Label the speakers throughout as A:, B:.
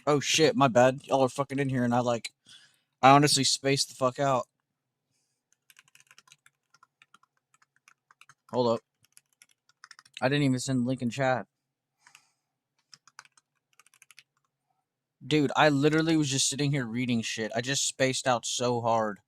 A: Oh shit, my bad. Y'all are fucking in here, and I honestly spaced the fuck out. Hold up. I didn't even send the link in chat. Dude, I literally was just sitting here reading shit. I just spaced out so hard.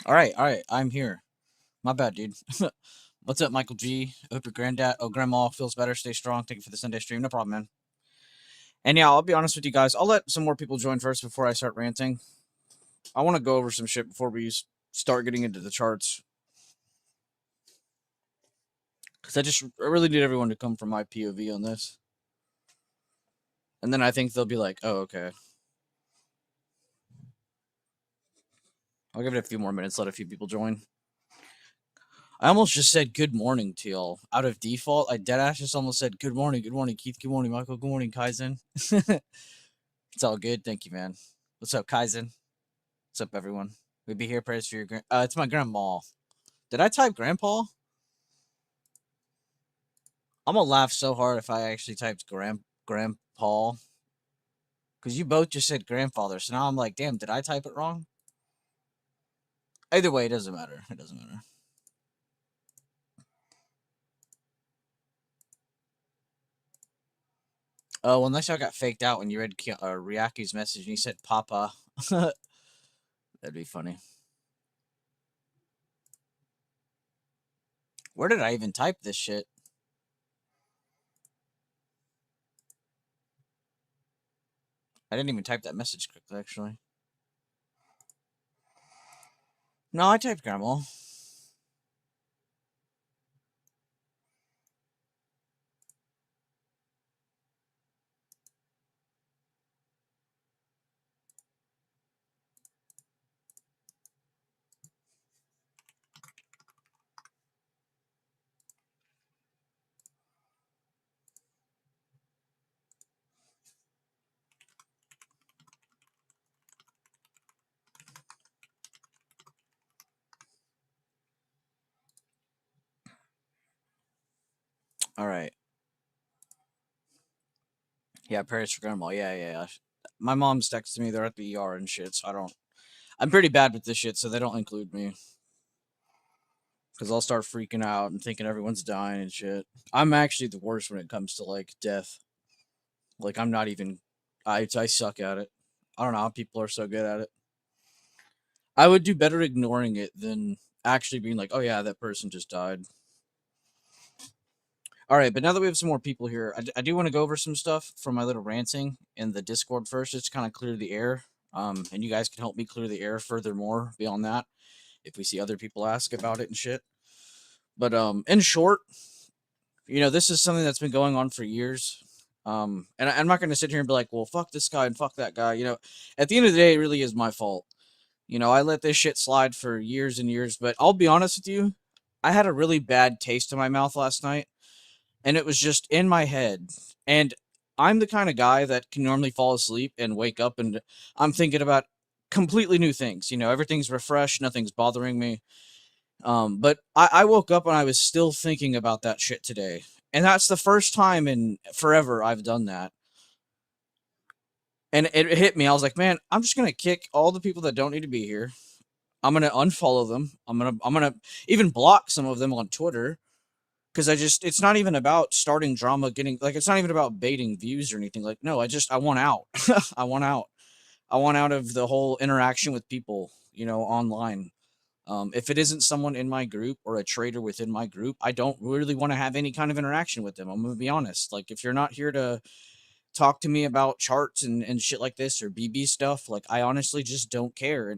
A: Alright, I'm here. My bad, dude. What's up, Michael G? Hope your granddad, grandma feels better. Stay strong. Thank you for the Sunday stream. No problem, man. And yeah, I'll be honest with you guys. I'll let some more people join first before I start ranting. I want to go over some shit before we start getting into the charts. Because I really need everyone to come from my POV on this. And then I think they'll be like, oh, okay. I'll give it a few more minutes, let a few people join. I almost just said good morning to y'all. Out of default, I deadass just almost said good morning, Keith, good morning, Michael, good morning, Kaizen. It's all good, thank you, man. What's up, Kaizen? What's up, everyone? We'd be here, prayers for your it's my grandma. Did I type grandpa? I'm gonna laugh so hard if I actually typed grandpa. Because you both just said grandfather, so now I'm like, damn, did I type it wrong? Either way, it doesn't matter. It doesn't matter. Oh, well, unless I got faked out when you read Ryaku's message and he said Papa. That'd be funny. Where did I even type this shit? I didn't even type that message correctly, actually. No, I typed grandma. All right. Yeah, prayers for grandma. Yeah. My mom's texting me. They're at the ER and shit, so I don't. I'm pretty bad with this shit, so they don't include me. Because I'll start freaking out and thinking everyone's dying and shit. I'm actually the worst when it comes to, like, death. Like, I'm not even. I suck at it. I don't know how people are so good at it. I would do better ignoring it than actually being like, oh yeah, that person just died. All right, but now that we have some more people here, I do want to go over some stuff from my little ranting in the Discord first, just to kind of clear the air. And you guys can help me clear the air furthermore beyond that if we see other people ask about it and shit. But in short, this is something that's been going on for years. And I'm not going to sit here and be like, well, fuck this guy and fuck that guy. At the end of the day, it really is my fault. I let this shit slide for years and years, but I'll be honest with you, I had a really bad taste in my mouth last night, and it was just in my head. And I'm the kind of guy that can normally fall asleep and wake up and I'm thinking about completely new things. Everything's refreshed, nothing's bothering me. But I woke up and I was still thinking about that shit today. And that's the first time in forever I've done that. And it hit me. I was like, man, I'm just gonna kick all the people that don't need to be here. I'm gonna unfollow them. I'm gonna even block some of them on Twitter because it's not even about starting drama, it's not even about baiting views or anything. Like, no, I want out. I want out. I want out of the whole interaction with people, online. If it isn't someone in my group or a trader within my group, I don't really want to have any kind of interaction with them. I'm gonna be honest. Like, if you're not here to talk to me about charts and shit like this or BB stuff, like, I honestly just don't care.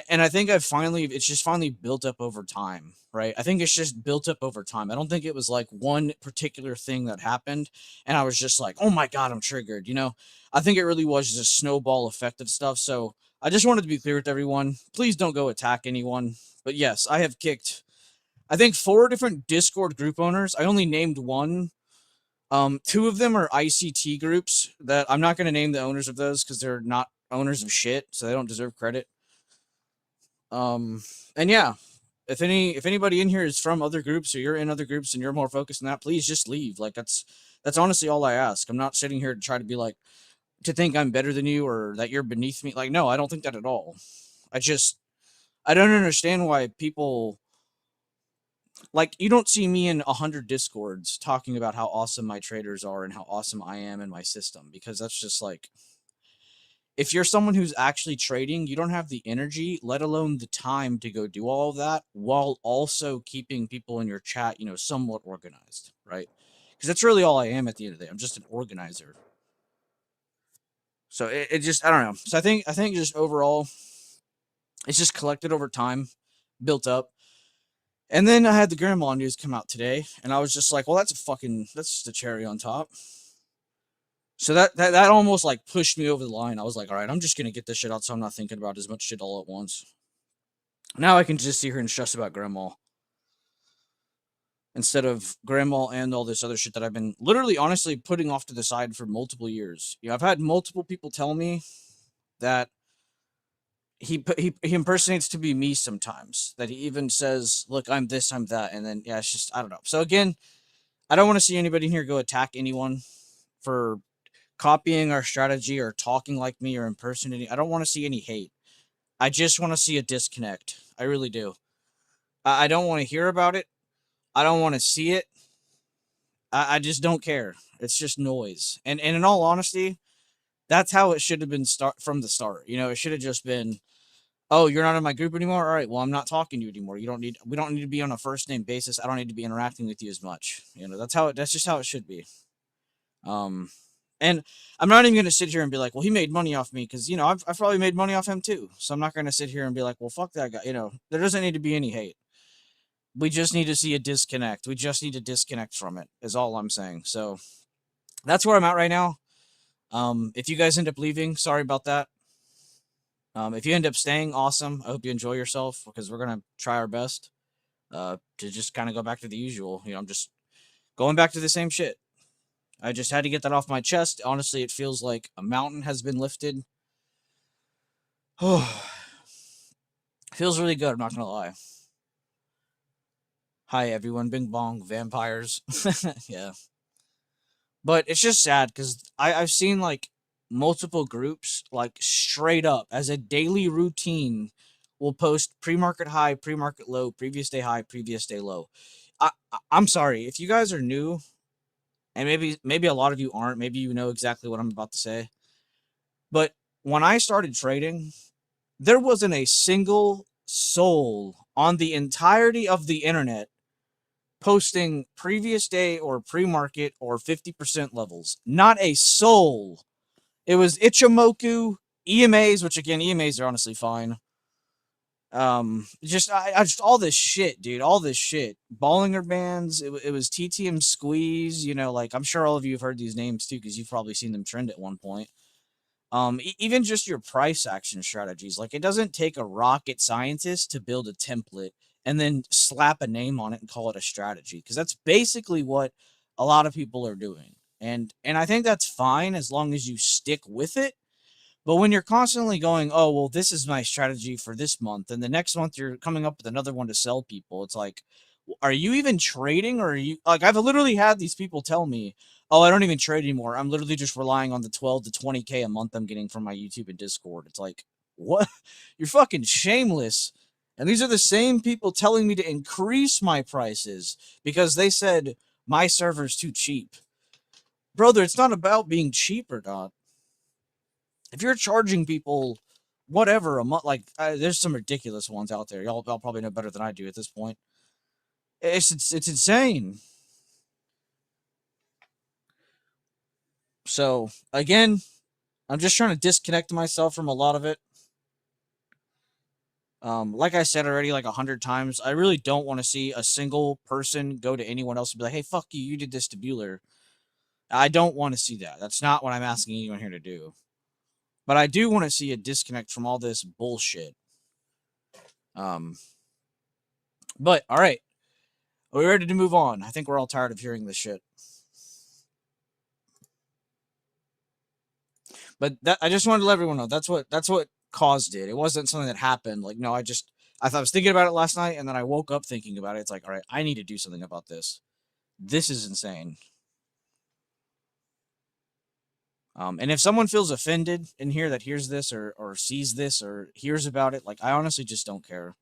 A: And I think it's just finally built up over time, right? I think it's just built up over time. I don't think it was like one particular thing that happened and I was just like, oh my God, I'm triggered. I think it really was just a snowball effect of stuff. So I just wanted to be clear with everyone. Please don't go attack anyone. But yes, I have kicked, I think, 4 different Discord group owners. I only named one. 2 of them are ICT groups that I'm not going to name the owners of those because they're not owners of shit, so they don't deserve credit. And yeah, if anybody in here is from other groups or you're in other groups and you're more focused on that, please just leave. Like that's honestly all I ask. I'm not sitting here to try to be like to think I'm better than you or that you're beneath me. Like no, I don't think that at all. I don't understand why people like you don't see me in 100 discords talking about how awesome my traders are and how awesome I am in my system because that's just like if you're someone who's actually trading, you don't have the energy, let alone the time to go do all of that while also keeping people in your chat, somewhat organized, right? Because that's really all I am at the end of the day. I'm just an organizer. So it just I don't know. So I think just overall, it's just collected over time, built up. And then I had the grandma news come out today, and I was just like, well, that's just a cherry on top. So that almost like pushed me over the line. I was like, all right, I'm just gonna get this shit out, so I'm not thinking about as much shit all at once. Now I can just sit here and stress about grandma instead of grandma and all this other shit that I've been literally, honestly, putting off to the side for multiple years. I've had multiple people tell me that he impersonates to be me sometimes. That he even says, "Look, I'm this, I'm that," and then yeah, it's just I don't know. So again, I don't want to see anybody in here go attack anyone for copying our strategy or talking like me or impersonating. I don't want to see any hate. I just want to see a disconnect. I really do. I don't want to hear about it. I don't want to see it. I just don't care. It's just noise. And in all honesty, that's how it should have been start from the start. It should have just been, oh, you're not in my group anymore. All right, well, I'm not talking to you anymore. We don't need to be on a first name basis. I don't need to be interacting with you as much. That's just how it should be. Um, and I'm not even gonna sit here and be like, well, he made money off me because I've probably made money off him too. So I'm not gonna sit here and be like, well, fuck that guy. There doesn't need to be any hate. We just need to see a disconnect. We just need to disconnect from it. Is all I'm saying. So that's where I'm at right now. If you guys end up leaving, sorry about that. If you end up staying, awesome. I hope you enjoy yourself because we're gonna try our best to just kind of go back to the usual. I'm just going back to the same shit. I just had to get that off my chest. Honestly, it feels like a mountain has been lifted. Oh, feels really good. I'm not gonna lie. Hi everyone, Bing Bong vampires. Yeah, but it's just sad because I've seen like multiple groups like straight up as a daily routine will post pre-market high, pre-market low, previous day high, previous day low. I'm sorry if you guys are new, and maybe a lot of you aren't. Maybe you know exactly what I'm about to say, but when I started trading, there wasn't a single soul on the entirety of the internet posting previous day or pre-market or 50% levels. Not a soul. It was Ichimoku, EMAs, which again, EMAs are honestly fine. Just I just all this shit, dude. All this shit. Bollinger Bands. It was TTM Squeeze. Like I'm sure all of you have heard these names too, because you've probably seen them trend at one point. Even just your price action strategies. Like it doesn't take a rocket scientist to build a template and then slap a name on it and call it a strategy, because that's basically what a lot of people are doing. And I think that's fine as long as you stick with it. But when you're constantly going, oh, well, this is my strategy for this month, and the next month you're coming up with another one to sell people, it's like, are you even trading, or are you like, I've literally had these people tell me, oh, I don't even trade anymore. I'm literally just relying on the 12 to 20K a month I'm getting from my YouTube and Discord. It's like, what? You're fucking shameless. And these are the same people telling me to increase my prices because they said my server's too cheap. Brother, it's not about being cheap or not. If you're charging people whatever a month, like there's some ridiculous ones out there. Y'all probably know better than I do at this point. It's insane. So again, I'm just trying to disconnect myself from a lot of it. Like I said already, like 100 times, I really don't want to see a single person go to anyone else and be like, "Hey, fuck you! You did this to Bueller." I don't want to see that. That's not what I'm asking anyone here to do. But I do want to see a disconnect from all this bullshit. Um, but all right, are we ready to move on? I think we're all tired of hearing this shit. But that I just wanted to let everyone know that's what caused it. It wasn't something that happened. Like no, I thought I was thinking about it last night, and then I woke up thinking about it. It's like, all right, I need to do something about this. This is insane. And if someone feels offended in here that hears this or sees this or hears about it, like I honestly just don't care.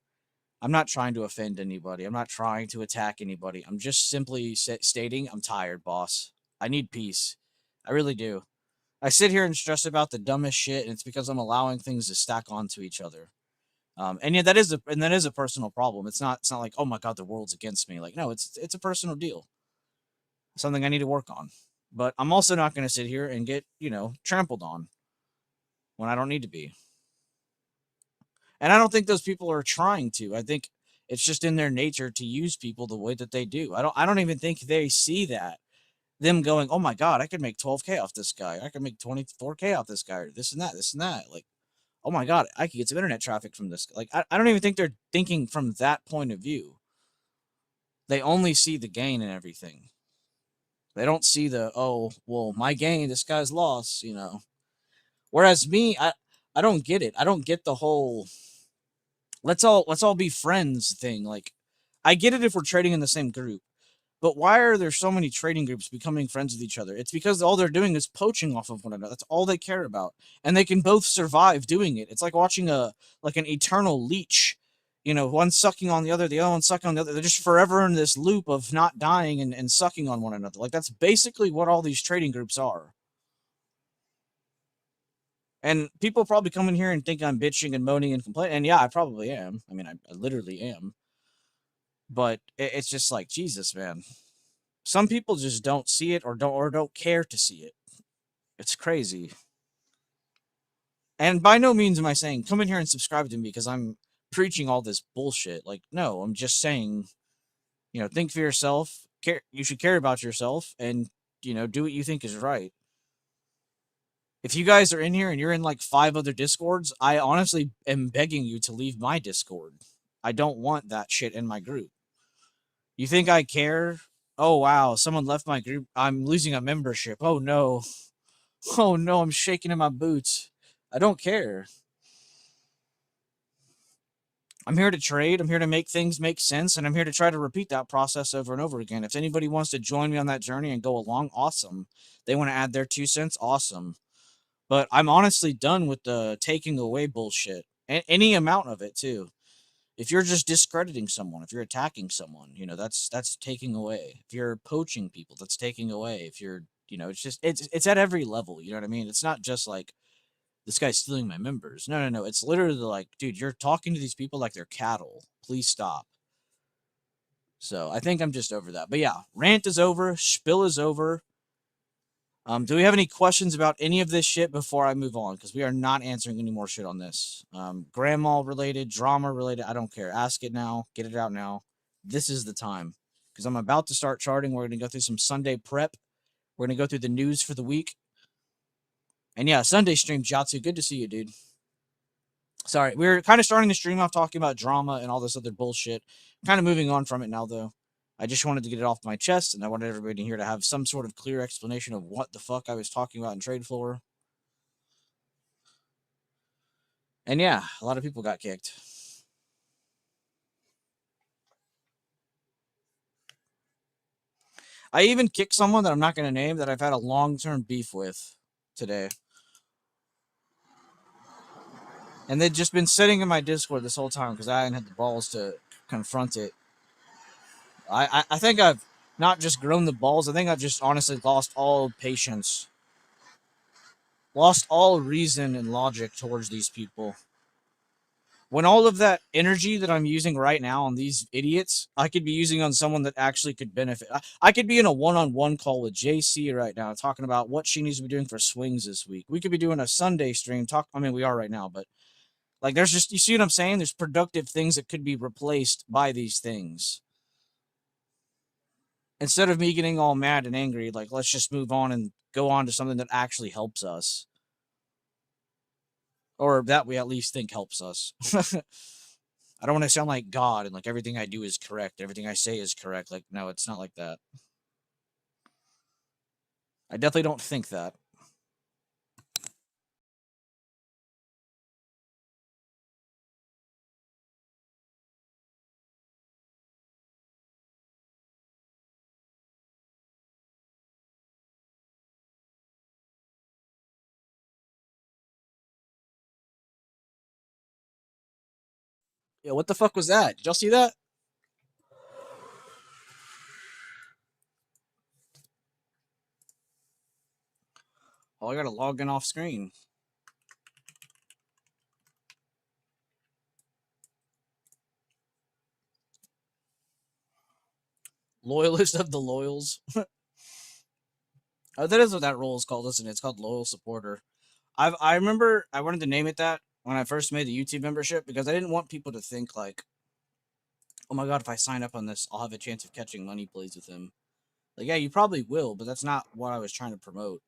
A: I'm not trying to offend anybody. I'm not trying to attack anybody. I'm just simply stating I'm tired, boss. I need peace. I really do. I sit here and stress about the dumbest shit, and it's because I'm allowing things to stack onto each other. And yeah, that is a personal problem. It's not like, oh my god, the world's against me. Like no, it's a personal deal. Something I need to work on. But I'm also not going to sit here and get trampled on when I don't need to be. And I don't think those people are trying to. I think it's just in their nature to use people the way that they do. I don't even think they see that. Them going, "Oh my god, I could make 12K off this guy. I could make 24K off this guy, or this and that, this and that." Like, "Oh my god, I could get some internet traffic from this." Like, I don't even think they're thinking from that point of view. They only see the gain and everything. They don't see the, "Oh, well, my gain, this guy's loss." Whereas me, I don't get it. I don't get the whole let's all be friends thing. Like, I get it if we're trading in the same group, but why are there so many trading groups becoming friends with each other? It's because all they're doing is poaching off of one another. That's all they care about, and they can both survive doing it. It's like watching an eternal leech. One sucking on the other one sucking on the other. They're just forever in this loop of not dying and sucking on one another. Like that's basically what all these trading groups are. And people probably come in here and think I'm bitching and moaning and complaining. And yeah, I probably am. I mean, I literally am. But it's just like Jesus, man. Some people just don't see it or don't care to see it. It's crazy. And by no means am I saying come in here and subscribe to me because I'm preaching all this bullshit. Like, no, I'm just saying, think for yourself. Care. You should care about yourself and do what you think is right. If you guys are in here and you're in like 5 other discords, I honestly am begging you to leave my discord. I don't want that shit in my group. You think I care? Oh wow, someone left my group. I'm losing a membership. Oh no. Oh no, I'm shaking in my boots. I don't care. I'm here to trade. I'm here to make things make sense, and I'm here to try to repeat that process over and over again. If anybody wants to join me on that journey and go along, awesome. They want to add their 2 cents, awesome. But I'm honestly done with the taking away bullshit. Any amount of it too. If you're just discrediting someone, if you're attacking someone, that's taking away. If you're poaching people, that's taking away. If you're, it's at every level. You know what I mean? It's not just like this guy's stealing my members. No, no, no. It's literally like, dude, you're talking to these people like they're cattle. Please stop. So I think I'm just over that. But yeah, rant is over. Spill is over. Do we have any questions about any of this shit before I move on? Because we are not answering any more shit on this. Grandma related, drama related, I don't care. Ask it now. Get it out now. This is the time. Because I'm about to start charting. We're going to go through some Sunday prep. We're going to go through the news for the week. And yeah, Sunday stream, Jatsu. Good to see you, dude. Sorry, we were kind of starting the stream off talking about drama and all this other bullshit. Kind of moving on from it now, though. I just wanted to get it off my chest, and I wanted everybody here to have some sort of clear explanation of what the fuck I was talking about in Trade Floor. And yeah, a lot of people got kicked. I even kicked someone that I'm not going to name that I've had a long-term beef with today. And they'd just been sitting in my Discord this whole time because I hadn't had the balls to confront it. I think I've not just grown the balls, I think I've just honestly lost all patience. Lost all reason and logic towards these people. When all of that energy that I'm using right now on these idiots, I could be using on someone that actually could benefit. I could be in a one-on-one call with JC right now talking about what she needs to be doing for swings this week. We could be doing a Sunday stream. We are right now, but Like, there's just, you see what I'm saying? There's productive things that could be replaced by these things. Instead of me getting all mad and angry, like, let's just move on and go on to something that actually helps us. Or that we at least think helps us. I don't want to sound like God and like everything I do is correct, everything I say is correct. Like, no, it's not like that. I definitely don't think that. Yeah, what the fuck was that? Did y'all see that? Oh, I gotta log in off screen. Loyalist of the loyals. Oh, that is what that role is called, isn't it? It's called loyal supporter. I remember I wanted to name it that when I first made the YouTube membership because I didn't want people to think like, oh my god, if I sign up on this, I'll have a chance of catching money plays with him. Like, yeah, you probably will, but that's not what I was trying to promote.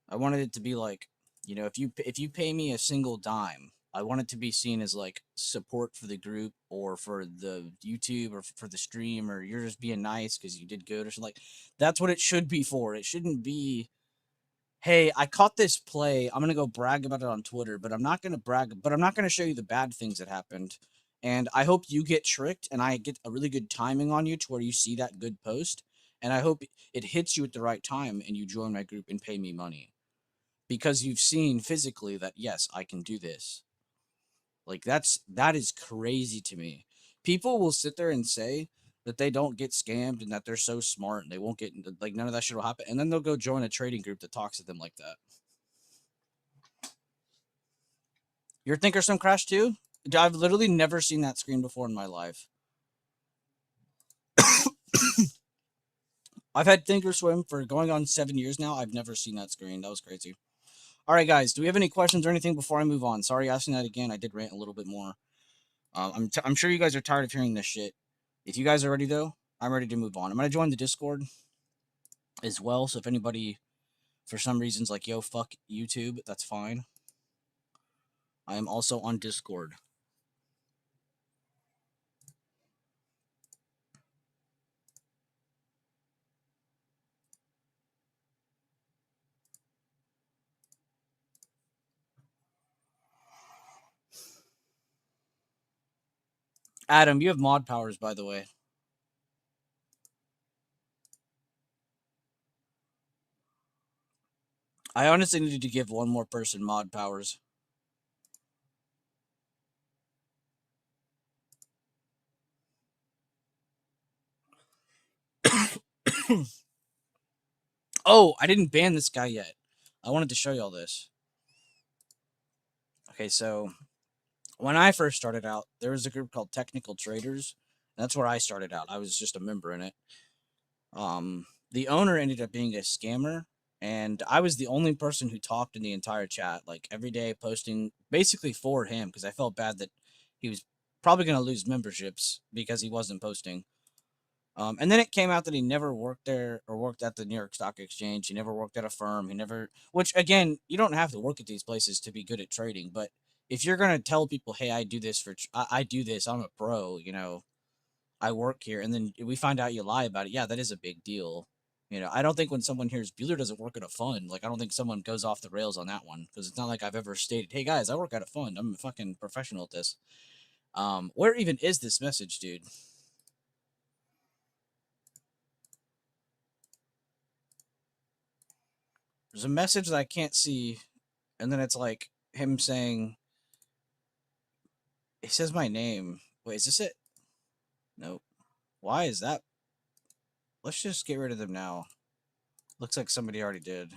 A: I wanted it to be like, if you pay me a single dime, I want it to be seen as like support for the group or for the YouTube or for the stream, or you're just being nice because you did good or something. Like, that's what it should be for. It shouldn't be, hey, I caught this play. I'm gonna go brag about it on Twitter, but I'm not gonna brag. But I'm not gonna show you the bad things that happened. And I hope you get tricked, and I get a really good timing on you to where you see that good post. And I hope it hits you at the right time, and you join my group and pay me money because you've seen physically that yes, I can do this. Like, that is crazy to me. People will sit there and say that they don't get scammed and that they're so smart and they won't get, like, none of that shit will happen, and then they'll go join a trading group that talks to them like that. Your Thinkorswim crashed too? I've literally never seen that screen before in my life. I've had Thinkorswim for going on 7 years now. I've never seen that screen. That was crazy. All right, guys. Do we have any questions or anything before I move on? Sorry, asking that again. I did rant a little bit more. I'm sure you guys are tired of hearing this shit. If you guys are ready, though, I'm ready to move on. I'm gonna join the Discord as well. So if anybody, for some reasons, like, yo, fuck YouTube, that's fine. I am also on Discord. Adam, you have mod powers, by the way. I honestly needed to give one more person mod powers. Oh, I didn't ban this guy yet. I wanted to show y'all this. Okay, so when I first started out, there was a group called Technical Traders. That's where I started out. I was just a member in it. The owner ended up being a scammer, and I was the only person who talked in the entire chat, like every day, posting basically for him because I felt bad that he was probably going to lose memberships because he wasn't posting. And then it came out that he never worked there or worked at the New York Stock Exchange. He never worked at a firm. He never, which again, you don't have to work at these places to be good at trading. But if you're gonna tell people, "Hey, I do this I do this. I'm a pro. I work here," and then we find out you lie about it, yeah, that is a big deal. I don't think when someone hears Bueller doesn't work at a fund, like I don't think someone goes off the rails on that one because it's not like I've ever stated, "Hey guys, I work at a fund. I'm a fucking professional at this." Where even is this message, dude? There's a message that I can't see, and then it's like him saying, "It says my name." Wait, is this it? Nope. Why is that? Let's just get rid of them now. Looks like somebody already did.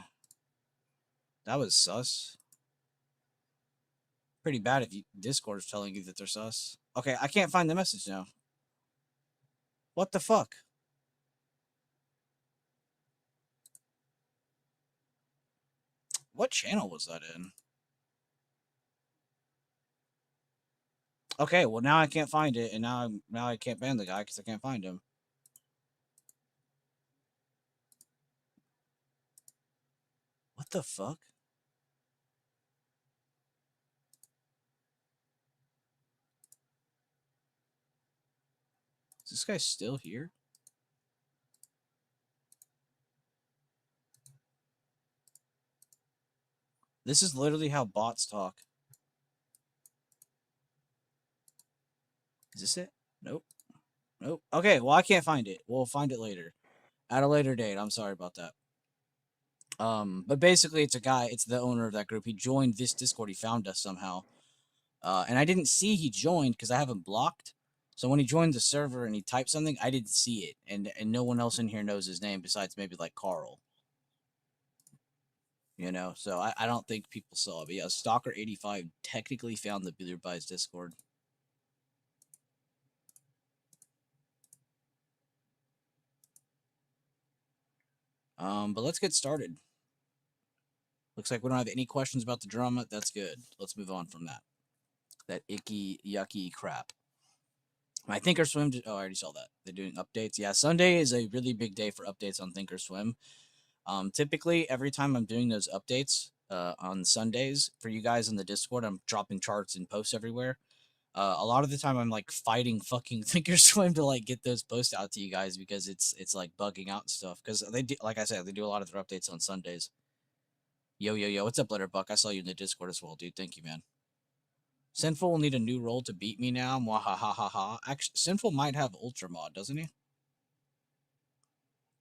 A: That was sus. Pretty bad if Discord is telling you that they're sus. Okay, I can't find the message now. What the fuck? What channel was that in? Okay, well now I can't find it, and now I can't ban the guy because I can't find him. What the fuck? Is this guy still here? This is literally how bots talk. Is this it? Nope. Nope. Okay, well I can't find it. We'll find it later. At a later date. I'm sorry about that. But basically it's a guy, it's the owner of that group. He joined this Discord, he found us somehow. And I didn't see he joined because I have him blocked. So when he joined the server and he typed something, I didn't see it. And no one else in here knows his name besides maybe like Carl. You know, so I don't think people saw it. But yeah, Stalker85 technically found the Blue Buys Discord. But let's get started. Looks like we don't have any questions about the drama. That's good. Let's move on from that. That icky, yucky crap. My Thinkorswim. Oh, I already saw that. They're doing updates. Yeah, Sunday is a really big day for updates on Thinkorswim. Typically, every time I'm doing those updates on Sundays for you guys in the Discord, I'm dropping charts and posts everywhere. A lot of the time, I'm like fighting fucking Thinkorswim to like get those posts out to you guys because it's like bugging out and stuff. Because they do, like I said, they do a lot of their updates on Sundays. Yo, yo, yo, what's up, Letterbuck? I saw you in the Discord as well, dude. Thank you, man. Sinful will need a new role to beat me now. Mwahahaha. Actually, Sinful might have Ultra Mod, doesn't he?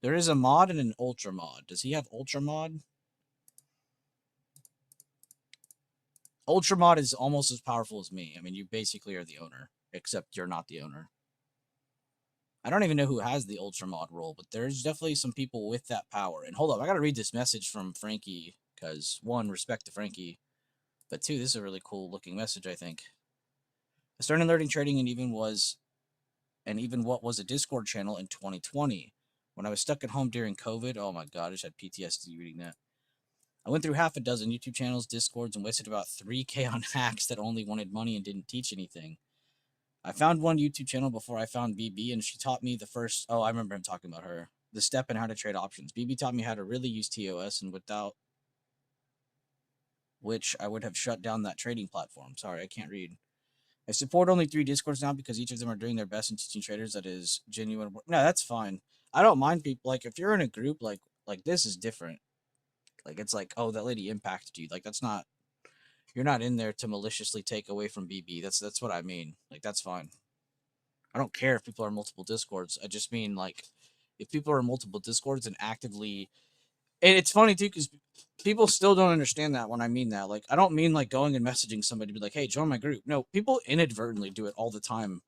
A: There is a mod and an Ultra Mod. Does he have Ultra Mod? Ultra Mod is almost as powerful as me. I mean, you basically are the owner, except you're not the owner. I don't even know who has the Ultra Mod role, but there's definitely some people with that power. And hold up, I gotta read this message from Frankie, because one, respect to Frankie, but two, this is a really cool looking message, I think. I started learning trading and even what was a Discord channel in 2020. When I was stuck at home during COVID, oh my god, I just had PTSD reading that. I went through half a dozen YouTube channels, Discords, and wasted about 3K on hacks that only wanted money and didn't teach anything. I found one YouTube channel before I found BB, and she taught me the first. Oh, I remember him talking about her. The step in how to trade options. BB taught me how to really use TOS, and without which I would have shut down that trading platform. Sorry, I can't read. I support only 3 Discords now because each of them are doing their best in teaching traders that is genuine work. No, that's fine. I don't mind people like if you're in a group like this is different. Like it's like, oh, that lady impacted you. Like that's not you're not in there to maliciously take away from BB. That's what I mean. Like that's fine. I don't care if people are multiple Discords. I just mean like if people are in multiple Discords and actively and it's funny too because people still don't understand that when I mean that. Like I don't mean like going and messaging somebody to be like, hey, join my group. No, people inadvertently do it all the time.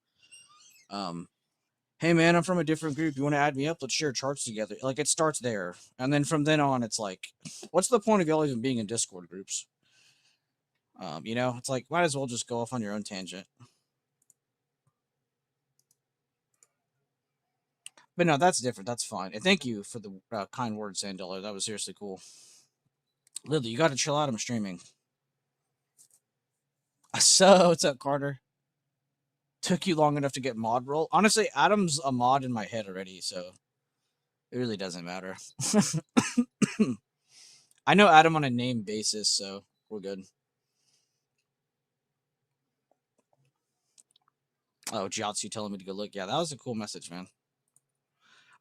A: Hey man, I'm from a different group. You want to add me up? Let's share charts together. Like it starts there. And then from then on it's like, what's the point of y'all even being in Discord groups? You know, it's like might as well just go off on your own tangent. But no, that's different. That's fine. And thank you for the kind words, Sanddollar. That was seriously cool. Lily, you got to chill out. I'm streaming. So, what's up, Carter? Took you long enough to get mod roll. Honestly, Adam's a mod in my head already, so it really doesn't matter. I know Adam on a name basis, so we're good. Oh, Jiatsu telling me to go look. Yeah, that was a cool message, man.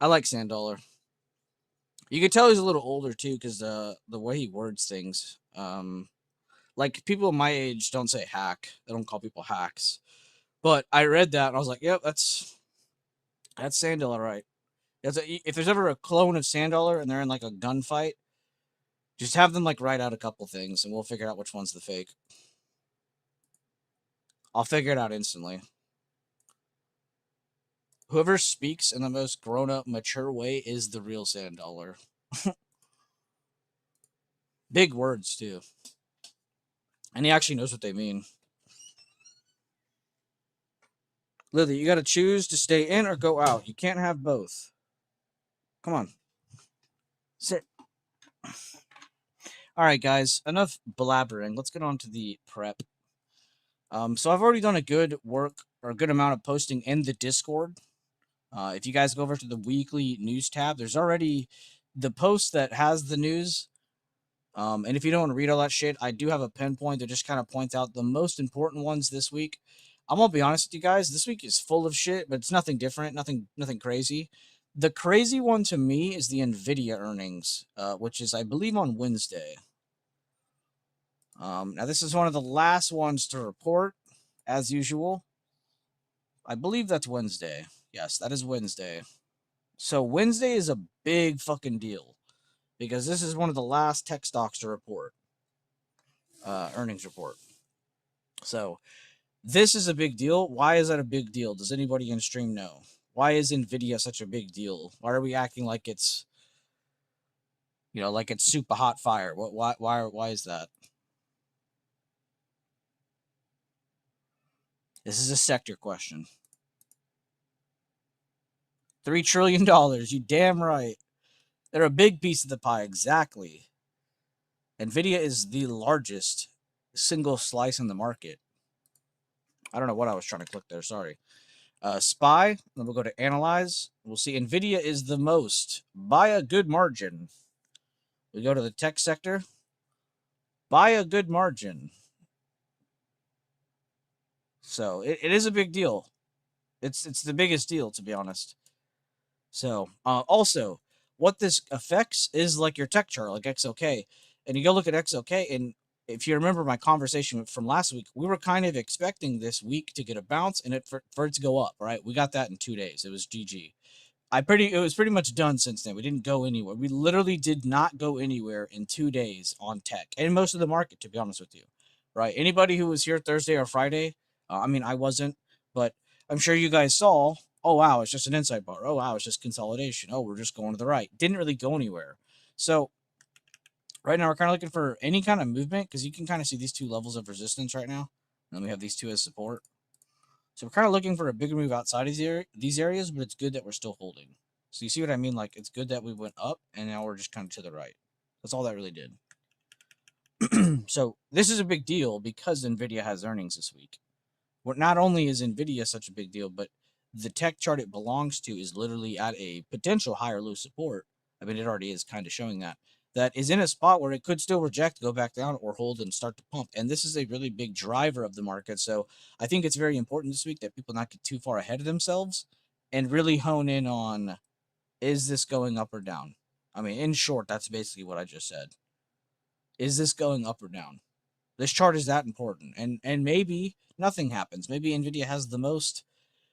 A: I like Sandollar. You could tell he's a little older too, because the way he words things. Like people my age don't say hack. They don't call people hacks. But I read that and I was like, yep, that's Sandollar, right? If there's ever a clone of Sandollar and they're in like a gunfight, just have them like write out a couple things and we'll figure out which one's the fake. I'll figure it out instantly. Whoever speaks in the most grown up, mature way is the real Sandollar. Big words too. And he actually knows what they mean. Lily, you gotta choose to stay in or go out. You can't have both. Come on. Sit. All right, guys. Enough blabbering. Let's get on to the prep. So I've already done a good work or a good amount of posting in the Discord. If you guys go over to the weekly news tab, there's already the post that has the news. And if you don't want to read all that shit, I do have a pinpoint that just kind of points out the most important ones this week. I'm gonna be honest with you guys. This week is full of shit, but it's nothing different, nothing crazy. The crazy one to me is the Nvidia earnings, which is I believe on Wednesday. Now this is one of the last ones to report, as usual. I believe that's Wednesday. Yes, that is Wednesday. So Wednesday is a big fucking deal because this is one of the last tech stocks to report earnings report. So this is a big deal. Why is that a big deal? Does anybody in stream know? Why is Nvidia such a big deal? Why are we acting like it's, like it's super hot fire? Why is that? This is a sector question. $3 trillion. You damn right. They're a big piece of the pie. Exactly. Nvidia is the largest single slice in the market. I don't know what I was trying to click there. Sorry. SPY. Then we'll go to analyze. We'll see Nvidia is the most by a good margin. We go to the tech sector by a good margin. So it is a big deal. It's the biggest deal, to be honest. So also, what this affects is like your tech chart, like XOK, and you go look at XOK, and if you remember my conversation from last week, we were kind of expecting this week to get a bounce and for it to go up, right? We got that in 2 days. It was GG. It was pretty much done since then. We didn't go anywhere. We literally did not go anywhere in 2 days on tech and most of the market, to be honest with you, right? Anybody who was here Thursday or Friday, I mean, I wasn't, but I'm sure you guys saw. Oh wow, it's just an inside bar. Oh wow, it's just consolidation. Oh, we're just going to the right. Didn't really go anywhere. So right now we're kind of looking for any kind of movement because you can kind of see these two levels of resistance right now. And then we have these two as support. So we're kind of looking for a bigger move outside of these areas, but it's good that we're still holding. So you see what I mean? Like it's good that we went up and now we're just kind of to the right. That's all that really did. So this is a big deal because Nvidia has earnings this week. Not only is Nvidia such a big deal, but the tech chart it belongs to is literally at a potential higher low support. I mean, it already is kind of showing that is in a spot where it could still reject, go back down, or hold and start to pump. And this is a really big driver of the market. So I think it's very important this week that people not get too far ahead of themselves and really hone in on, is this going up or down? I mean, in short, that's basically what I just said. Is this going up or down? This chart is that important. And maybe nothing happens. Maybe Nvidia has the most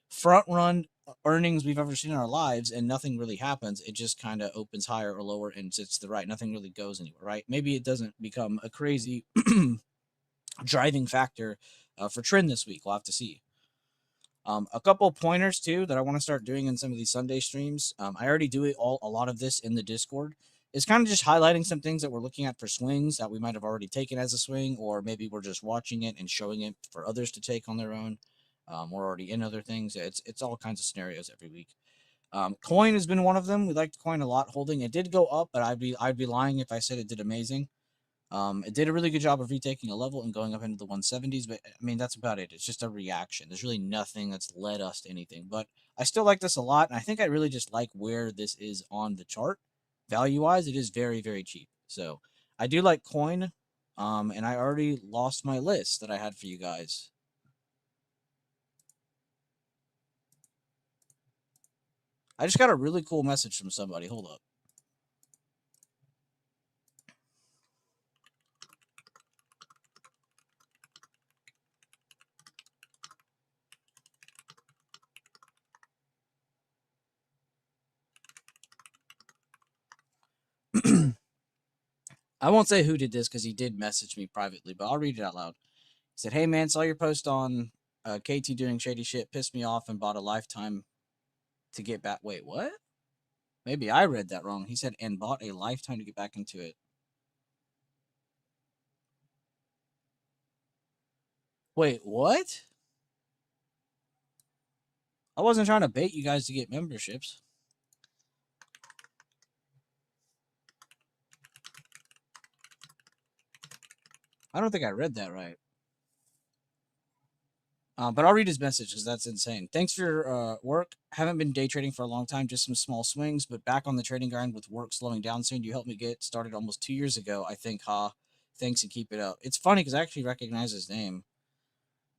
A: front run earnings we've ever seen in our lives and nothing really happens. It just kind of opens higher or lower and sits to the right. Nothing really goes anywhere, right? Maybe it doesn't become a crazy driving factor for trend this week. We'll have to see. A couple pointers too that I want to start doing in some of these Sunday streams. I already do a lot of this in the Discord. It's kind of just highlighting some things that we're looking at for swings that we might have already taken as a swing, or maybe we're just watching it and showing it for others to take on their own. We're already in other things. It's all kinds of scenarios every week. Coin has been one of them. We liked Coin a lot holding. It did go up, but I'd be lying if I said it did amazing. It did a really good job of retaking a level and going up into the 170s, but I mean, that's about it. It's just a reaction. There's really nothing that's led us to anything, but I still like this a lot. And I think I really just like where this is on the chart. Value wise, it is very, very cheap. So I do like Coin. And I already lost my list that I had for you guys. I just got a really cool message from somebody. Hold up. I won't say who did this because he did message me privately, but I'll read it out loud. He said, "Hey man, saw your post on KT doing shady shit, pissed me off, and bought a lifetime to get back." Wait, what? Maybe I read that wrong. He said, "and bought a lifetime to get back into it." Wait, what? I wasn't trying to bait you guys to get memberships. I don't think I read that right. But I'll read his message because that's insane. Thanks for your work. Haven't been day trading for a long time, just some small swings, but back on the trading grind with work slowing down soon. You helped me get started almost 2 years ago, I think, ha. Thanks and keep it up. It's funny because I actually recognize his name.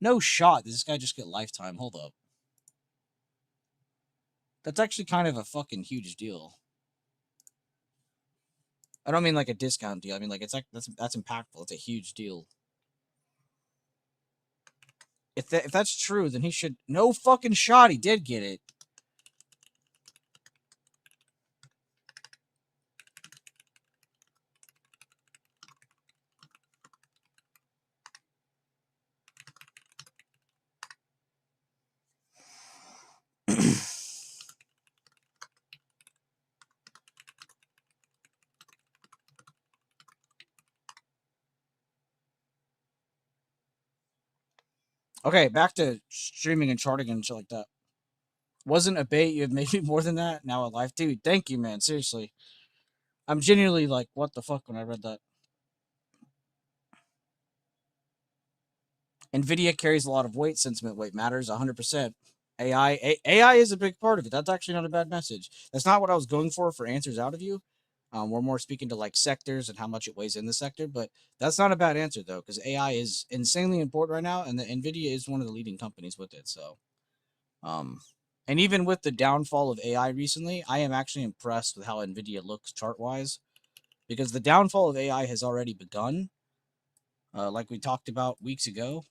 A: No shot. Does this guy just get lifetime? Hold up. That's actually kind of a fucking huge deal. I don't mean like a discount deal. I mean like it's like that's impactful. It's a huge deal. If that's true, then he should no fucking shot. He did get it. Okay, back to streaming and charting and shit like that. Wasn't a bait. You have maybe more than that. Now a life, dude. Thank you, man. Seriously, I'm genuinely like, what the fuck when I read that. Nvidia carries a lot of weight. Sentiment weight matters 100%. AI is a big part of it. That's actually not a bad message. That's not what I was going for answers out of you. We're more speaking to like sectors and how much it weighs in the sector, but that's not a bad answer though, because AI is insanely important right now, and the Nvidia is one of the leading companies with it. So, um, and even with the downfall of AI recently, I am actually impressed with how Nvidia looks chart wise, because the downfall of AI has already begun. Like we talked about weeks ago,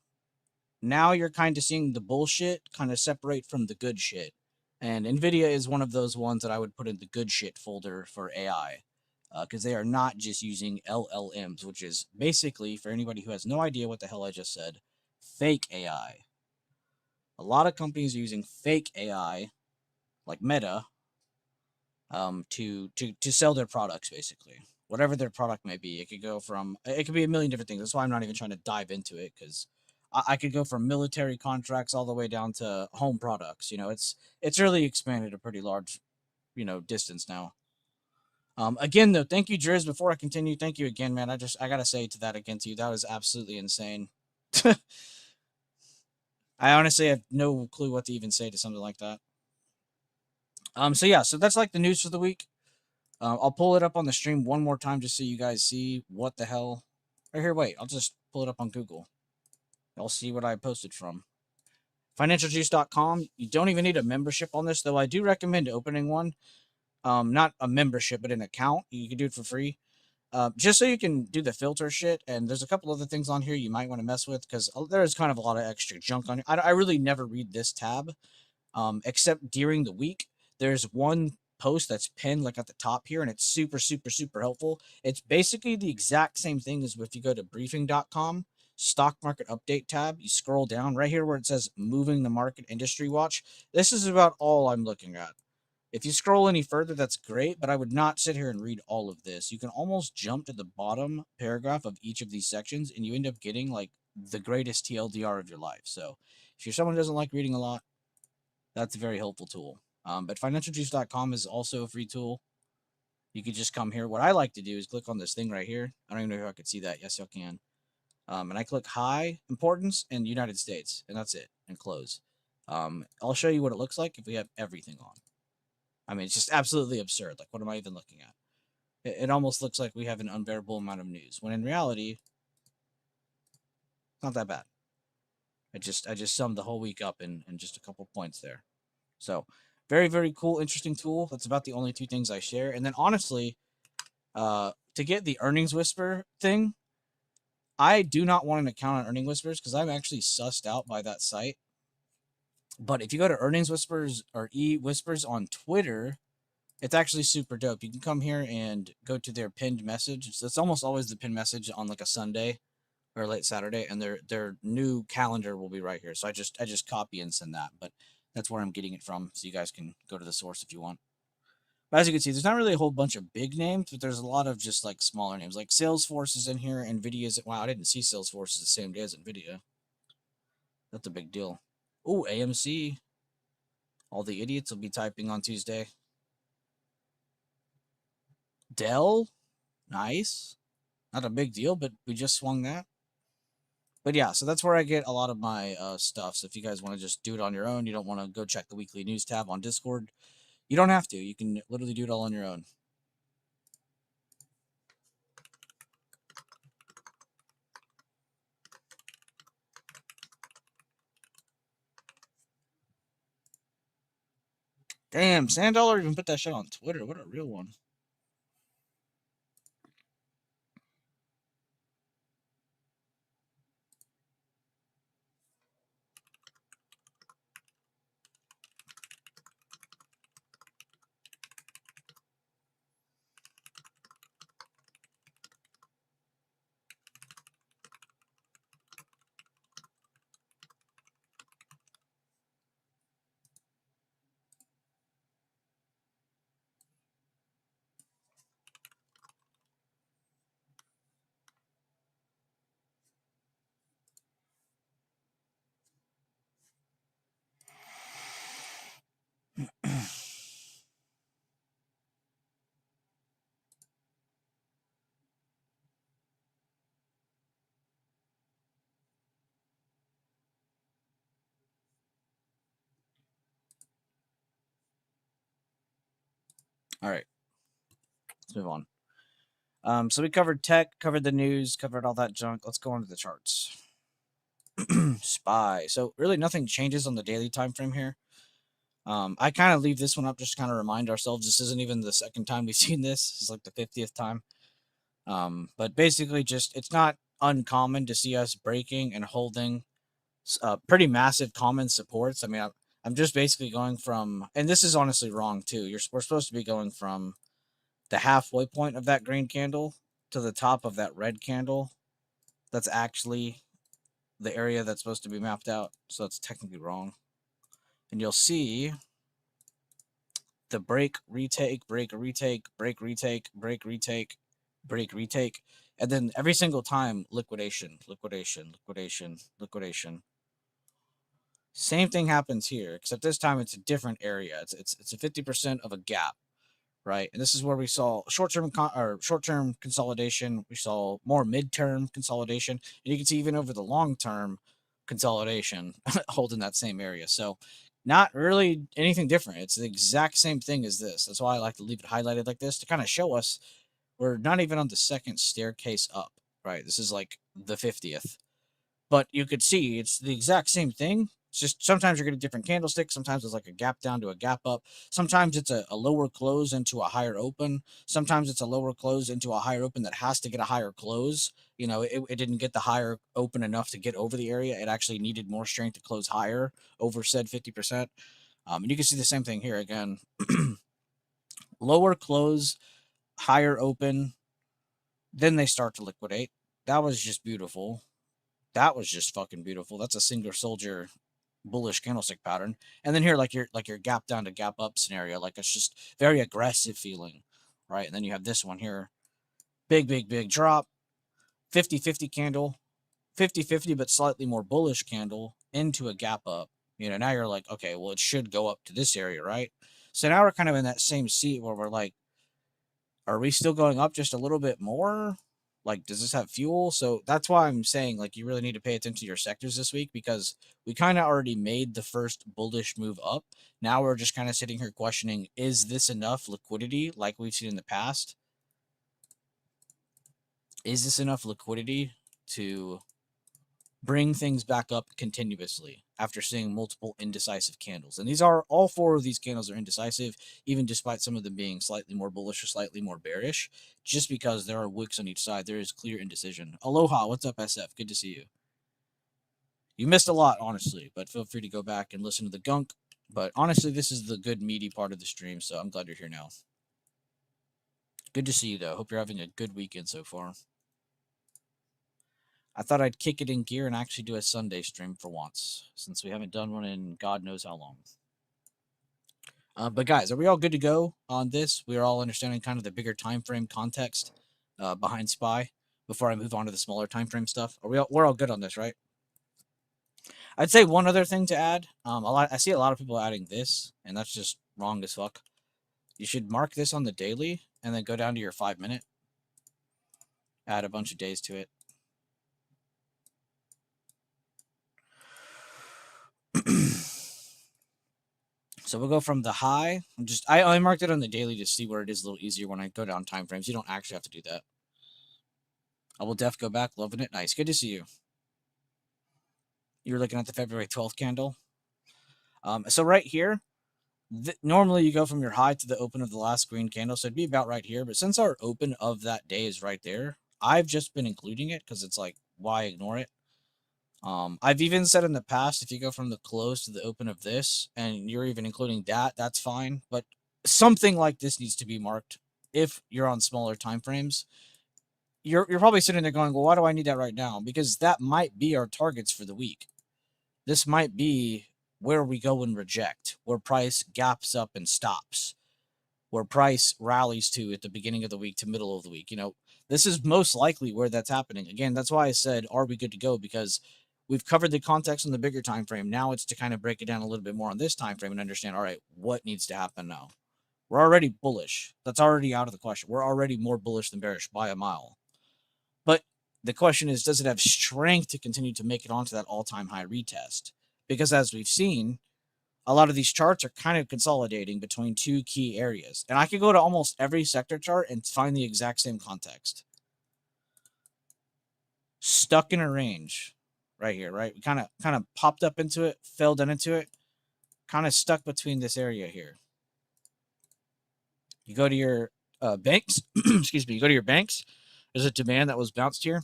A: now you're kind of seeing the bullshit kind of separate from the good shit. And NVIDIA is one of those ones that I would put in the good shit folder for AI, because they are not just using LLMs, which is basically, for anybody who has no idea what the hell I just said, fake AI. A lot of companies are using fake AI, like Meta, to sell their products, basically. Whatever their product may be. It could be a million different things. That's why I'm not even trying to dive into it, because I could go from military contracts all the way down to home products. It's really expanded a pretty large, distance now. Again though, thank you, Driz. Before I continue, thank you again, man. I gotta say to that again to you, that was absolutely insane. I honestly have no clue what to even say to something like that. So yeah, so that's like the news for the week. I'll pull it up on the stream one more time just so you guys see what the hell. Right here, wait. I'll just pull it up on Google. I'll see what I posted from. Financialjuice.com. You don't even need a membership on this, though I do recommend opening one. Not a membership, but an account. You can do it for free. Just so you can do the filter shit. And there's a couple other things on here you might want to mess with, because there's kind of a lot of extra junk on here. I really never read this tab, except during the week. There's one post that's pinned like at the top here, and it's super, super, super helpful. It's basically the exact same thing as if you go to briefing.com, stock market update tab, you scroll down right here where it says moving the market industry watch. This is about all I'm looking at. If you scroll any further, that's great, but I would not sit here and read all of this. You can almost jump to the bottom paragraph of each of these sections, and you end up getting like the greatest TLDR of your life. So if you're someone who doesn't like reading a lot, that's a very helpful tool. But financialjuice.com is also a free tool. You could just come here. What I like to do is click on this thing right here. I don't even know if I could see that. Yes, y'all can. And I click high importance and United States, and that's it, and close. I'll show you what it looks like if we have everything on. I mean, it's just absolutely absurd. Like, what am I even looking at? It almost looks like we have an unbearable amount of news, when in reality, it's not that bad. I just summed the whole week up in just a couple points there. So, very, very cool, interesting tool. That's about the only two things I share. And then honestly, to get the Earnings Whisper thing, I do not want an account on Earnings Whispers because I'm actually sussed out by that site. But if you go to Earnings Whispers or Whispers on Twitter, it's actually super dope. You can come here and go to their pinned message. It's almost always the pinned message on like a Sunday or late Saturday, and their new calendar will be right here. So I just copy and send that. But that's where I'm getting it from. So you guys can go to the source if you want. But as you can see, there's not really a whole bunch of big names, but there's a lot of just like smaller names. Like Salesforce is in here, Nvidia's. Wow, I didn't see Salesforce the same day as Nvidia. That's a big deal. Oh, AMC. All the idiots will be typing on Tuesday. Dell. Nice. Not a big deal, but we just swung that. But yeah, so that's where I get a lot of my stuff. So if you guys want to just do it on your own, you don't want to go check the weekly news tab on Discord, you don't have to. You can literally do it all on your own. Damn, Sandollar even put that shit on Twitter. What a real one. All right, let's move on. So we covered tech, covered the news, covered all that junk. Let's go on to the charts. SPY. So really nothing changes on the daily time frame here. I kind of leave this one up just to kind of remind ourselves this isn't even the second time we've seen this. It's like the 50th time. But basically just it's not uncommon to see us breaking and holding pretty massive common supports. I mean, I'm just basically going from, and this is honestly wrong too. We're supposed to be going from the halfway point of that green candle to the top of that red candle. That's actually the area that's supposed to be mapped out. So it's technically wrong. And you'll see the break, retake, break, retake, break, retake, break, retake, break, retake. And then every single time, liquidation, liquidation, liquidation, liquidation. Same thing happens here, except this time it's a different area. It's a 50% of a gap, right? And this is where we saw short-term consolidation. We saw more mid-term consolidation, and you can see even over the long-term consolidation holding that same area. So not really anything different. It's the exact same thing as this. That's why I like to leave it highlighted like this to kind of show us we're not even on the second staircase up, right? This is like the 50th. But you could see it's the exact same thing. It's just sometimes you're getting different candlesticks. Sometimes it's like a gap down to a gap up. Sometimes it's a lower close into a higher open. Sometimes it's a lower close into a higher open that has to get a higher close. You know, it didn't get the higher open enough to get over the area. It actually needed more strength to close higher over said 50%. And you can see the same thing here again. Lower close, higher open. Then they start to liquidate. That was just beautiful. That was just fucking beautiful. That's a single soldier bullish candlestick pattern. And then here, like your gap down to gap up scenario, like it's just very aggressive feeling, right? And then you have this one here, big drop, 50-50 candle, 50-50 but slightly more bullish candle into a gap up. You know, now you're like, okay, well it should go up to this area, right? So now we're kind of in that same seat where we're like, are we still going up just a little bit more? Like, does this have fuel? So that's why I'm saying, like, you really need to pay attention to your sectors this week because we kind of already made the first bullish move up. Now we're just kind of sitting here questioning, is this enough liquidity like we've seen in the past? Is this enough liquidity to bring things back up continuously after seeing multiple indecisive candles? And these are all four of these candles are indecisive, even despite some of them being slightly more bullish or slightly more bearish, just because there are wicks on each side. There is clear indecision. Aloha, what's up, SF? Good to see you. You missed a lot, honestly, but feel free to go back and listen to the gunk. But honestly, this is the good meaty part of the stream, so I'm glad you're here now. Good to see you, though. Hope you're having a good weekend so far. I thought I'd kick it in gear and actually do a Sunday stream for once, since we haven't done one in God knows how long. But guys, are we all good to go on this? We are all understanding kind of the bigger time frame context behind SPY before I move on to the smaller time frame stuff. We're all good on this, right? I'd say one other thing to add. I see a lot of people adding this, and that's just wrong as fuck. You should mark this on the daily and then go down to your 5 minute. Add a bunch of days to it. So we'll go from the high. I marked it on the daily to see where it is a little easier when I go down time frames. You don't actually have to do that. I will def go back, loving it. Nice, good to see you. You're looking at the February 12th candle. So right here, normally you go from your high to the open of the last green candle, so it'd be about right here. But since our open of that day is right there, I've just been including it because it's like, why ignore it? I've even said in the past, if you go from the close to the open of this, and you're even including that, that's fine. But something like this needs to be marked if you're on smaller time frames. You're probably sitting there going, well, why do I need that right now? Because that might be our targets for the week. This might be where we go and reject, where price gaps up and stops, where price rallies to at the beginning of the week to middle of the week. This is most likely where that's happening. Again, that's why I said, are we good to go? Because we've covered the context on the bigger time frame. Now it's to kind of break it down a little bit more on this time frame and understand, all right, what needs to happen now? We're already bullish. That's already out of the question. We're already more bullish than bearish by a mile. But the question is, does it have strength to continue to make it onto that all-time high retest? Because as we've seen, a lot of these charts are kind of consolidating between two key areas. And I could go to almost every sector chart and find the exact same context. Stuck in a range right here, right? We kind of popped up into it, fell down into it, kind of stuck between this area here. You go to your banks, excuse me, you go to your banks. There's a demand that was bounced here.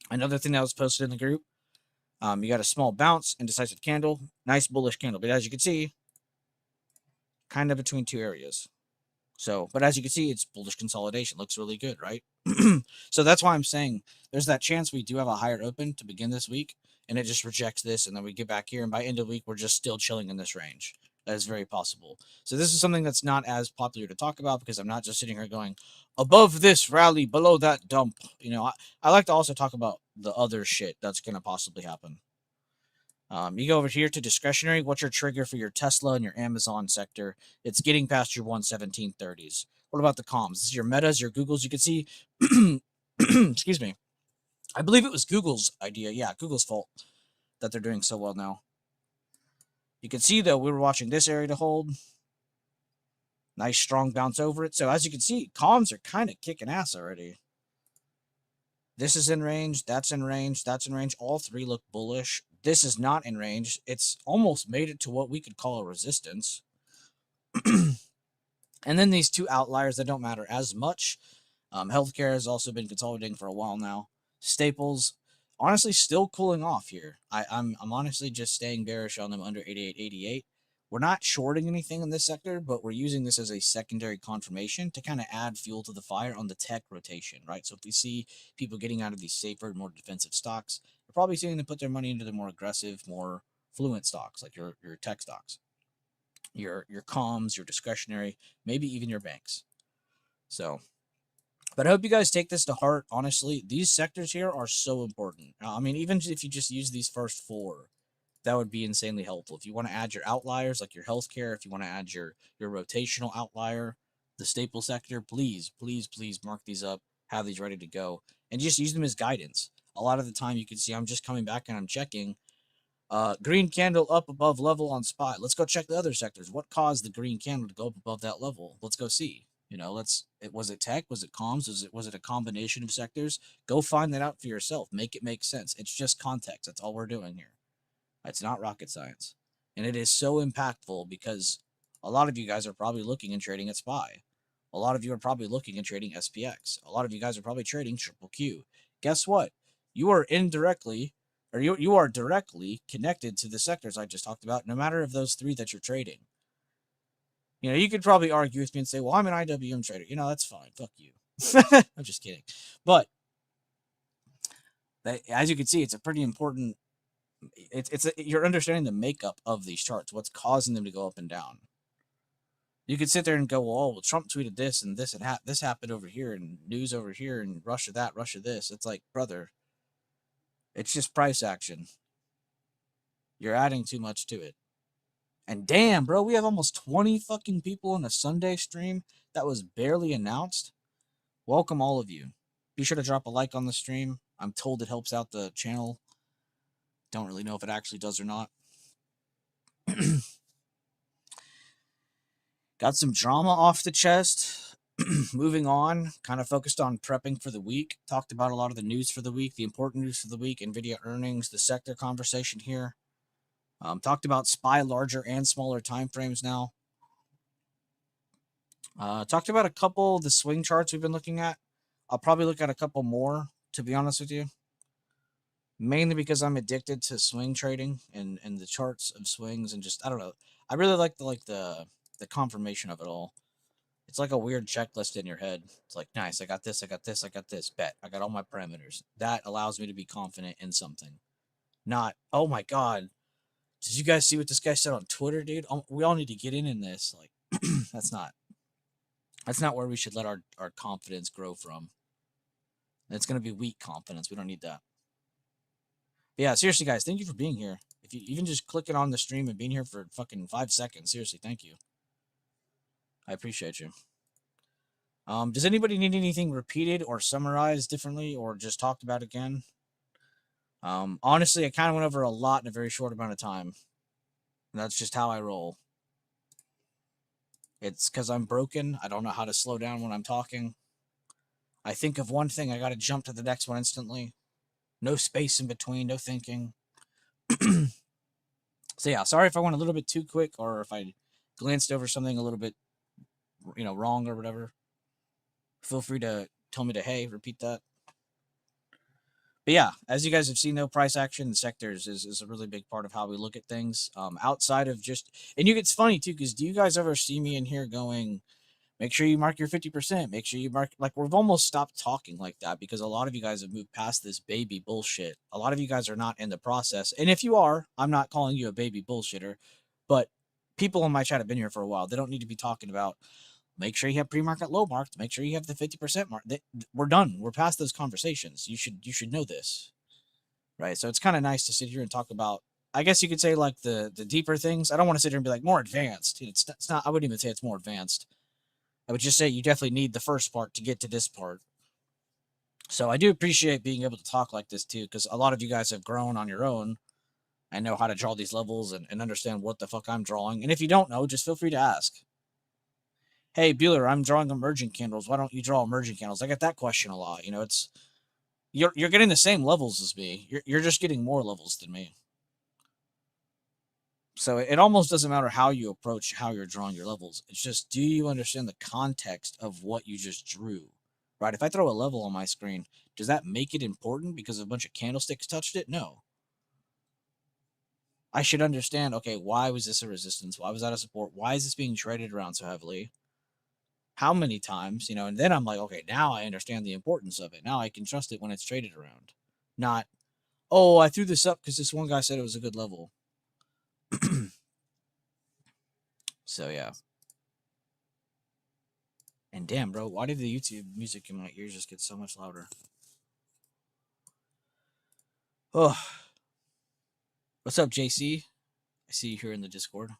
A: Another thing that was posted in the group. You got a small bounce, indecisive candle, nice bullish candle. But as you can see, kind of between two areas. So, but as you can see, it's bullish consolidation. Looks really good, right? So that's why I'm saying there's that chance we do have a higher open to begin this week, and it just rejects this, and then we get back here, and by end of the week, we're just still chilling in this range. That is very possible. So this is something that's not as popular to talk about because I'm not just sitting here going above this rally, below that dump. I like to also talk about the other shit that's going to possibly happen. You go over here to discretionary. What's your trigger for your Tesla and your Amazon sector? It's getting past your 117.30s. What about the comms? This is your Metas, your Googles. You can see, excuse me. I believe it was Google's idea. Yeah, Google's fault that they're doing so well now. You can see, though, we were watching this area to hold. Nice, strong bounce over it. So as you can see, comms are kind of kicking ass already. This is in range. That's in range. That's in range. All three look bullish. This is not in range. It's almost made it to what we could call a resistance. And then these two outliers that don't matter as much. Healthcare has also been consolidating for a while now. Staples, honestly, still cooling off here. I'm honestly just staying bearish on them under 88.88. We're not shorting anything in this sector, but we're using this as a secondary confirmation to kind of add fuel to the fire on the tech rotation, right? So if we see people getting out of these safer, more defensive stocks, we're probably seeing them put their money into the more aggressive, more fluent stocks, like your tech stocks, your comms, your discretionary, maybe even your banks. So, but I hope you guys take this to heart. Honestly, these sectors here are so important. I mean, even if you just use these first four, that would be insanely helpful. If you want to add your outliers, like your healthcare, if you want to add your rotational outlier, the staple sector, please, please, please mark these up, have these ready to go, and just use them as guidance. A lot of the time, you can see I'm just coming back and I'm checking. Green candle up above level on spot. Let's go check the other sectors. What caused the green candle to go up above that level? Let's go see. Was it tech? Was it comms? Was it a combination of sectors? Go find that out for yourself. Make it make sense. It's just context. That's all we're doing here. It's not rocket science. And it is so impactful because a lot of you guys are probably looking and trading at SPY. A lot of you are probably looking and trading SPX. A lot of you guys are probably trading Triple Q. Guess what? You are indirectly, or you are directly connected to the sectors I just talked about, no matter of those three that you're trading. You could probably argue with me and say, well, I'm an IWM trader. That's fine. Fuck you. I'm just kidding. But as you can see, it's a pretty important. You're understanding the makeup of these charts, what's causing them to go up and down. You could sit there and go, well, Trump tweeted this and this, and this happened over here, and news over here, and Russia that, Russia this. It's like, brother, it's just price action. You're adding too much to it. And damn, bro, we have almost 20 fucking people in a Sunday stream that was barely announced. Welcome, all of you. Be sure to drop a like on the stream. I'm told it helps out the channel. Don't really know if it actually does or not. Got some drama off the chest. Moving on, kind of focused on prepping for the week. Talked about a lot of the news for the week, the important news for the week, NVIDIA earnings, the sector conversation here. Talked about SPY larger and smaller time frames now. Talked about a couple of the swing charts we've been looking at. I'll probably look at a couple more, to be honest with you. Mainly because I'm addicted to swing trading and the charts of swings and just I don't know. I really like the confirmation of it all. It's like a weird checklist in your head. It's like, nice, I got this, I got this, I got this, bet. I got all my parameters. That allows me to be confident in something. Not, oh my God, did you guys see what this guy said on Twitter, dude? We all need to get in this. Like, that's not where we should let our confidence grow from. It's going to be weak confidence. We don't need that. But yeah, seriously, guys, thank you for being here. If you even just clicking on the stream and being here for fucking 5 seconds, seriously, thank you. I appreciate you. Does anybody need anything repeated or summarized differently or just talked about again? Honestly, I kind of went over a lot in a very short amount of time. That's just how I roll. It's because I'm broken. I don't know how to slow down when I'm talking. I think of one thing, I got to jump to the next one instantly. No space in between, no thinking. So yeah, sorry if I went a little bit too quick or if I glanced over something a little bit, wrong or whatever. Feel free to tell me to, hey, repeat that. But yeah, as you guys have seen, though, price action in sectors is a really big part of how we look at things. Outside of just, and it's funny too, because do you guys ever see me in here going, make sure you mark your 50%, make sure you mark, like, we've almost stopped talking like that because a lot of you guys have moved past this baby bullshit. A lot of you guys are not in the process. And if you are, I'm not calling you a baby bullshitter, but people in my chat have been here for a while. They don't need to be talking about, make sure you have pre-market low marked. Make sure you have the 50% mark. We're done. We're past those conversations. You should know this, right? So it's kind of nice to sit here and talk about, I guess you could say, like the deeper things. I don't want to sit here and be like more advanced. It's not. I wouldn't even say it's more advanced. I would just say you definitely need the first part to get to this part. So I do appreciate being able to talk like this too, because a lot of you guys have grown on your own and know how to draw these levels and understand what the fuck I'm drawing. And if you don't know, just feel free to ask. Hey, Bueller, I'm drawing emerging candles. Why don't you draw emerging candles? I get that question a lot. It's you're getting the same levels as me. You're just getting more levels than me. So it almost doesn't matter how you approach how you're drawing your levels. It's just, do you understand the context of what you just drew? Right? If I throw a level on my screen, does that make it important because a bunch of candlesticks touched it? No. I should understand, okay, why was this a resistance? Why was that a support? Why is this being traded around so heavily? How many times, and then I'm like, okay, now I understand the importance of it. Now I can trust it when it's traded around. Not, oh, I threw this up because this one guy said it was a good level. So yeah. And damn, bro, why did the YouTube music in my ears just get so much louder? Oh, what's up, JC? I see you here in the Discord.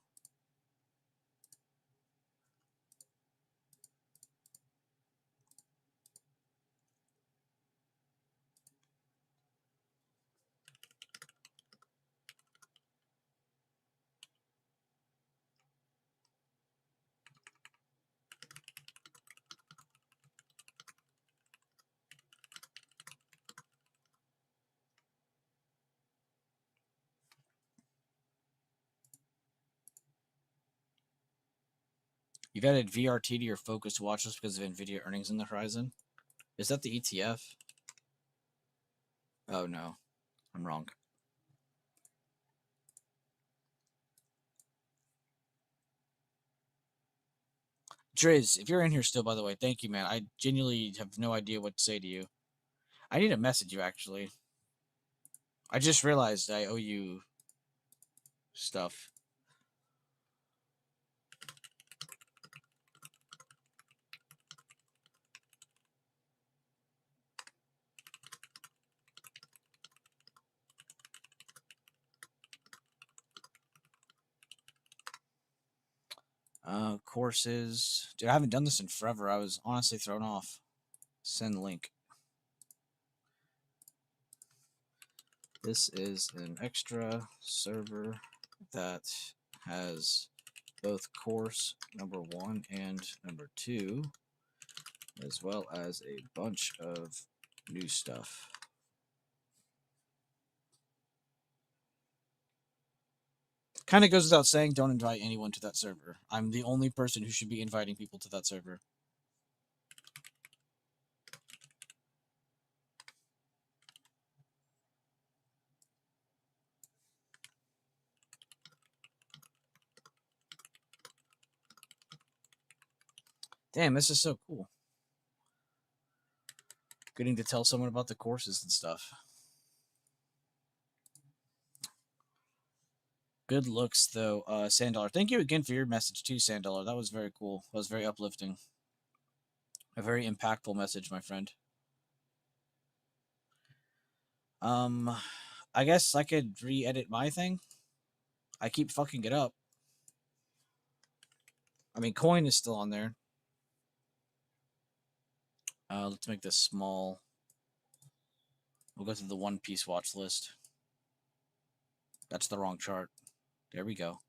A: You've added VRT to your focused watch list because of NVIDIA earnings in the horizon. Is that the ETF? Oh, no. I'm wrong. Driz, if you're in here still, by the way, thank you, man. I genuinely have no idea what to say to you. I need to message you, actually. I just realized I owe you stuff. Courses. Dude, I haven't done this in forever. I was honestly thrown off. Send link. This is an extra server that has both course number 1 and number 2, as well as a bunch of new stuff. Kind of goes without saying, don't invite anyone to that server. I'm the only person who should be inviting people to that server. Damn, this is so cool. Getting to tell someone about the courses and stuff. Good looks, though, Sandollar. Thank you again for your message, too, Sandollar. That was very cool. That was very uplifting. A very impactful message, my friend. I guess I could re-edit my thing. I keep fucking it up. I mean, coin is still on there. Let's make this small. We'll go to the One Piece watch list. That's the wrong chart. There we go.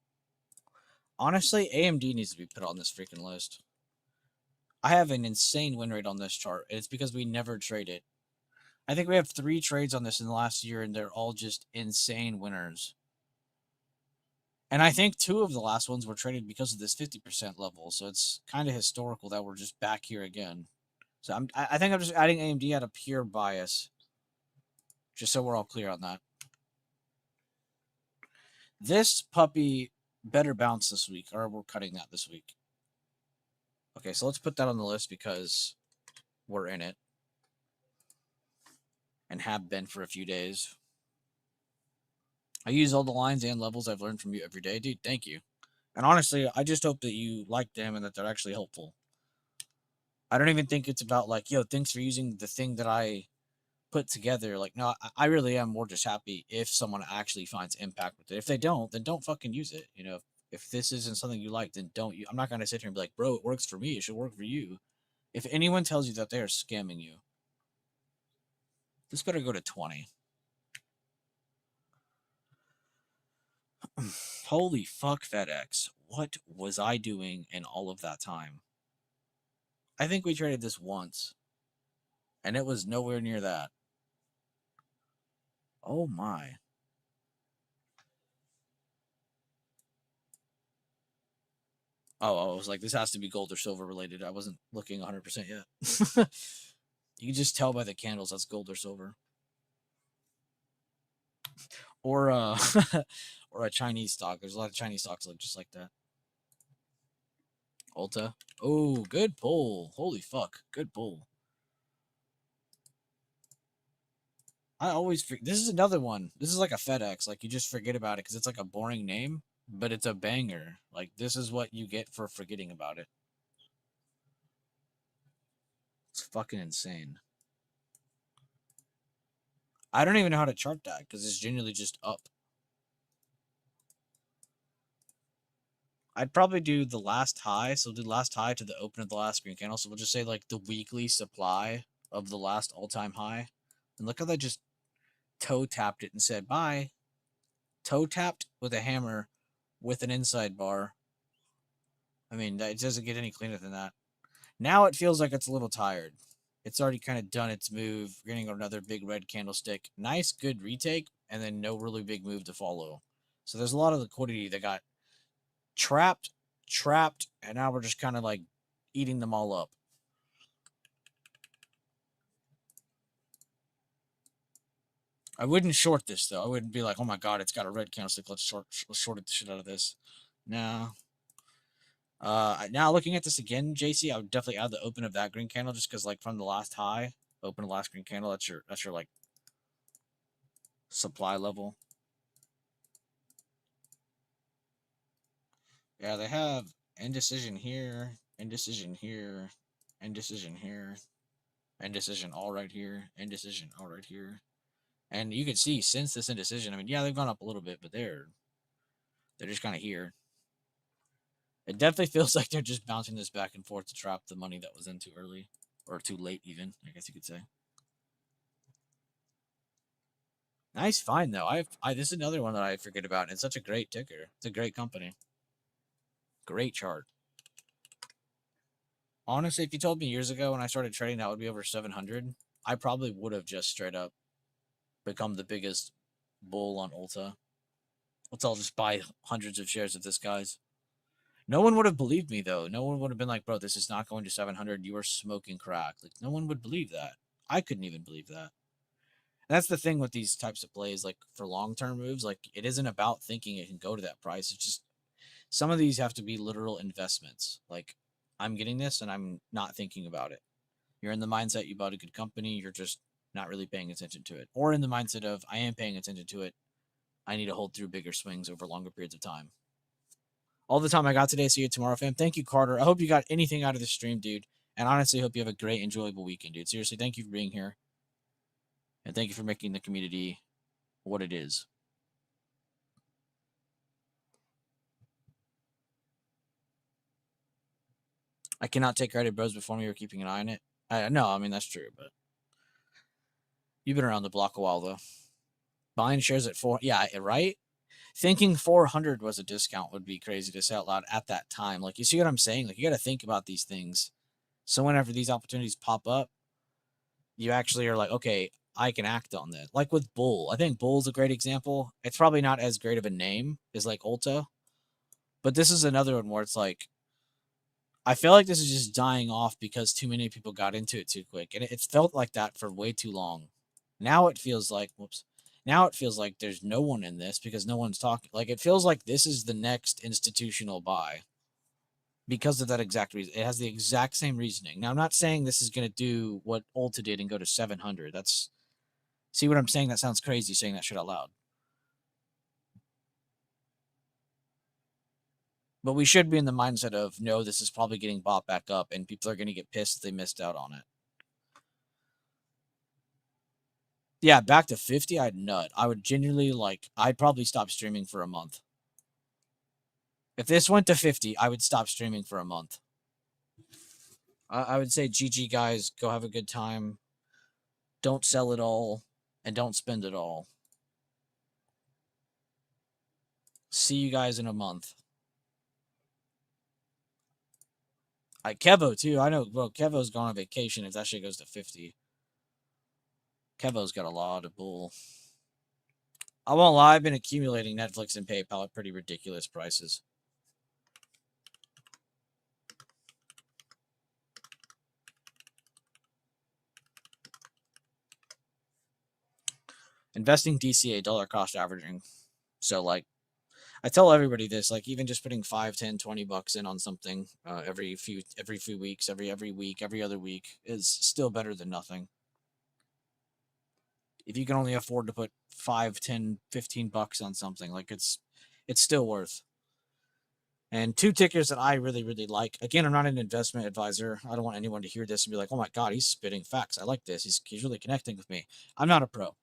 A: Honestly, AMD needs to be put on this freaking list. I have an insane win rate on this chart, and it's because we never trade it. I think we have 3 trades on this in the last year, and they're all just insane winners. And I think 2 of the last ones were traded because of this 50% level, so it's kind of historical that we're just back here again. So I think I'm just adding AMD out of pure bias, just so we're all clear on that. This puppy better bounce this week, or we're cutting that this week. Okay, so let's put that on the list because we're in it and have been for a few days. I use all the lines and levels I've learned from you every day. Dude, thank you. And honestly, I just hope that you like them and that they're actually helpful. I don't even think it's about like, yo, thanks for using the thing that I put together. Like, no, I really am more just happy if someone actually finds impact with it. If they don't, then don't fucking use it. You know, if this isn't something you like, then don't. I'm not going to sit here and be like, bro, it works for me. It should work for you. If anyone tells you that they are scamming you, this better go to 20. Holy fuck, FedEx. What was I doing in all of that time? I think we traded this once, and it was nowhere near that. Oh my. Oh, I was like, this has to be gold or silver related. I wasn't looking 100% yet. You can just tell by the candles that's gold or silver. Or or a Chinese stock. There's a lot of Chinese stocks look just like that. Ulta. Oh, good pull. Holy fuck. Good pull. I always this is another one. This is like a FedEx. Like you just forget about it because it's like a boring name, but it's a banger. Like this is what you get for forgetting about it. It's fucking insane. I don't even know how to chart that because it's generally just up. I'd probably do the last high. So do last high to the open of the last green candle. So we'll just say like the weekly supply of the last all-time high. And look how that just toe tapped it and said bye. Toe tapped with a hammer with an inside bar. I mean, it doesn't get any cleaner than that. Now it feels like it's a little tired. It's already kind of done its move. We're getting another big red candlestick. Nice, good retake, and then no really big move to follow. So there's a lot of liquidity that got trapped, and now we're just kind of like eating them all up. I wouldn't short this though. I wouldn't be like, oh my god, it's got a red candlestick. Let's short the shit out of this. No. Now looking at this again, JC, I would definitely add the open of that green candle just because like from the last high, open the last green candle. That's your like supply level. Yeah, they have indecision here, indecision here, indecision here, indecision all right here, indecision all right here. And you can see since this indecision, I mean, yeah, they've gone up a little bit, but they're just kind of here. It definitely feels like they're just bouncing this back and forth to trap the money that was in too early or too late, even, I guess you could say. Nice find though. This is another one that I forget about. It's such a great ticker. It's a great company. Great chart. Honestly, if you told me years ago when I started trading that would be over 700, I probably would have just straight up become the biggest bull on Ulta. Let's all just buy hundreds of shares of this guy's. No one would have believed me though. No one would have been like, "Bro, this is not going to 700. You are smoking crack." Like no one would believe that. I couldn't even believe that. And that's the thing with these types of plays, like for long-term moves. Like it isn't about thinking it can go to that price. It's just some of these have to be literal investments. Like I'm getting this and I'm not thinking about it. You're in the mindset you bought a good company. You're just not really paying attention to it, or in the mindset of I am paying attention to it. I need to hold through bigger swings over longer periods of time. All the time I got today. See you tomorrow, fam. Thank you, Carter. I hope you got anything out of this stream, dude. And honestly, hope you have a great, enjoyable weekend, dude. Seriously, thank you for being here. And thank you for making the community what it is. I cannot take credit, bros, before me. You're keeping an eye on it. No, I mean, that's true, but you've been around the block a while, though. Buying shares at 4, yeah, right? Thinking 400 was a discount would be crazy to say out loud at that time. Like, you see what I'm saying? Like, you got to think about these things. So whenever these opportunities pop up, you actually are like, okay, I can act on that. Like with Bull, I think Bull's a great example. It's probably not as great of a name as like Ulta, but this is another one where it's like, I feel like this is just dying off because too many people got into it too quick, and it's felt like that for way too long. Now it feels like, whoops. Now it feels like there's no one in this because no one's talking. Like it feels like this is the next institutional buy because of that exact reason. It has the exact same reasoning. Now I'm not saying this is going to do what Ulta did and go to 700. That's See what I'm saying? That sounds crazy saying that shit out loud. But we should be in the mindset of no, this is probably getting bought back up, and people are going to get pissed if they missed out on it. Yeah, back to 50, I'd nut. I would genuinely I'd probably stop streaming for a month. If this went to 50, I would stop streaming for a month. I would say, GG, guys, go have a good time. Don't sell it all, and don't spend it all. See you guys in a month. Kevo, too. I know, well, Kevo's gone on vacation if that shit goes to 50. Kevo's got a lot of bull. I won't lie, I've been accumulating Netflix and PayPal at pretty ridiculous prices. Investing DCA, dollar cost averaging. So, like, I tell everybody this, like, even just putting 5, 10, 20 bucks in on something every few weeks, every week, every other week is still better than nothing. If you can only afford to put 5, 10, 15 bucks on something, like, it's still worth. And two tickers that I really, really like. Again, I'm not an investment advisor. I don't want anyone to hear this and be like, oh my God, he's spitting facts. I like this. He's really connecting with me. I'm not a pro.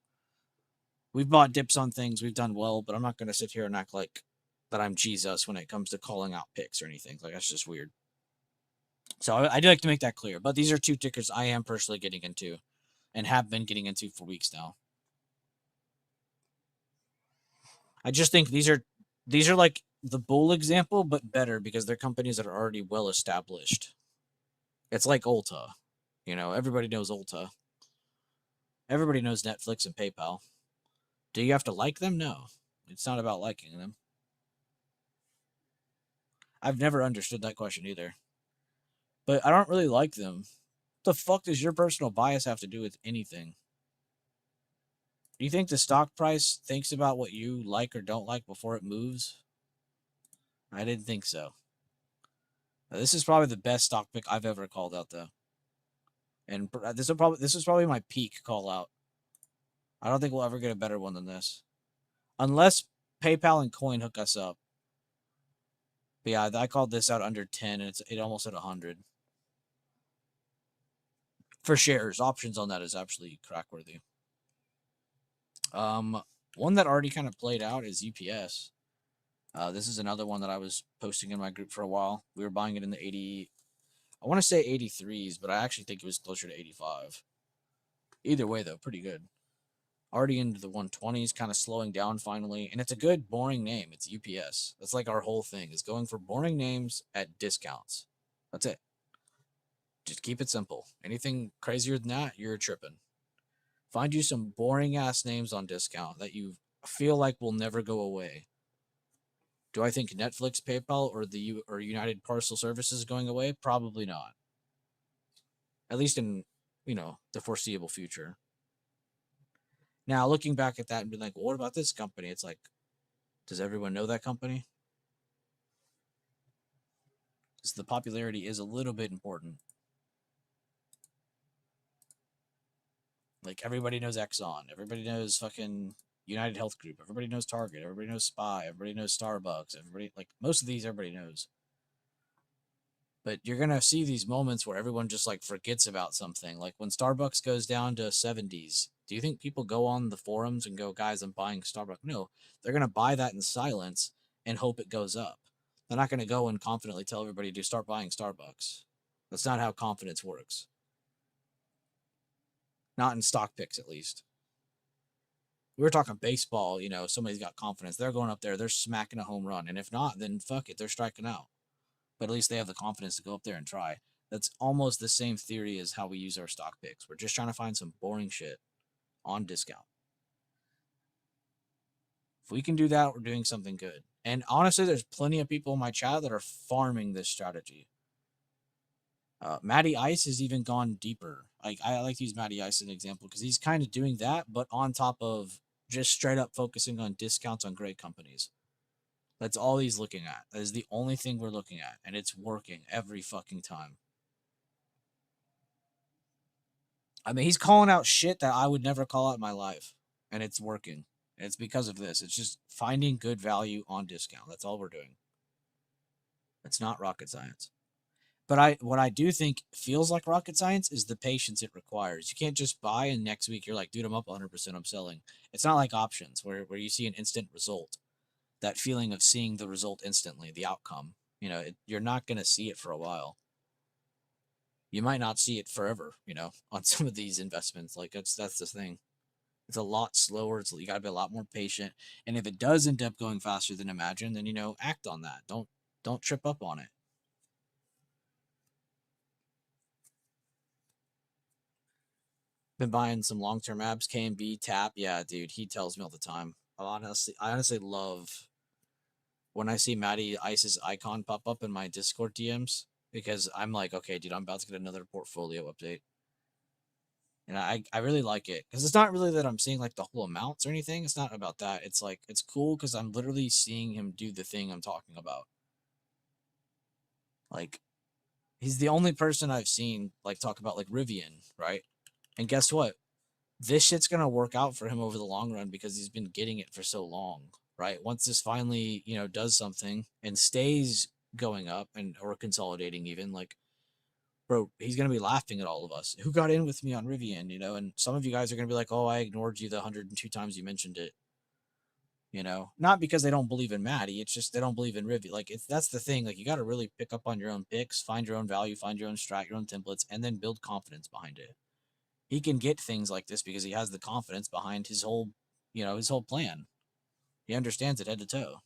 A: We've bought dips on things. We've done well, but I'm not going to sit here and act like that I'm Jesus when it comes to calling out picks or anything. Like, that's just weird. So I do like to make that clear. But these are two tickers I am personally getting into and have been getting into for weeks now. I just think these are like the Bull example, but better because they're companies that are already well established. It's like Ulta. You know, everybody knows Ulta. Everybody knows Netflix and PayPal. Do you have to like them? No. It's not about liking them. I've never understood that question either. But I don't really like them. What the fuck does your personal bias have to do with anything? Do you think the stock price thinks about what you like or don't like before it moves? I didn't think so. This is probably the best stock pick I've ever called out, though. And this is probably my peak call out. I don't think we'll ever get a better one than this, unless PayPal and Coin hook us up. But yeah, I called this out under 10, and it almost hit 100 for shares. Options on that is absolutely crackworthy. One that already kind of played out is UPS. This is another one that I was posting in my group for a while. We were buying it in the 80. I want to say 83s, but I actually think it was closer to 85. Either way, though, pretty good. Already into the 120s, kind of slowing down finally. And it's a good, boring name. It's UPS. That's like our whole thing, is going for boring names at discounts. That's it. Just keep it simple. Anything crazier than that, you're tripping. Find you some boring ass names on discount that you feel like will never go away. Do I think Netflix, PayPal, or or United Parcel Services is going away? Probably not. At least in the foreseeable future. Now, looking back at that and being like, well, what about this company? It's like, does everyone know that company? Because the popularity is a little bit important. Like, everybody knows Exxon. Everybody knows fucking United Health Group. Everybody knows Target. Everybody knows Spy. Everybody knows Starbucks. Everybody, like, most of these, everybody knows. But you're going to see these moments where everyone just, like, forgets about something. Like, when Starbucks goes down to 70s, do you think people go on the forums and go, guys, I'm buying Starbucks? No. They're going to buy that in silence and hope it goes up. They're not going to go and confidently tell everybody to start buying Starbucks. That's not how confidence works. Not in stock picks, at least. We were talking baseball, somebody's got confidence. They're going up there, they're smacking a home run. And if not, then fuck it, they're striking out. But at least they have the confidence to go up there and try. That's almost the same theory as how we use our stock picks. We're just trying to find some boring shit on discount. If we can do that, we're doing something good. And honestly, there's plenty of people in my chat that are farming this strategy. Matty Ice has even gone deeper. Like, I like to use Matty Ice as an example because he's kind of doing that, but on top of just straight up focusing on discounts on great companies. That's all he's looking at. That is the only thing we're looking at, and it's working every fucking time. I mean, he's calling out shit that I would never call out in my life, and it's working. And it's because of this. It's just finding good value on discount. That's all we're doing. It's not rocket science. But what I do think feels like rocket science is the patience it requires. You can't just buy and next week you're like, dude, I'm up 100%, I'm selling. It's not like options where you see an instant result. That feeling of seeing the result instantly, the outcome. You're not going to see it for a while. You might not see it forever, on some of these investments. Like, that's the thing. It's a lot slower. You got to be a lot more patient. And if it does end up going faster than imagined, then, act on that. Don't trip up on it. Been buying some long-term abs, KMB, TAP. Yeah, dude, he tells me all the time. I honestly love when I see Matty Ice's icon pop up in my Discord DMs because I'm like, okay, dude, I'm about to get another portfolio update. And I really like it because it's not really that I'm seeing like the whole amounts or anything. It's not about that. It's like, it's cool because I'm literally seeing him do the thing I'm talking about. Like, he's the only person I've seen like talk about like Rivian, right? And guess what? This shit's gonna work out for him over the long run because he's been getting it for so long, right? Once this finally, does something and stays going up or consolidating even, like, bro, he's gonna be laughing at all of us. Who got in with me on Rivian, and some of you guys are gonna be like, oh, I ignored you the 102 times you mentioned it. Not because they don't believe in Matty, it's just they don't believe in Rivian. Like, that's the thing. Like, you got to really pick up on your own picks, find your own value, find your own strat, your own templates, and then build confidence behind it. He can get things like this because he has the confidence behind his whole plan. He understands it head to toe.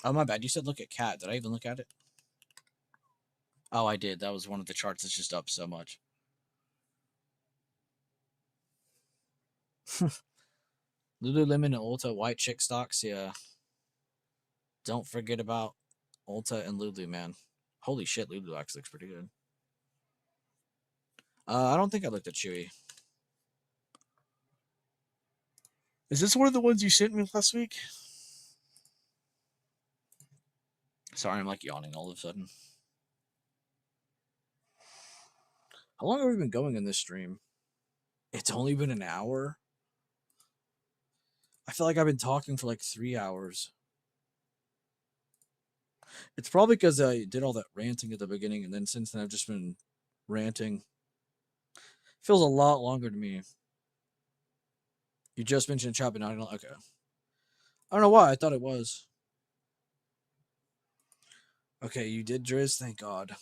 A: Oh, my bad. You said look at cat. Did I even look at it? Oh, I did. That was one of the charts that's just up so much. Lululemon and Ulta white chick stocks. Yeah. Don't forget about Ulta and Lulu, man. Holy shit, Lulu actually looks pretty good. I don't think I looked at Chewy. Is this one of the ones you sent me last week? Sorry, I'm like yawning all of a sudden. How long have we been going in this stream? It's only been an hour. I feel like I've been talking for like 3 hours. It's probably because I did all that ranting at the beginning, and then since then I've just been ranting. Feels a lot longer to me. You just mentioned Chop and okay. I don't know why. I thought it was. Okay, you did, Driz. Thank God.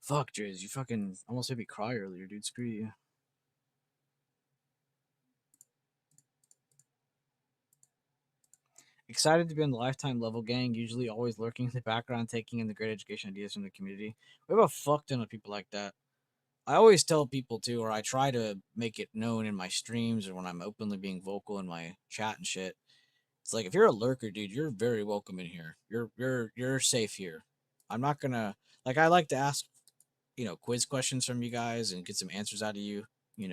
A: Fuck, Driz. You fucking almost made me cry earlier, dude. Screw you. Excited to be on the Lifetime Level Gang, usually always lurking in the background, taking in the great education ideas from the community. We have a fuck ton of people like that. I always tell people too, or I try to make it known in my streams or when I'm openly being vocal in my chat and shit. It's like if you're a lurker, dude, you're very welcome in here. You're safe here. I'm not gonna like I like to ask, quiz questions from you guys and get some answers out of you,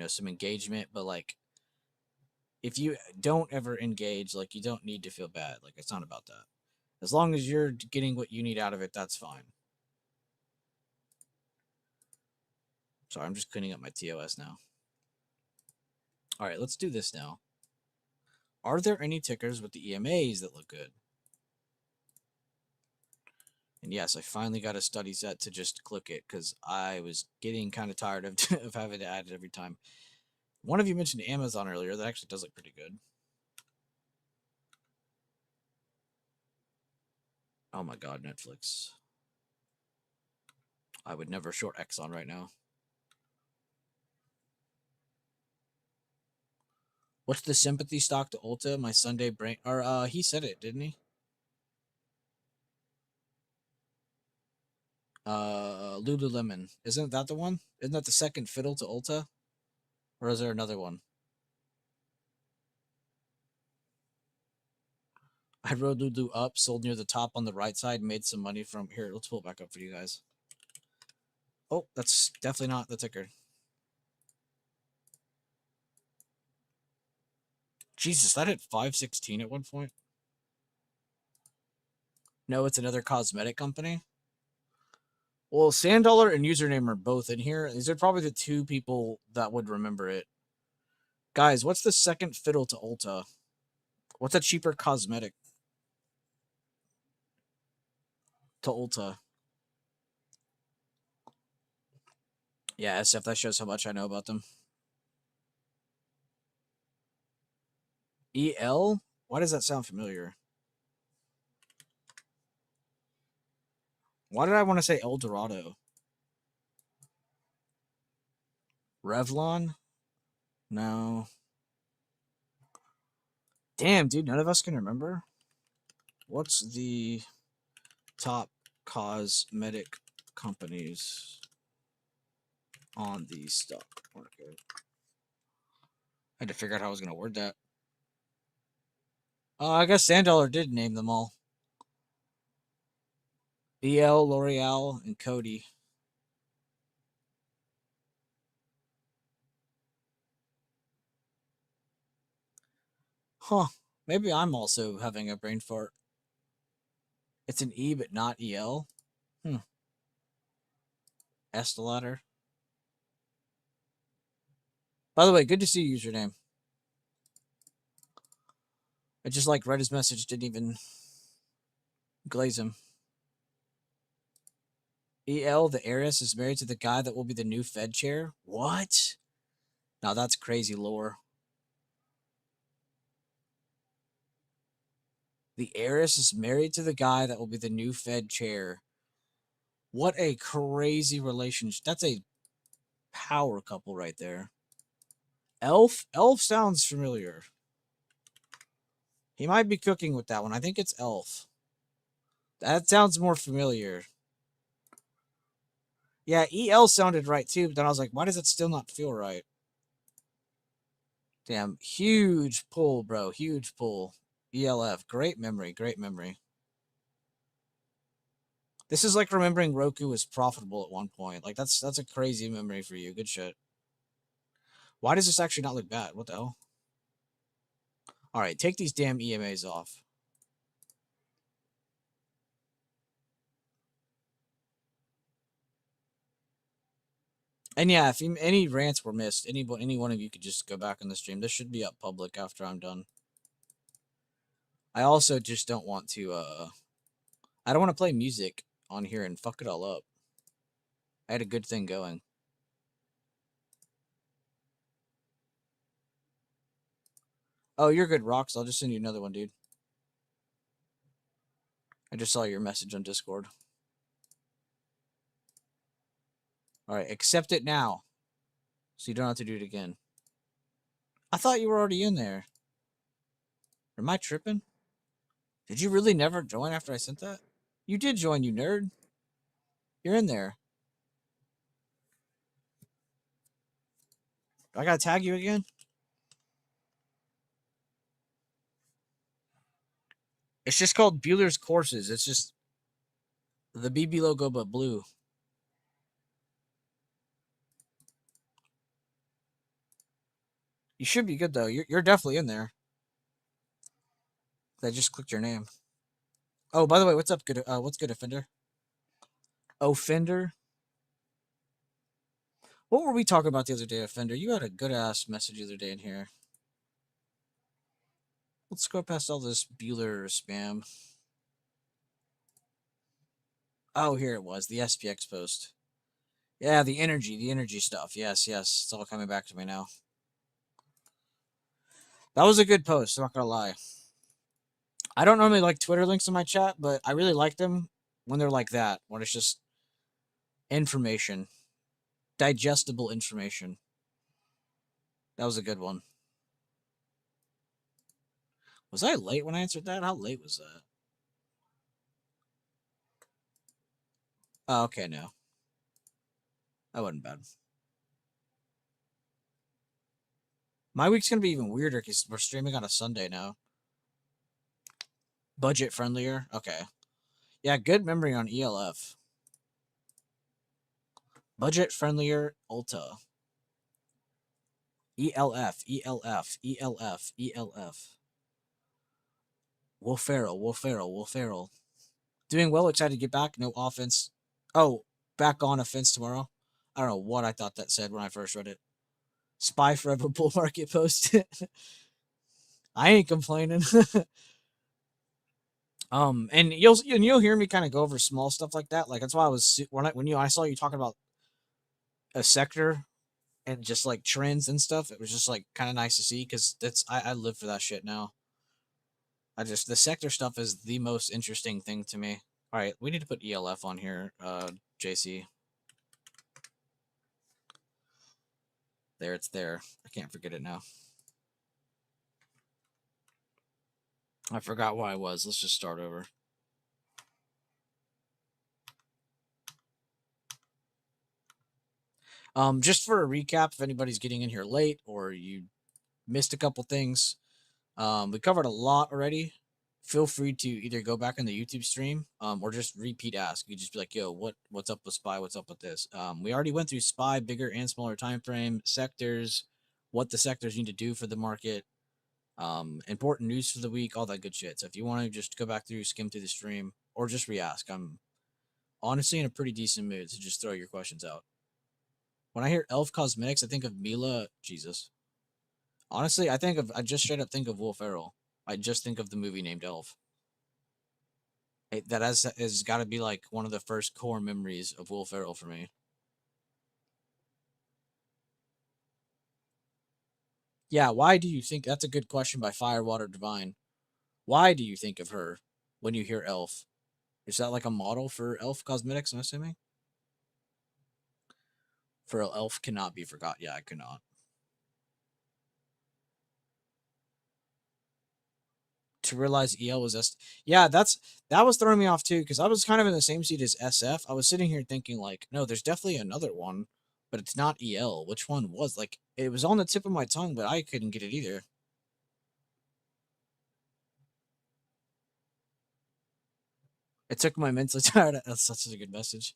A: some engagement, but like if you don't ever engage, like you don't need to feel bad. Like it's not about that. As long as you're getting what you need out of it, that's fine. Sorry, I'm just cleaning up my TOS now. All right, let's do this now. Are there any tickers with the EMAs that look good? And yes, I finally got a study set to just click it because I was getting kind of tired of, of having to add it every time. One of you mentioned Amazon earlier. That actually does look pretty good. Oh my god, Netflix. I would never short Exxon right now. What's the sympathy stock to Ulta? My Sunday brain. Or he said it, didn't he? Lululemon. Isn't that the one? Isn't that the second fiddle to Ulta? Or is there another one? I rode Lulu up, sold near the top on the right side, made some money from here. Let's pull it back up for you guys. Oh, that's definitely not the ticker. Jesus, that hit 516 at one point. No, it's another cosmetic company. Well, Sandollar and Username are both in here. These are probably the two people that would remember it. Guys, what's the second fiddle to Ulta? What's a cheaper cosmetic to Ulta? Yeah, SF, that shows how much I know about them. EL? Why does that sound familiar? Why did I want to say El Dorado? Revlon? No. Damn, dude, none of us can remember. What's the top cosmetic companies on the stock market? I had to figure out how I was going to word that. I guess Sandollar did name them all. EL, L'Oreal, and Coty. Huh. Maybe I'm also having a brain fart. It's an E, but not EL. Estee Lauder. By the way, good to see you, username. I just like read his message, didn't even glaze him. EL, the heiress, is married to the guy that will be the new Fed chair. What? Now that's crazy lore. The heiress is married to the guy that will be the new Fed chair. What a crazy relationship. That's a power couple right there. Elf? Elf sounds familiar. He might be cooking with that one. I think it's Elf. That sounds more familiar. Yeah, EL sounded right too, but then I was like, why does it still not feel right? Damn, huge pull, bro. Huge pull. ELF. Great memory. Great memory. This is like remembering Roku was profitable at one point. Like that's a crazy memory for you. Good shit. Why does this actually not look bad? What the hell? All right, take these damn EMAs off. And yeah, if any rants were missed, any one of you could just go back on the stream. This should be up public after I'm done. I also just don't want to. I don't want to play music on here and fuck it all up. I had a good thing going. Oh, you're good, Rocks. I'll just send you another one, dude. I just saw your message on Discord. All right, accept it now, so you don't have to do it again. I thought you were already in there. Am I tripping? Did you really never join after I sent that? You did join, you nerd. You're in there. Do I gotta tag you again? It's just called Bueller's Courses. It's just the BB logo, but blue. You should be good though. You're definitely in there. I just clicked your name. Oh, by the way, what's up? Good. What's good, Offender? Offender. What were we talking about the other day, Offender? You had a good ass message the other day in here. Let's go past all this Bueller spam. Oh, here it was. The SPX post. Yeah, the energy stuff. Yes, yes. It's all coming back to me now. That was a good post, I'm not gonna lie. I don't normally like Twitter links in my chat, but I really like them when they're like that, when it's just information. Digestible information. That was a good one. Was I late when I answered that? How late was that? Oh, okay, no. That wasn't bad. My week's gonna be even weirder because we're streaming on a Sunday now. Budget friendlier? Okay. Yeah, good memory on ELF. Budget friendlier Ulta. ELF, ELF, ELF, ELF. Will Ferrell. Doing well, excited to get back. No offense. Oh, back on offense tomorrow. I don't know what I thought that said when I first read it. Spy Forever Bull Market post. I ain't complaining. And you'll hear me kind of go over small stuff like that. Like that's why I was when I saw you talking about a sector and just like trends and stuff. It was just like kind of nice to see because I live for that shit now. The sector stuff is the most interesting thing to me. All right, we need to put ELF on here, JC. There, it's there. I can't forget it now. I forgot why I was. Let's just start over. Just for a recap, if anybody's getting in here late or you missed a couple things, we covered a lot already. Feel free to either go back in the YouTube stream, or just repeat ask. You just be like, "Yo, what's up with SPY? What's up with this?" We already went through SPY, bigger and smaller time frame, sectors, what the sectors need to do for the market, important news for the week, all that good shit. So if you want to just go back through, skim through the stream, or just re-ask, I'm honestly in a pretty decent mood, so just throw your questions out. When I hear Elf Cosmetics, I think of Mila. Jesus. Honestly, I just straight up think of Will Ferrell. I just think of the movie named Elf. That has got to be like one of the first core memories of Will Ferrell for me. Yeah, why do you think that's a good question by Firewater Divine? Why do you think of her when you hear Elf? Is that like a model for Elf Cosmetics, I'm assuming? For Elf cannot be forgot. Yeah, I cannot. To realize EL was S. Yeah, that was throwing me off too, because I was kind of in the same seat as SF. I was sitting here thinking like, no, there's definitely another one, but it's not EL. Which one was? Like, it was on the tip of my tongue, but I couldn't get it either. It took my mentally tired. That's such a good message.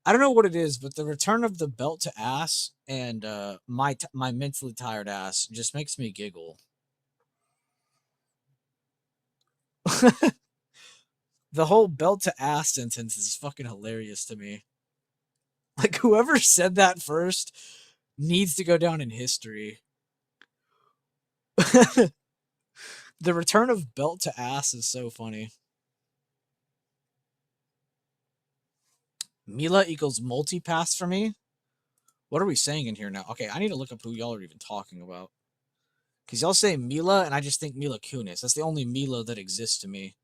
A: I don't know what it is, but the return of the belt to ass and my mentally tired ass just makes me giggle. The whole belt to ass sentence is fucking hilarious to me. Like, whoever said that first needs to go down in history. The return of belt to ass is so funny. Mila equals multi-pass for me. What are we saying in here now? Okay, I need to look up who y'all are even talking about. Because y'all say Mila, and I just think Mila Kunis. That's the only Mila that exists to me.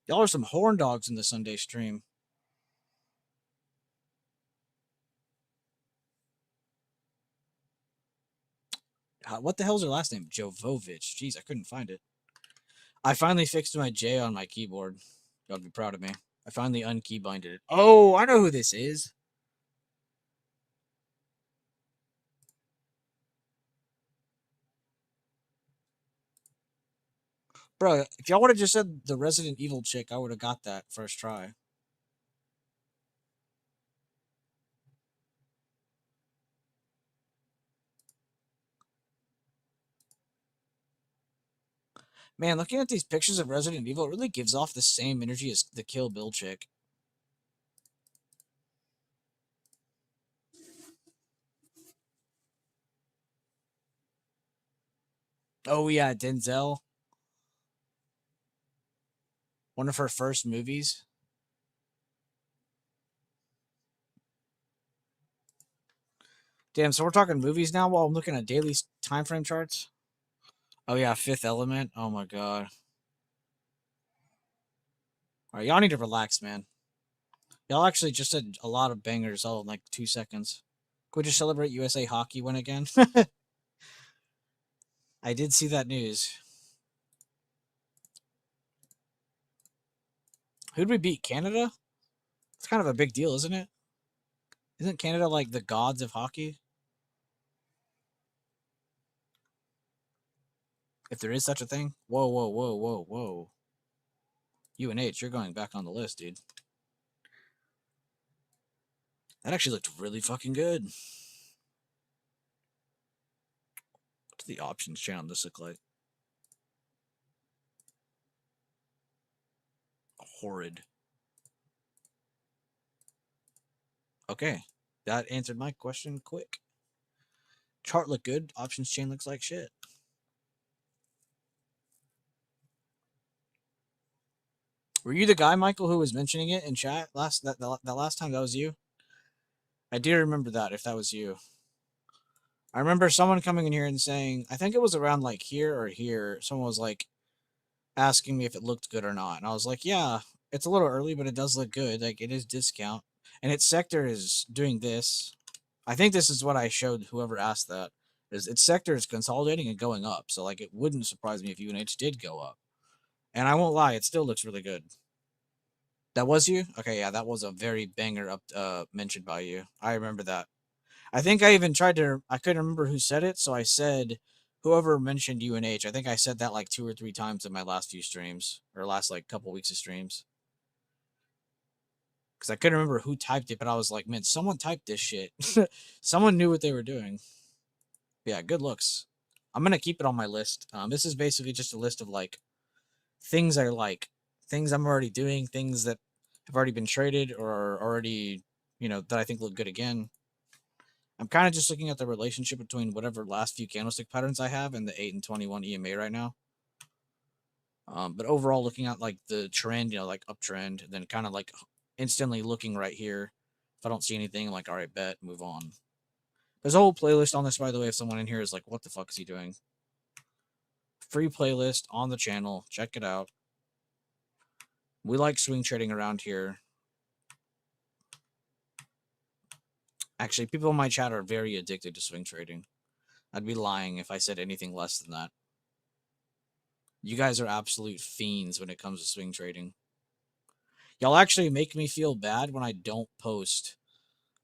A: Y'all are some horn dogs in the Sunday stream. What the hell's her last name? Jovovich. Jeez, I couldn't find it. I finally fixed my J on my keyboard. Y'all be proud of me. I finally unkeybinded it. Oh, I know who this is. Bro, if y'all would have just said the Resident Evil chick, I would have got that first try. Man, looking at these pictures of Resident Evil, it really gives off the same energy as the Kill Bill chick. Oh, yeah, Denzel. One of her first movies. Damn, so we're talking movies now while I'm looking at daily time frame charts? Oh, yeah, Fifth Element. Oh, my God. All right, y'all need to relax, man. Y'all actually just did a lot of bangers all in like 2 seconds. Could we just celebrate USA hockey win again? I did see that news. Who'd we beat? Canada? It's kind of a big deal, isn't it? Isn't Canada like the gods of hockey? If there is such a thing? Whoa, whoa, whoa, whoa, whoa. UNH, you're going back on the list, dude. That actually looked really fucking good. What's the options chain on this look like? Horrid. Okay, that answered my question quick. Chart looked good. Options chain looks like shit. Were you the guy, Michael, who was mentioning it in chat that last time? That was you. I do remember that. If that was you, I remember someone coming in here and saying, I think it was around like here or here. Someone was like asking me if it looked good or not, and I was like, yeah, it's a little early, but it does look good. Like, it is discount, and its sector is doing this. I think this is what I showed whoever asked that. Is its sector is consolidating and going up. So like, it wouldn't surprise me if UNH did go up. And I won't lie, it still looks really good. That was you? Okay, yeah, that was a very banger up mentioned by you. I remember that. I think I even tried to I couldn't remember who said it, so I said whoever mentioned UNH. I think I said that like 2 or 3 times in my last few streams or last like couple weeks of streams. Cuz I couldn't remember who typed it, but I was like, "Man, someone typed this shit." Someone knew what they were doing. Yeah, good looks. I'm going to keep it on my list. This is basically just a list of like things I like, things I'm already doing, things that have already been traded or are already, that I think look good again. I'm kind of just looking at the relationship between whatever last few candlestick patterns I have and the 8 and 21 EMA right now. But overall, looking at like the trend, like uptrend, then kind of like instantly looking right here. If I don't see anything, I'm like, all right, bet, move on. There's a whole playlist on this, by the way. If someone in here is like, what the fuck is he doing? free playlist on the channel. Check it out. We like swing trading around here. Actually, people in my chat are very addicted to swing trading. I'd be lying if I said anything less than that. You guys are absolute fiends when it comes to swing trading. Y'all actually make me feel bad when I don't post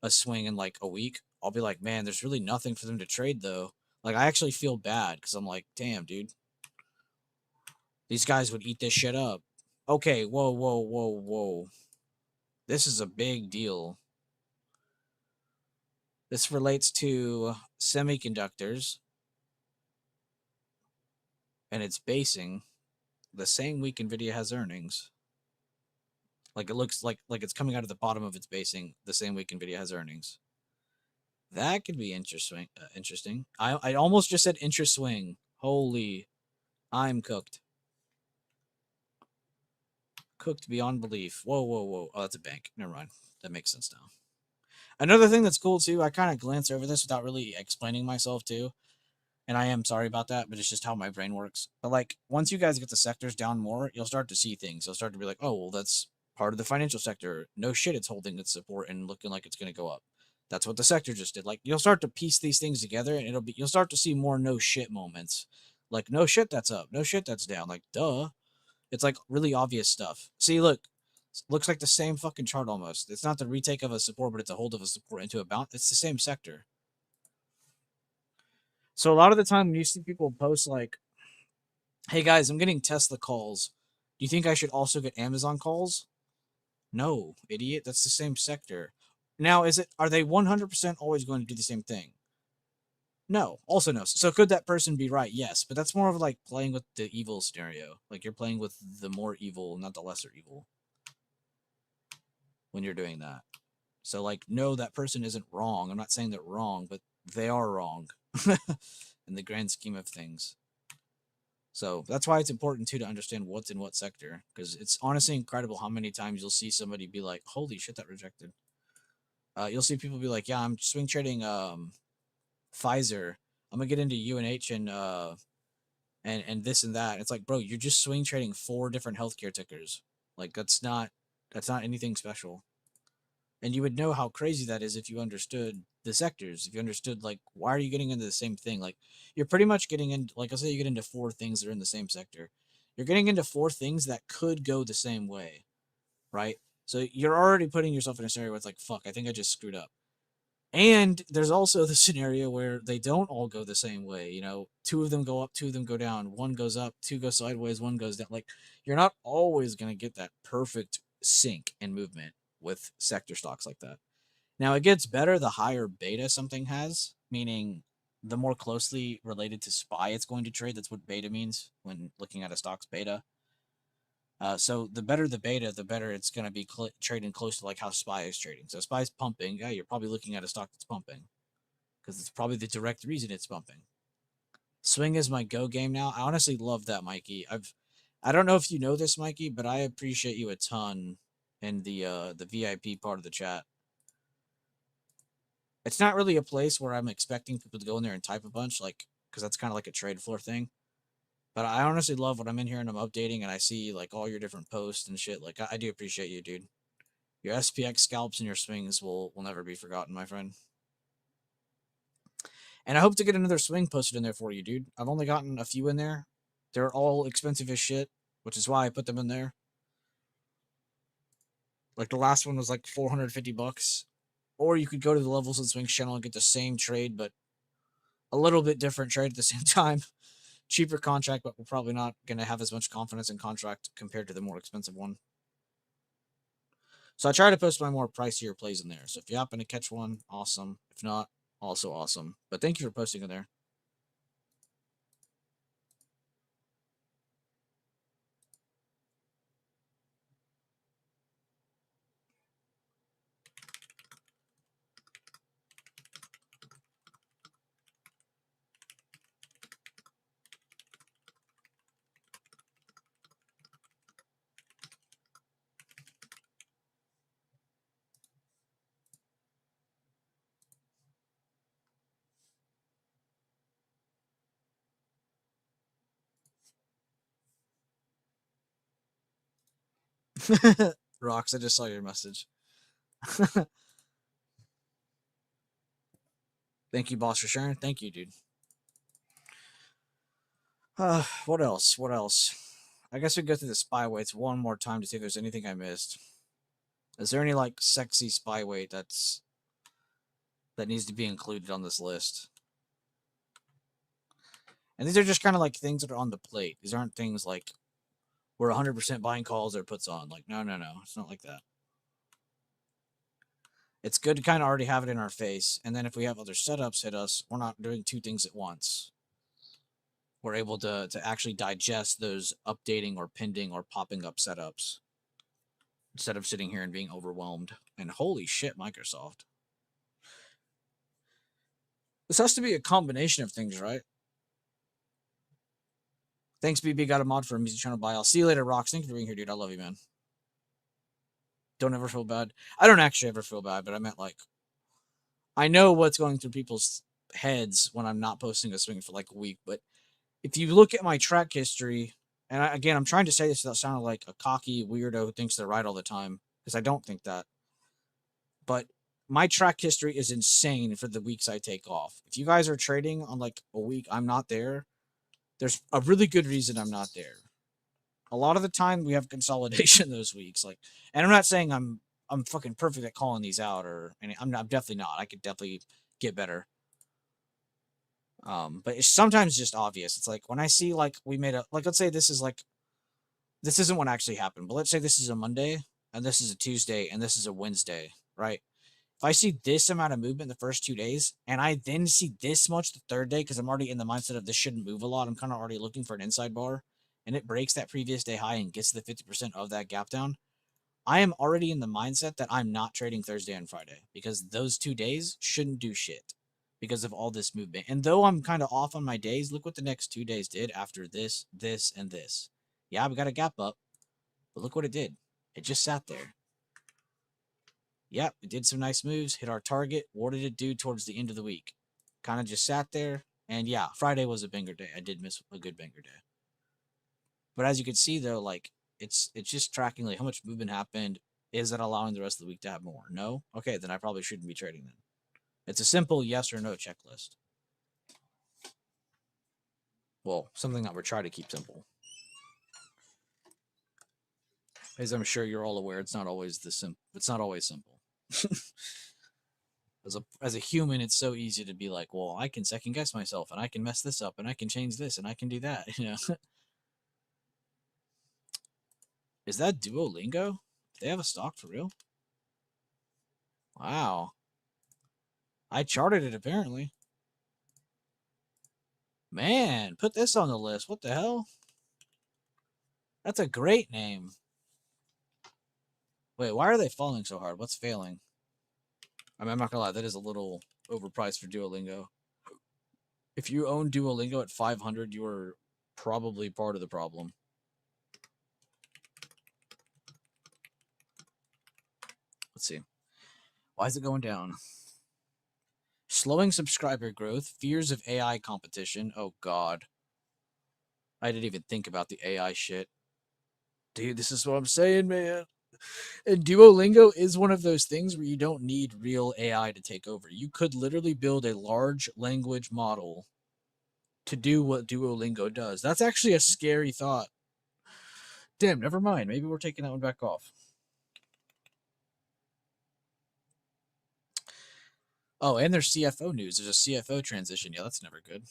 A: a swing in like a week. I'll be like, man, there's really nothing for them to trade though. Like, I actually feel bad because I'm like, damn, dude. These guys would eat this shit up. Okay, whoa, whoa, whoa, whoa. This is a big deal. This relates to semiconductors, and it's basing the same week NVIDIA has earnings. Like, it looks like it's coming out of the bottom of its basing the same week NVIDIA has earnings. That could be interesting. Interesting. I almost just said interest swing. Holy, I'm cooked. Cooked beyond belief. Whoa, whoa, whoa. Oh, that's a bank. Never mind. That makes sense now. Another thing that's cool too, I kind of glance over this without really explaining myself too. And I am sorry about that, but it's just how my brain works. But like, once you guys get the sectors down more, you'll start to see things. You'll start to be like, oh, well, that's part of the financial sector. No shit, it's holding its support and looking like it's going to go up. That's what the sector just did. Like, you'll start to piece these things together, and you'll start to see more no shit moments. Like, no shit, that's up. No shit, that's down. Like, duh. It's like really obvious stuff. See, look, looks like the same fucking chart almost. It's not the retake of a support, but it's a hold of a support into a bounce. It's the same sector. So a lot of the time when you see people post like, hey guys, I'm getting Tesla calls. Do you think I should also get Amazon calls? No, idiot. That's the same sector. Now, are they 100% always going to do the same thing? No, also no. So could that person be right? Yes, but that's more of like playing with the evil scenario. Like, you're playing with the more evil, not the lesser evil, when you're doing that. So like, no, that person isn't wrong. I'm not saying they're wrong, but they are wrong in the grand scheme of things. So that's why it's important too to understand what's in what sector, because it's honestly incredible how many times you'll see somebody be like, "Holy shit, that rejected." You'll see people be like, "Yeah, I'm swing trading Pfizer. I'm gonna get into UNH and this and that." It's like, bro, you're just swing trading 4 different healthcare tickers. Like, that's not anything special. And you would know how crazy that is if you understood the sectors. If you understood, like, why are you getting into the same thing? Like, you're pretty much getting in, like, I'll say you get into 4 things that are in the same sector. You're getting into 4 things that could go the same way, right? So you're already putting yourself in a scenario where it's like, fuck, I think I just screwed up. And there's also the scenario where they don't all go the same way. 2 of them go up, 2 of them go down, 1 goes up, 2 goes sideways, 1 goes down. Like, you're not always going to get that perfect sync and movement with sector stocks like that. Now, it gets better the higher beta something has, meaning the more closely related to SPY it's going to trade. That's what beta means when looking at a stock's beta. So the better the beta, the better it's going to be trading close to like how SPY is trading. So SPY's pumping. Yeah, you're probably looking at a stock that's pumping because it's probably the direct reason it's pumping. Swing is my go game now. I honestly love that, Mikey. I don't know if you know this, Mikey, but I appreciate you a ton in the VIP part of the chat. It's not really a place where I'm expecting people to go in there and type a bunch, like, because that's kind of like a trade floor thing. But I honestly love when I'm in here and I'm updating and I see like all your different posts and shit. Like, I do appreciate you, dude. Your SPX scalps and your swings will never be forgotten, my friend. And I hope to get another swing posted in there for you, dude. I've only gotten a few in there. They're all expensive as shit, which is why I put them in there. Like, the last one was like $450. Or you could go to the Levels and Swings channel and get the same trade, but a little bit different trade at the same time. Cheaper contract, but we're probably not going to have as much confidence in contract compared to the more expensive one. So I try to post my more pricier plays in there. So if you happen to catch one, awesome. If not, also awesome. But thank you for posting in there. Rox, I just saw your message. Thank you, boss, for sharing. Thank you, dude. What else? What else? I guess we go through the spy weights one more time to see if there's anything I missed. Is there any like sexy spy weight that needs to be included on this list? And these are just kind of like things that are on the plate. These aren't things like where 100% buying calls or puts on. Like, no. It's not like that. It's good to kind of already have it in our face. And then if we have other setups hit us, we're not doing two things at once. We're able to actually digest those updating or pending or popping up setups instead of sitting here and being overwhelmed. And holy shit, Microsoft. This has to be a combination of things, right? Thanks, BB. Got a mod for a music channel. Bye. I'll see you later, Rocks. Thank you for being here, dude. I love you, man. Don't ever feel bad. I don't actually ever feel bad, but I meant like, I know what's going through people's heads when I'm not posting a swing for like a week. But if you look at my track history, and again, I'm trying to say this without sounding like a cocky weirdo who thinks they're right all the time, because I don't think that. But my track history is insane for the weeks I take off. If you guys are trading on like a week I'm not there, there's a really good reason I'm not there. A lot of the time we have consolidation those weeks. Like, and I'm not saying I'm fucking perfect at calling these out, or and I'm definitely not. I could definitely get better. But it's sometimes just obvious. It's like when I see like we made a like let's say this isn't what actually happened, but let's say this is a Monday and this is a Tuesday and this is a Wednesday, right? If I see this amount of movement the first 2 days and I then see this much the third day, because I'm already in the mindset of this shouldn't move a lot, I'm kind of already looking for an inside bar, and it breaks that previous day high and gets the 50% of that gap down, I am already in the mindset that I'm not trading Thursday and Friday because those 2 days shouldn't do shit because of all this movement. And though I'm kind of off on my days, look what the next 2 days did after this, this, and this. Yeah, we got a gap up, but look what it did. It just sat there. Yep, we did some nice moves, hit our target. What did it do towards the end of the week? Kind of just sat there. And yeah, Friday was a banger day. I did miss a good banger day. But as you can see, though, like it's just tracking like how much movement happened. Is that allowing the rest of the week to have more? No? Okay, then I probably shouldn't be trading then. It's a simple yes or no checklist. Well, something that we're trying to keep simple. As I'm sure you're all aware, it's not always It's not always simple. As a human, it's so easy to be like, well, I can second guess myself, and I can mess this up, and I can change this, and I can do that. You know, is that Duolingo? Do they have a stock for real? Wow, I charted it apparently. Man, put this on the list. What the hell? That's a great name. Wait, why are they falling so hard? What's failing? I mean, I'm not gonna lie, that is a little overpriced for Duolingo. If you own Duolingo at 500, you are probably part of the problem. Let's see. Why is it going down? Slowing subscriber growth, fears of AI competition. Oh, God. I didn't even think about the AI shit. Dude, this is what I'm saying, man. And Duolingo is one of those things where you don't need real AI to take over. You could literally build a large language model to do what Duolingo does. That's actually a scary thought. Damn, never mind. Maybe we're taking that one back off. Oh, and there's CFO news. There's a CFO transition. Yeah, that's never good.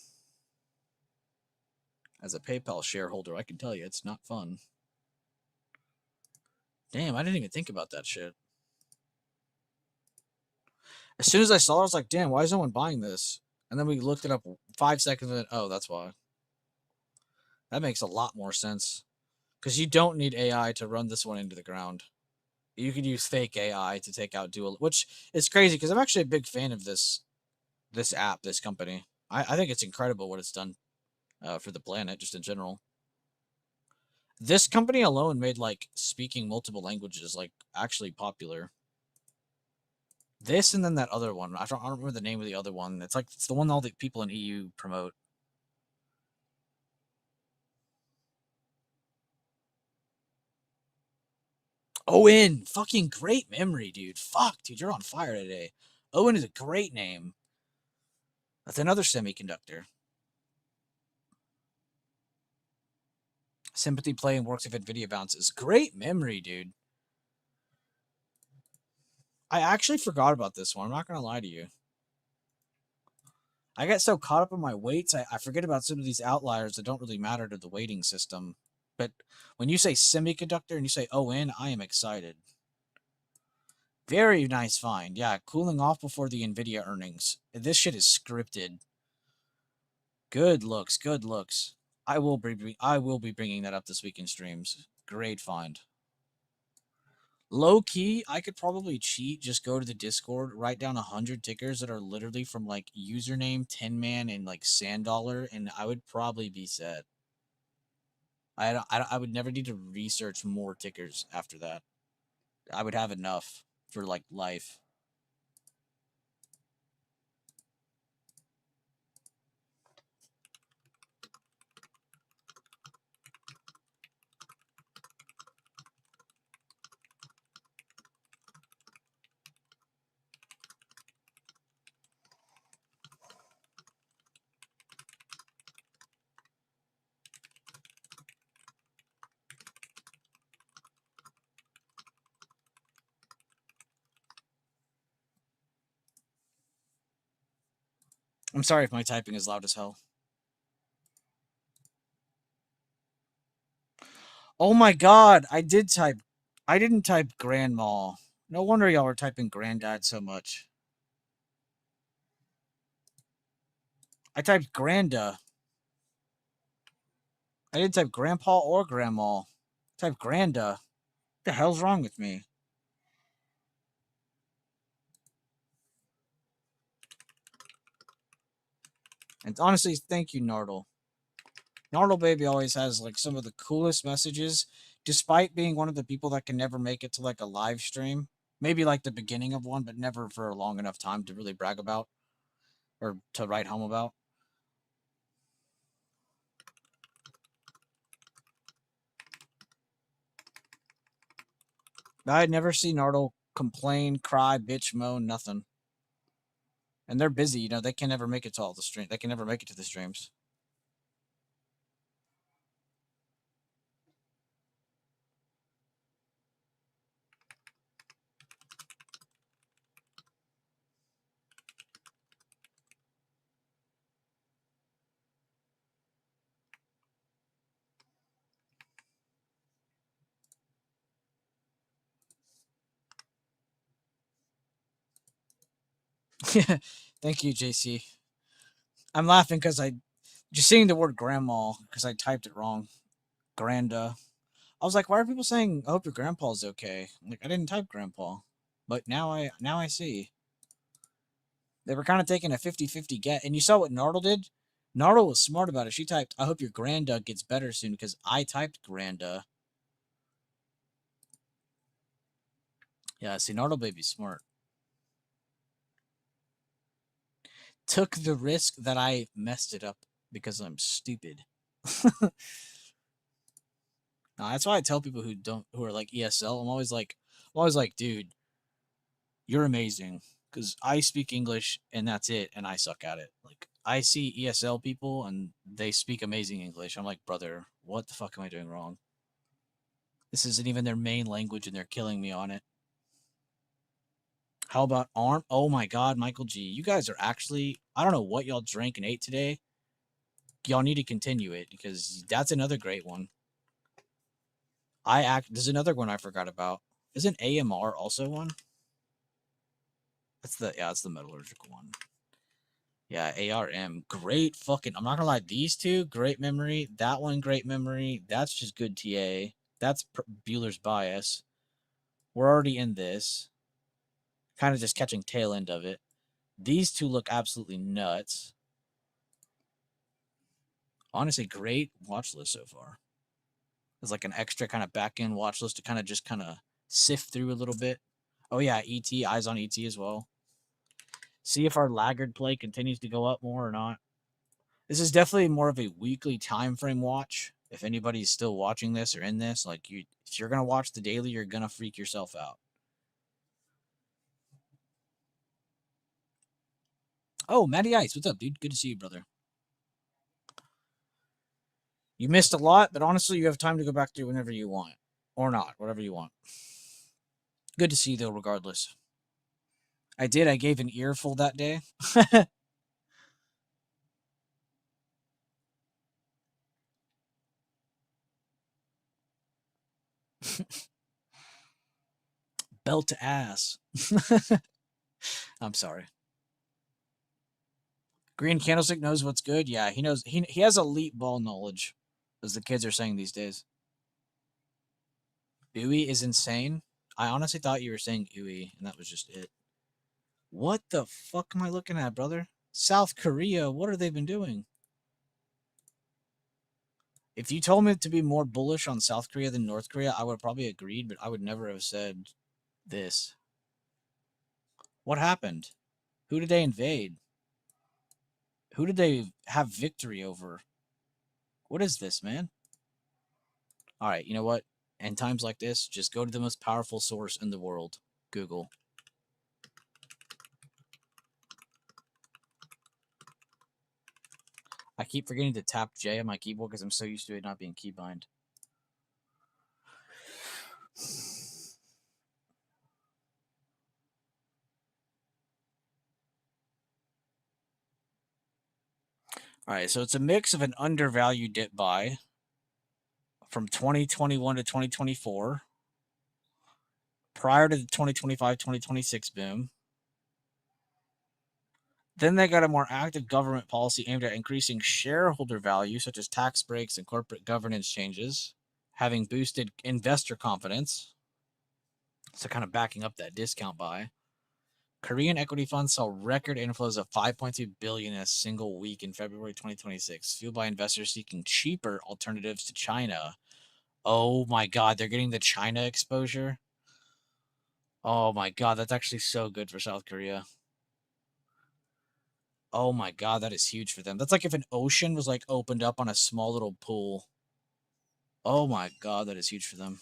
A: As a PayPal shareholder, I can tell you it's not fun. Damn, I didn't even think about that shit. As soon as I saw it, I was like, damn, why is no one buying this? And then we looked it up 5 seconds and oh, that's why. That makes a lot more sense. Because you don't need AI to run this one into the ground. You could use fake AI to take out Duolingo, which is crazy because I'm actually a big fan of this app, this company. I think it's incredible what it's done for the planet, just in general. This company alone made like speaking multiple languages like actually popular. This and then that other one. I don't remember the name of the other one. It's the one all the people in EU promote. Owen, fucking great memory, dude. Fuck, dude, you're on fire today. Owen is a great name. That's another semiconductor. Sympathy play and works if NVIDIA bounces. Great memory, dude. I actually forgot about this one. I'm not going to lie to you. I get so caught up in my weights, I forget about some of these outliers that don't really matter to the weighting system. But when you say semiconductor and you say ON, I am excited. Very nice find. Yeah, cooling off before the NVIDIA earnings. This shit is scripted. Good looks, good looks. I will be bringing that up this week in streams. Great find. Low key, I could probably cheat. Just go to the Discord, write down 100 tickers that are literally from like username, Tin Man, and like Sand and I would probably be set. I would never need to research more tickers after that. I would have enough for like life. I'm sorry if my typing is loud as hell. Oh my god, I didn't type grandma. No wonder y'all were typing granddad so much. I typed granda. I didn't type grandpa or grandma. I typed granda. What the hell's wrong with me? And honestly, thank you, Nardle. Nardle Baby always has like some of the coolest messages, despite being one of the people that can never make it to like a live stream. Maybe like the beginning of one, but never for a long enough time to really brag about or to write home about. I'd never see Nardle complain, cry, bitch, moan, nothing. And they're busy, you know, they can never make it to all the stream. They can never make it to the streams. Thank you, JC. I'm laughing because I just seeing the word grandma because I typed it wrong. Granda. I was like, why are people saying I hope your grandpa's okay? I'm like, I didn't type grandpa. But now I see. They were kind of taking a 50-50 get. And you saw what Nardle did? Nardle was smart about it. She typed, I hope your granda gets better soon because I typed granda. Yeah, see, Nardle Baby's smart. Took the risk that I messed it up because I'm stupid. No, that's why I tell people who are like ESL. I'm always like, dude, you're amazing because I speak English and that's it, and I suck at it. Like I see ESL people and they speak amazing English. I'm like, brother, what the fuck am I doing wrong? This isn't even their main language, and they're killing me on it. How about ARM? Oh my god, Michael G, you guys are actually, I don't know what y'all drank and ate today. Y'all need to continue it because that's another great one. There's another one I forgot about. Isn't AMR also one? It's the metallurgical one. Yeah, ARM. Great fucking, I'm not gonna lie, these two, great memory. That one, great memory. That's just good TA. That's Bueller's Bias. We're already in this. Kind of just catching tail end of it. These two look absolutely nuts. Honestly, great watch list so far. There's like an extra kind of back end watch list to kind of sift through a little bit. Oh yeah, ET, eyes on ET as well. See if our laggard play continues to go up more or not. This is definitely more of a weekly time frame watch If anybody's still watching this or in this, like if you're gonna watch the daily, you're gonna freak yourself out. Oh, Matty Ice, what's up, dude? Good to see you, brother. You missed a lot, but honestly, you have time to go back to whenever you want. Or not, whatever you want. Good to see you, though, regardless. I did. I gave an earful that day. Belt to ass. I'm sorry. Green Candlestick knows what's good. Yeah, he knows. He has elite ball knowledge, as the kids are saying these days. Uwe is insane. I honestly thought you were saying Uwe, and that was just it. What the fuck am I looking at, brother? South Korea. What have they been doing? If you told me to be more bullish on South Korea than North Korea, I would have probably agreed, but I would never have said this. What happened? Who did they invade? Who did they have victory over? What is this, man? All right, you know what? In times like this, just go to the most powerful source in the world, Google. I keep forgetting to tap J on my keyboard because I'm so used to it not being keybind. All right, so it's a mix of an undervalued dip buy from 2021 to 2024, prior to the 2025-2026 boom. Then they got a more active government policy aimed at increasing shareholder value, such as tax breaks and corporate governance changes, having boosted investor confidence. So kind of backing up that discount buy. Korean equity funds saw record inflows of $5.2 billion in a single week in February 2026, fueled by investors seeking cheaper alternatives to China. Oh my God, they're getting the China exposure. Oh my God, that's actually so good for South Korea. Oh my God, that is huge for them. That's like if an ocean was like opened up on a small little pool. Oh my God, that is huge for them.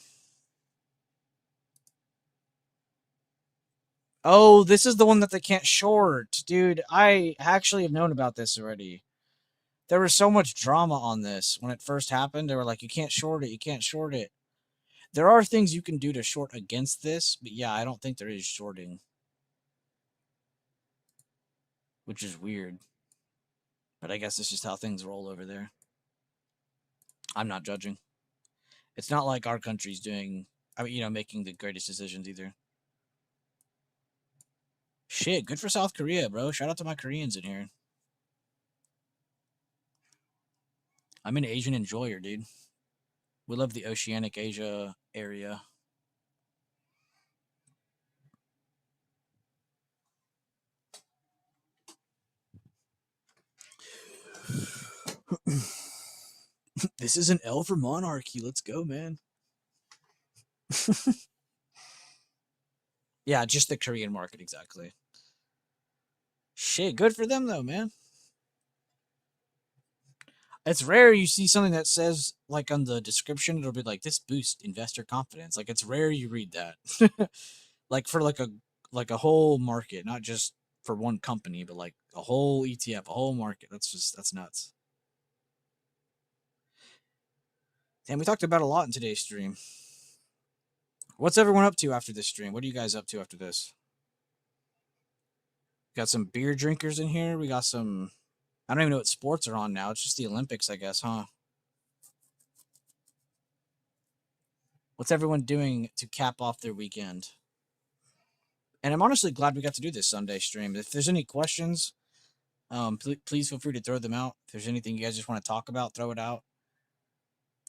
A: Oh, this is the one that they can't short. Dude, I actually have known about this already. There was so much drama on this when it first happened. They were like, you can't short it, you can't short it. There are things you can do to short against this, but yeah, I don't think there is shorting. Which is weird. But I guess it's just how things roll over there. I'm not judging. It's not like our country's doing, making the greatest decisions either. Shit, good for South Korea, bro. Shout out to my Koreans in here. I'm an Asian enjoyer, dude. We love the Oceanic Asia area. This is an L for monarchy. Let's go, man. Yeah, just the Korean market, exactly. Shit, good for them, though, man. It's rare you see something that says, like, on the description, it'll be like, this boosts investor confidence. Like, it's rare you read that. Like, for, like a whole market, not just for one company, but, like, a whole ETF, a whole market. That's nuts. And we talked about a lot in today's stream. What's everyone up to after this stream? What are you guys up to after this? Got some beer drinkers in here. We got some. I don't even know what sports are on now. It's just the Olympics, I guess, huh? What's everyone doing to cap off their weekend? And I'm honestly glad we got to do this Sunday stream. If there's any questions, please feel free to throw them out. If there's anything you guys just want to talk about, throw it out.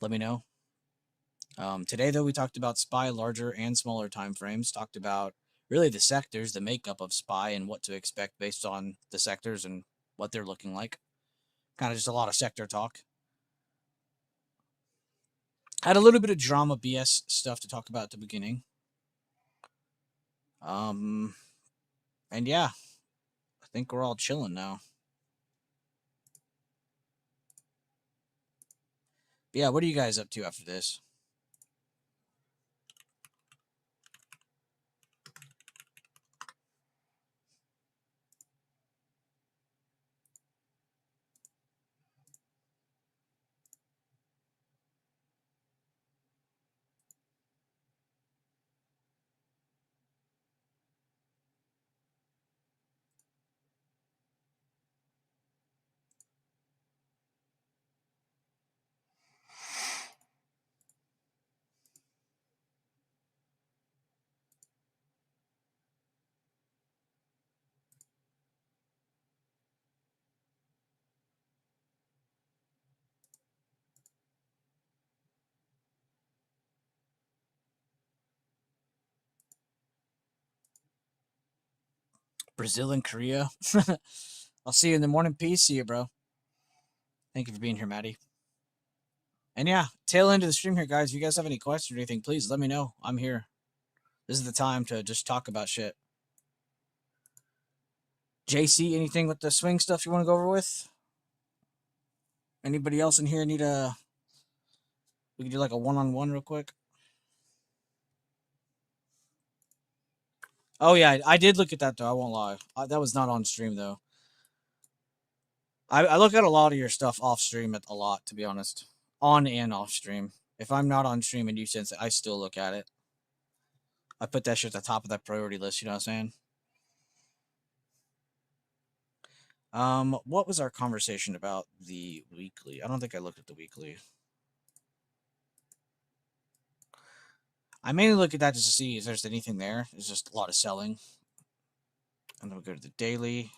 A: Let me know. Today, though, we talked about SPY larger and smaller time frames. Talked about really the sectors, the makeup of SPY, and what to expect based on the sectors and what they're looking like. Kind of just a lot of sector talk. Had a little bit of drama BS stuff to talk about at the beginning. And yeah, I think we're all chilling now. But yeah, what are you guys up to after this? Brazil and Korea. I'll see you in the morning. Peace. See you, bro. Thank you for being here, Maddie. And yeah, tail end of the stream here, guys. If you guys have any questions or anything, please let me know. I'm here. This is the time to just talk about shit. JC, anything with the swing stuff you want to go over with? Anybody else in here need a? We can do like a one-on-one real quick. Oh yeah, I did look at that though. I won't lie. That was not on stream though. I look at a lot of your stuff off stream a lot, to be honest, on and off stream. If I'm not on stream and you sense it, I still look at it. I put that shit at the top of that priority list. You know what I'm saying? What was our conversation about the weekly? I don't think I looked at the weekly. I mainly look at that just to see if there's anything there. There's just a lot of selling. And then we go to the daily.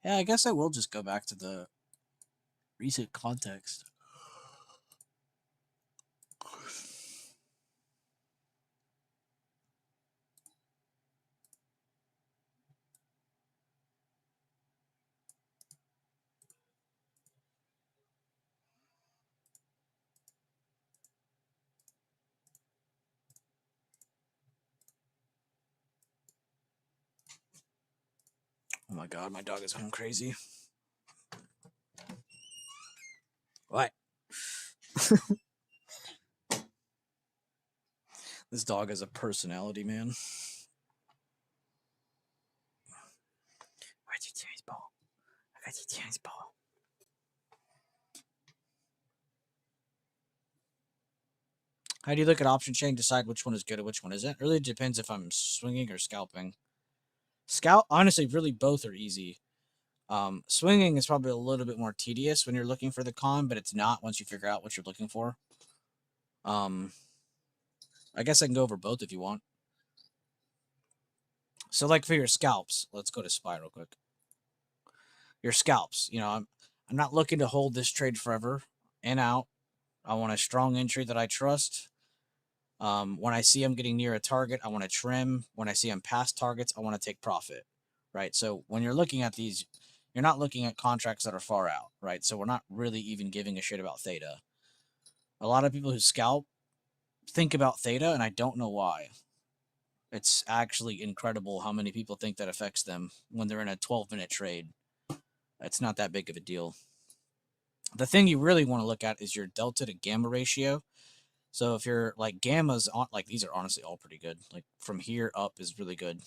A: Yeah, I guess I will just go back to the recent context. Oh my god, my dog is going crazy. What? This dog has a personality, man. Why'd you tear his ball? I got you tear his ball. How do you look at option chain, decide which one is good and which one isn't? It really depends if I'm swinging or scalping. Honestly, really both are easy. Swinging is probably a little bit more tedious when you're looking for the con, but it's not once you figure out what you're looking for. I guess I can go over both if you want. So, like for your scalps, let's go to SPY real quick. Your scalps, I'm not looking to hold this trade forever and out. I want a strong entry that I trust. When I see I'm getting near a target, I want to trim. When I see I'm past targets, I want to take profit, right? So when you're looking at these, you're not looking at contracts that are far out, right? So we're not really even giving a shit about theta. A lot of people who scalp think about theta, and I don't know why. It's actually incredible how many people think that affects them when they're in a 12-minute trade. It's not that big of a deal. The thing you really want to look at is your delta to gamma ratio. So if you're like gammas on, like these are honestly all pretty good. Like from here up is really good.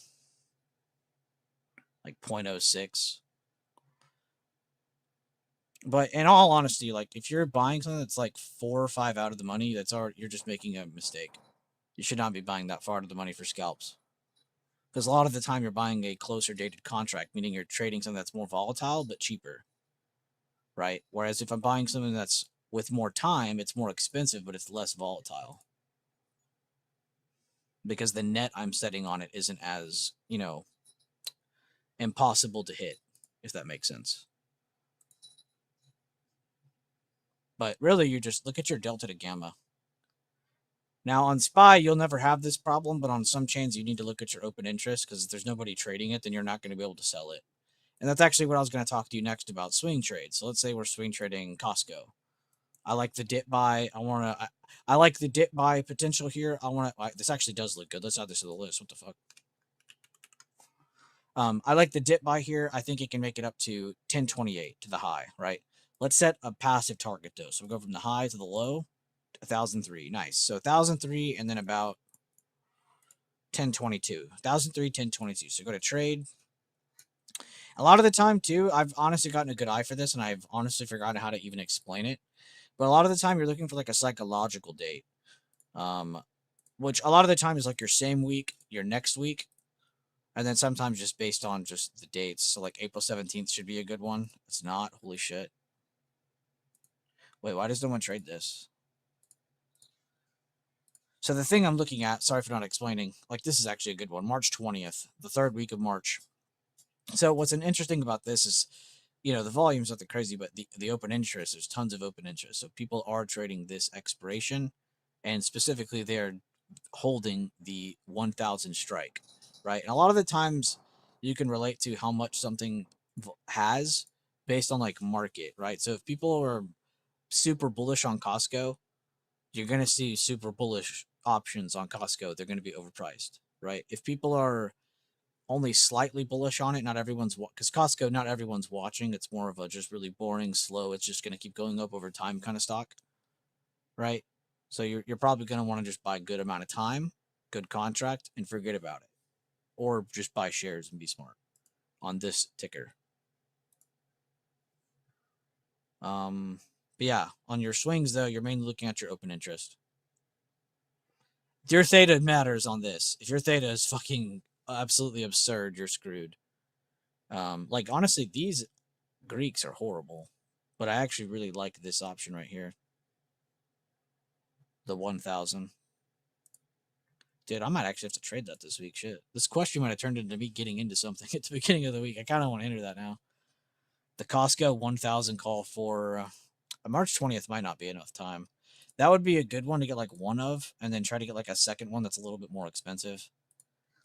A: Like 0.06. But in all honesty, like if you're buying something that's like 4 or 5 out of the money, you're just making a mistake. You should not be buying that far out of the money for scalps. Because a lot of the time you're buying a closer dated contract, meaning you're trading something that's more volatile but cheaper. Right? Whereas if I'm buying something that's with more time, it's more expensive, but it's less volatile. Because the net I'm setting on it isn't as, impossible to hit, if that makes sense. But really, you just look at your delta to gamma. Now, on SPY, you'll never have this problem, but on some chains, you need to look at your open interest because if there's nobody trading it, then you're not going to be able to sell it. And that's actually what I was going to talk to you next about swing trades. So let's say we're swing trading Costco. I like the dip buy. I like the dip buy potential here. This actually does look good. Let's add this to the list. What the fuck? I like the dip buy here. I think it can make it up to 1028 to the high, right? Let's set a passive target though. So we'll go from the high to the low, 1003. Nice. So 1003 and then about 1022. 1003, 1022. So go to trade. A lot of the time too, I've honestly gotten a good eye for this, and I've honestly forgotten how to even explain it. But a lot of the time, you're looking for like a psychological date, which a lot of the time is like your same week, your next week, and then sometimes just based on just the dates. So like April 17th should be a good one. It's not. Holy shit. Wait, why does no one trade this? So the thing I'm looking at, sorry for not explaining, like this is actually a good one. March 20th, the third week of March. So what's interesting about this is, the volume's nothing crazy, but the open interest, there's tons of open interest. So people are trading this expiration, and specifically they're holding the 1000 strike, right? And a lot of the times you can relate to how much something has based on like market, right? So if people are super bullish on Costco, you're going to see super bullish options on Costco. They're going to be overpriced, right? If people are only slightly bullish on it, not everyone's, because Costco, not everyone's watching. It's more of a just really boring, slow, it's just going to keep going up over time kind of stock, right? So you're probably going to want to just buy a good amount of time, good contract, and forget about it. Or just buy shares and be smart on this ticker. But yeah, on your swings though, you're mainly looking at your open interest. Your theta matters on this. If your theta is fucking absolutely absurd, you're screwed. Like honestly, these Greeks are horrible, but I actually really like this option right here. The 1000. Dude, I might actually have to trade that this week. Shit. This question might have turned into me getting into something at the beginning of the week. I kind of want to enter that now. The Costco 1000 call for March 20th might not be enough time. That would be a good one to get like one of, and then try to get like a second one that's a little bit more expensive.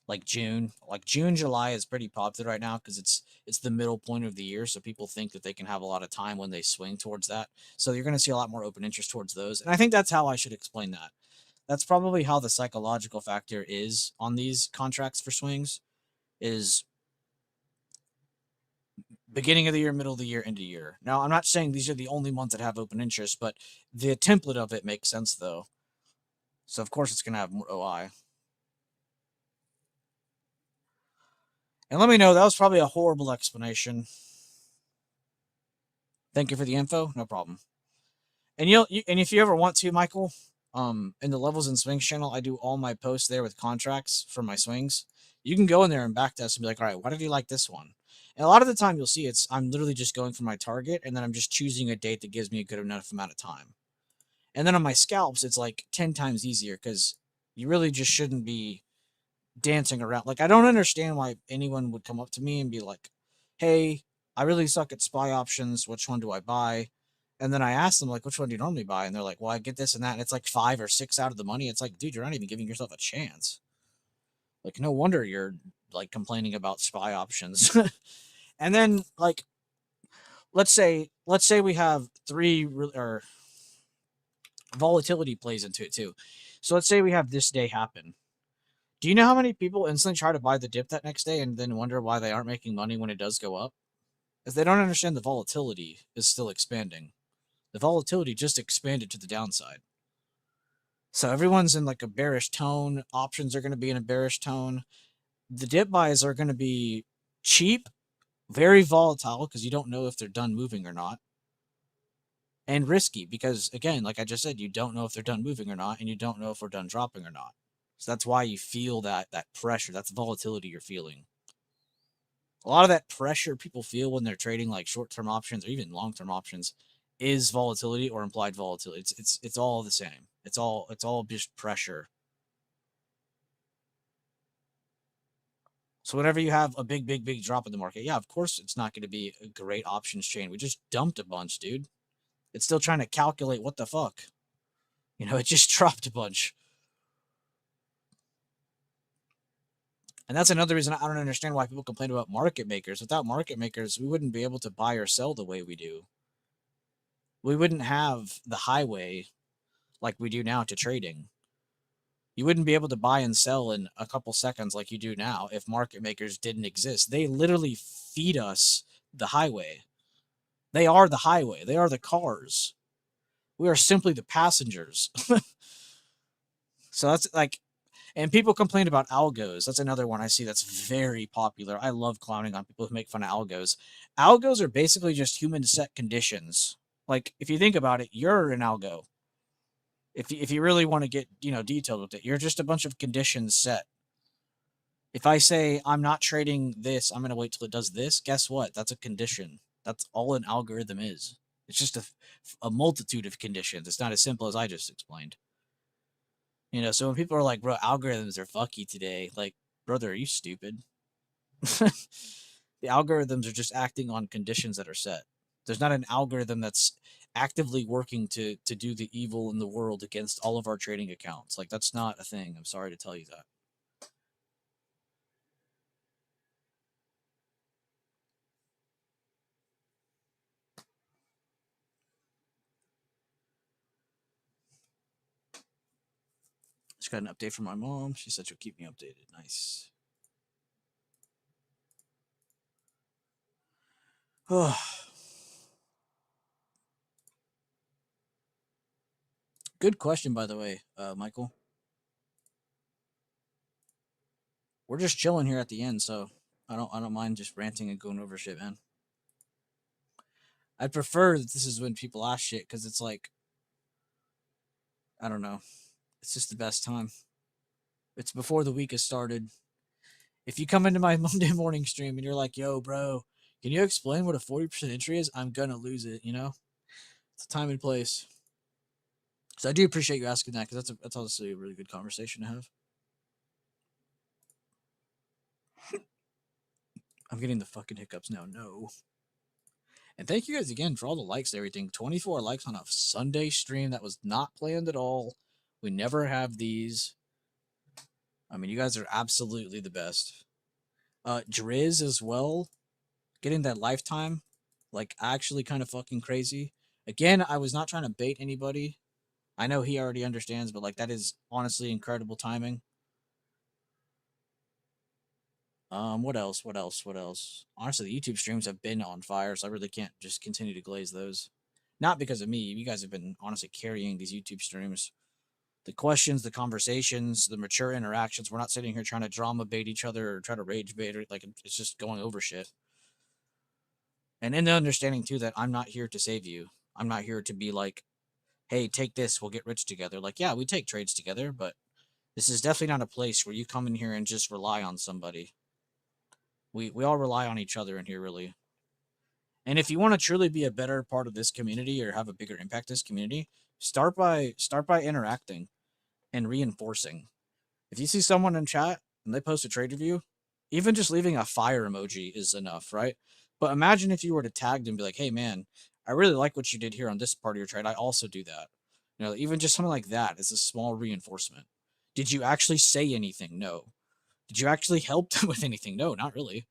A: Like June. Like June, July is pretty popular right now because it's the middle point of the year, so people think that they can have a lot of time when they swing towards that. So you're going to see a lot more open interest towards those. And I think that's how I should explain that. That's probably how the psychological factor is on these contracts for swings is beginning of the year, middle of the year, end of year. Now, I'm not saying these are the only ones that have open interest, but the template of it makes sense, though. So, of course, it's going to have more OI. And let me know, that was probably a horrible explanation. Thank you for the info. No problem. And and if you ever want to, Michael, in the Levels and Swings channel, I do all my posts there with contracts for my swings. You can go in there and backtest and be like, all right, why did you like this one? And a lot of the time you'll see I'm literally just going for my target, and then I'm just choosing a date that gives me a good enough amount of time. And then on my scalps, it's like 10 times easier because you really just shouldn't be dancing around. Like, I don't understand why anyone would come up to me and be like, hey, I really suck at SPY options. Which one do I buy? And then I ask them, like, which one do you normally buy? And they're like, well, I get this and that. And it's like 5 or 6 out of the money. It's like, dude, you're not even giving yourself a chance. Like, no wonder you're like complaining about SPY options. And then, like, let's say we have three or volatility plays into it too. So let's say we have this day happen. Do you know how many people instantly try to buy the dip that next day and then wonder why they aren't making money when it does go up? Because they don't understand the volatility is still expanding. The volatility just expanded to the downside. So everyone's in like a bearish tone. Options are going to be in a bearish tone. The dip buys are going to be cheap, very volatile because you don't know if they're done moving or not. And risky because, again, like I just said, you don't know if they're done moving or not, and you don't know if we're done dropping or not. So that's why you feel that pressure. That's volatility you're feeling. A lot of that pressure people feel when they're trading like short-term options or even long-term options is volatility or implied volatility. It's all the same. It's all just pressure. So whenever you have a big drop in the market, yeah, of course it's not going to be a great options chain. We just dumped a bunch, dude. It's still trying to calculate what the fuck. It just dropped a bunch. And that's another reason I don't understand why people complain about market makers. Without market makers, we wouldn't be able to buy or sell the way we do. We wouldn't have the highway like we do now to trading. You wouldn't be able to buy and sell in a couple seconds like you do now if market makers didn't exist. They literally feed us the highway. They are the highway. They are the cars. We are simply the passengers. So that's like, and people complain about algos. That's another one I see that's very popular. I love clowning on people who make fun of algos. Algos are basically just human set conditions. Like if you think about it, you're an algo. If you really want to get detailed with it, you're just a bunch of conditions set. If I say I'm not trading this, I'm gonna wait till it does this. Guess what? That's a condition. That's all an algorithm is. It's just a multitude of conditions. It's not as simple as I just explained. So when people are like, bro, algorithms are fucky today, like, brother, are you stupid? The algorithms are just acting on conditions that are set. There's not an algorithm that's actively working to do the evil in the world against all of our trading accounts. Like, that's not a thing. I'm sorry to tell you that. Just got an update from my mom. She said she'll keep me updated. Nice. Good question, by the way, Michael. We're just chilling here at the end, so I don't mind just ranting and going over shit, man. I'd prefer that this is when people ask shit because it's like, I don't know, it's just the best time. It's before the week has started. If you come into my Monday morning stream and you're like, "Yo, bro, can you explain what a 40% entry is?" I'm gonna lose it. It's a time and place. So I do appreciate you asking that because that's honestly a really good conversation to have. I'm getting the fucking hiccups now. No. And thank you guys again for all the likes and everything. 24 likes on a Sunday stream that was not planned at all. We never have these. I mean, you guys are absolutely the best. Driz as well, getting that lifetime, like actually kind of fucking crazy. Again, I was not trying to bait anybody. I know he already understands, but like that is honestly incredible timing. What else? What else? What else? Honestly, the YouTube streams have been on fire, so I really can't just continue to glaze those. Not because of me. You guys have been honestly carrying these YouTube streams. The questions, the conversations, the mature interactions. We're not sitting here trying to drama bait each other or try to rage bait or like it's just going over shit. And in the understanding too that I'm not here to save you. I'm not here to be like, hey, take this, we'll get rich together. Like, yeah, we take trades together, but this is definitely not a place where you come in here and just rely on somebody. We all rely on each other in here, really. And if you want to truly be a better part of this community or have a bigger impact this community, start by interacting and reinforcing. If you see someone in chat and they post a trade review, even just leaving a fire emoji is enough, right? But imagine if you were to tag them and be like, hey man, I really like what you did here on this part of your trade. I also do that. Even just something like that is a small reinforcement. Did you actually say anything? No. Did you actually help them with anything? No, not really.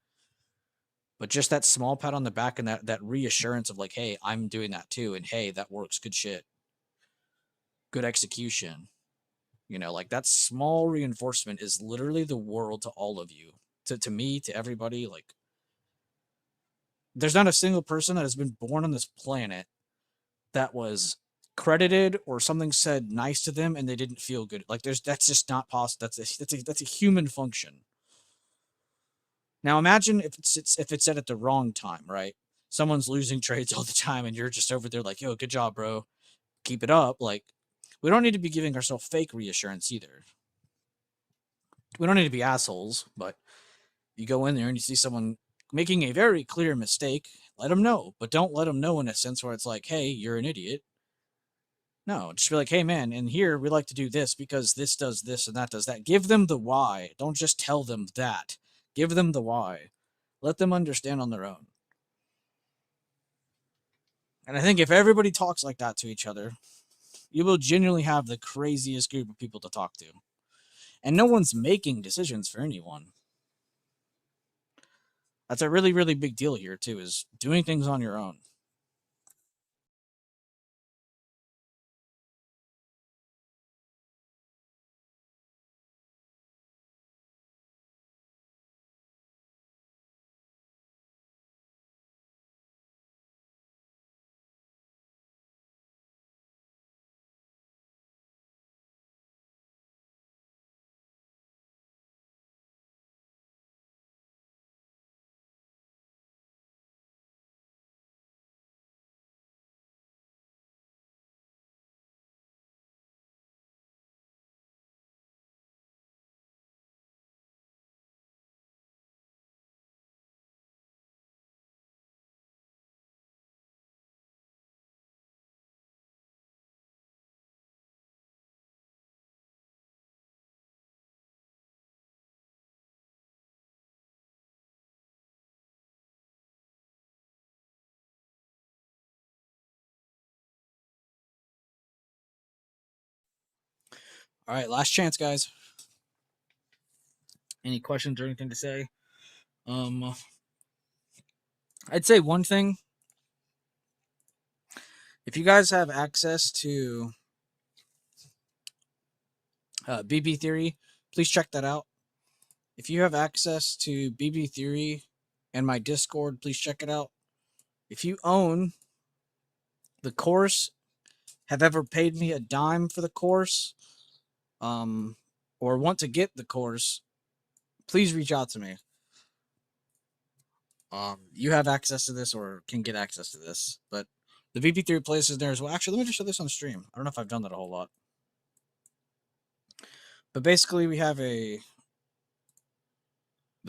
A: But just that small pat on the back and that reassurance of like, hey, I'm doing that too, and hey, that works. Good shit. Good execution. Like that small reinforcement is literally the world to all of you. To me, to everybody, like there's not a single person that has been born on this planet that was credited or something said nice to them and they didn't feel good. Like that's just not possible. That's a human function. Now imagine if it's said at the wrong time, right? Someone's losing trades all the time and you're just over there like, yo, good job, bro. Keep it up. Like, we don't need to be giving ourselves fake reassurance either. We don't need to be assholes, but you go in there and you see someone making a very clear mistake, let them know. But don't let them know in a sense where it's like, hey, you're an idiot. No, just be like, hey, man, in here we like to do this because this does this and that does that. Give them the why. Don't just tell them that. Give them the why. Let them understand on their own. And I think if everybody talks like that to each other, you will genuinely have the craziest group of people to talk to. And no one's making decisions for anyone. That's a really, really big deal here, too, is doing things on your own. All right, last chance, guys. Any questions or anything to say? I'd say one thing. If you guys have access to BB Theory, please check that out. If you have access to BB Theory and my Discord, please check it out. If you own the course, have ever paid me a dime for the course, or want to get the course, please reach out to me. You have access to this or can get access to this, but the BB Theory place is there as well. Actually, let me just show this on stream. I don't know if I've done that a whole lot. But basically, we have the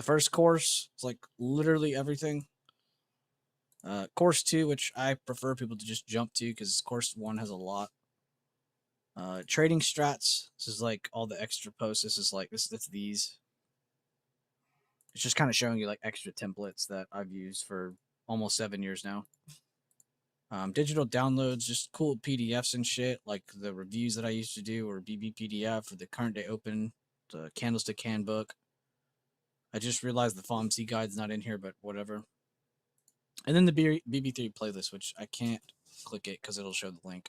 A: first course. It's like literally everything. Course 2, which I prefer people to just jump to because course 1 has a lot. Trading strats. This is like all the extra posts. This is like that's these. It's just kind of showing you like extra templates that I've used for almost 7 years now. Digital downloads, just cool PDFs and shit, like the reviews that I used to do, or BB PDF, or the current day open, the Candlestick Handbook. I just realized the FOMC guide's not in here, but whatever. And then the BB3 playlist, which I can't click it because it'll show the link.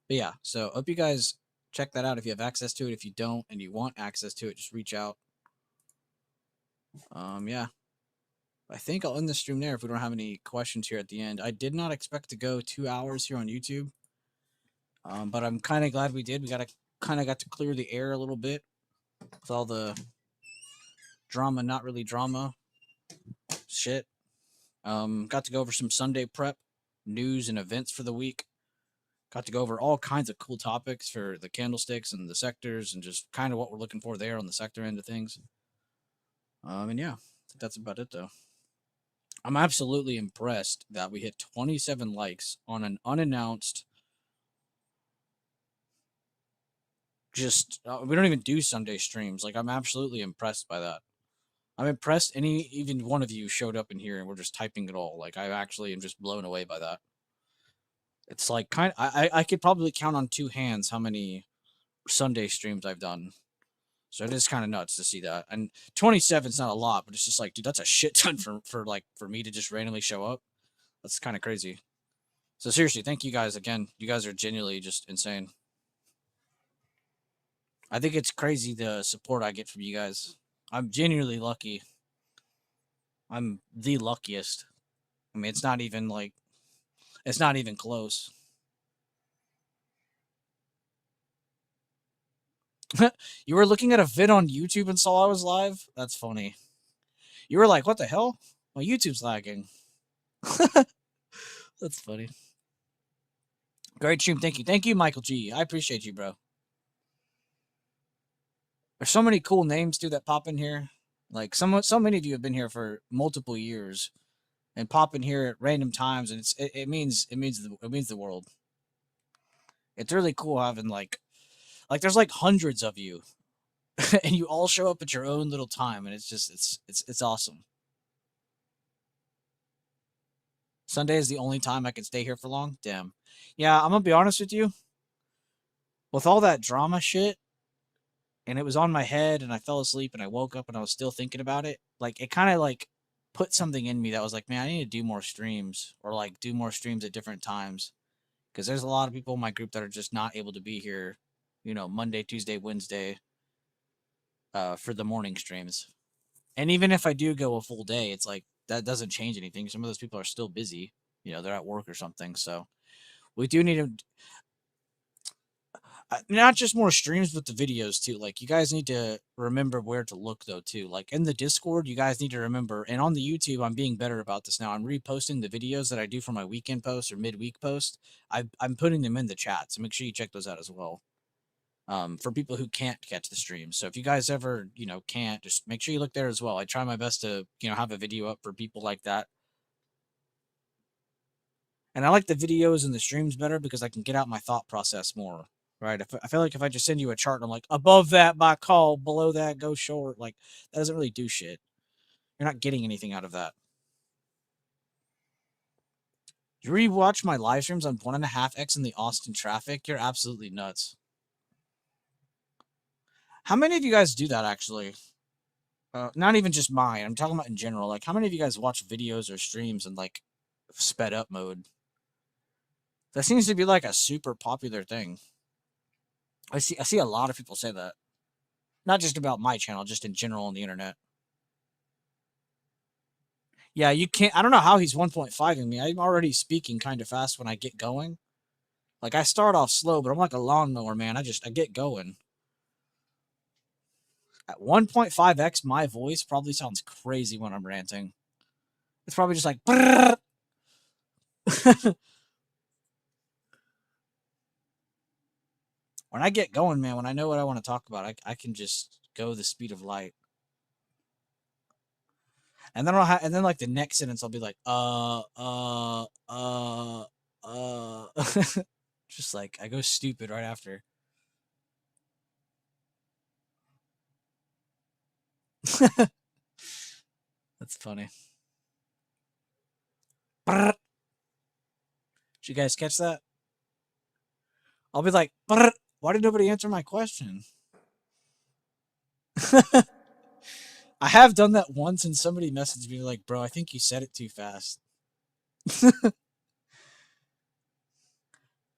A: But yeah, so hope you guys check that out if you have access to it. If you don't and you want access to it, just reach out. Yeah. I think I'll end the stream there if we don't have any questions here at the end. I did not expect to go 2 hours here on YouTube. But I'm kind of glad we did. We got to clear the air a little bit with all the drama, not really drama shit. Got to go over some Sunday prep, news and events for the week. Got to go over all kinds of cool topics for the candlesticks and the sectors and just kind of what we're looking for there on the sector end of things. And yeah, I think that's about it though. I'm absolutely impressed that we hit 27 likes on an unannounced. We don't even do Sunday streams. Like, I'm absolutely impressed by that. I'm impressed even one of you showed up in here and we're just typing it all. Like, I actually am just blown away by that. It's like I could probably count on 2 hands how many Sunday streams I've done. So it is kind of nuts to see that. And 27 is not a lot, but it's just like, dude, that's a shit ton for me to just randomly show up. That's kind of crazy. So seriously, thank you guys again. You guys are genuinely just insane. I think it's crazy the support I get from you guys. I'm genuinely lucky. I'm the luckiest. I mean, it's not even close. You were looking at a vid on YouTube and saw I was live? That's funny. You were like, what the hell? My YouTube's lagging. That's funny. Great stream. Thank you. Thank you, Michael G. I appreciate you, bro. There's so many cool names, too, that pop in here. Like, so many of you have been here for multiple years and pop in here at random times, and it means the world. It's really cool having like there's like hundreds of you, and you all show up at your own little time, and it's just it's awesome. Sunday is the only time I can stay here for long. Damn. Yeah, I'm gonna be honest with you. With all that drama shit, and it was on my head, and I fell asleep, and I woke up, and I was still thinking about it. Like, it kind of like put something in me that was like, man, I need to do more streams, or like do more streams at different times, because there's a lot of people in my group that are just not able to be here, Monday, Tuesday, Wednesday, for the morning streams. And even if I do go a full day, it's like that doesn't change anything. Some of those people are still busy. They're at work or something. So we do need to not just more streams, but the videos too. Like, you guys need to remember where to look though too. Like, in the Discord, you guys need to remember, and on the YouTube, I'm being better about this now. I'm reposting the videos that I do for my weekend post or midweek post. I'm putting them in the chat, so make sure you check those out as well. For people who can't catch the stream. So if you guys ever, can't, just make sure you look there as well. I try my best to, have a video up for people like that. And I like the videos and the streams better because I can get out my thought process more, right? I feel like if I just send you a chart and I'm like, above that, buy call, below that, go short, like, that doesn't really do shit. You're not getting anything out of that. You rewatch my live streams on 1.5x in the Austin traffic? You're absolutely nuts. How many of you guys do that actually? Not even just mine. I'm talking about in general. Like, how many of you guys watch videos or streams in like sped up mode? That seems to be like a super popular thing. I see a lot of people say that. Not just about my channel, just in general on the internet. Yeah, you can't. I don't know how he's 1.5ing me. I'm already speaking kind of fast when I get going. Like, I start off slow, but I'm like a lawnmower, man. I get going. At 1.5x, my voice probably sounds crazy when I'm ranting. It's probably just like. When I get going, man, when I know what I want to talk about, I can just go the speed of light. And then and then like the next sentence, I'll be like, just like I go stupid right after. That's funny. Did you guys catch that? I'll be like, why did nobody answer my question? I have done that once, and somebody messaged me like, bro, I think you said it too fast.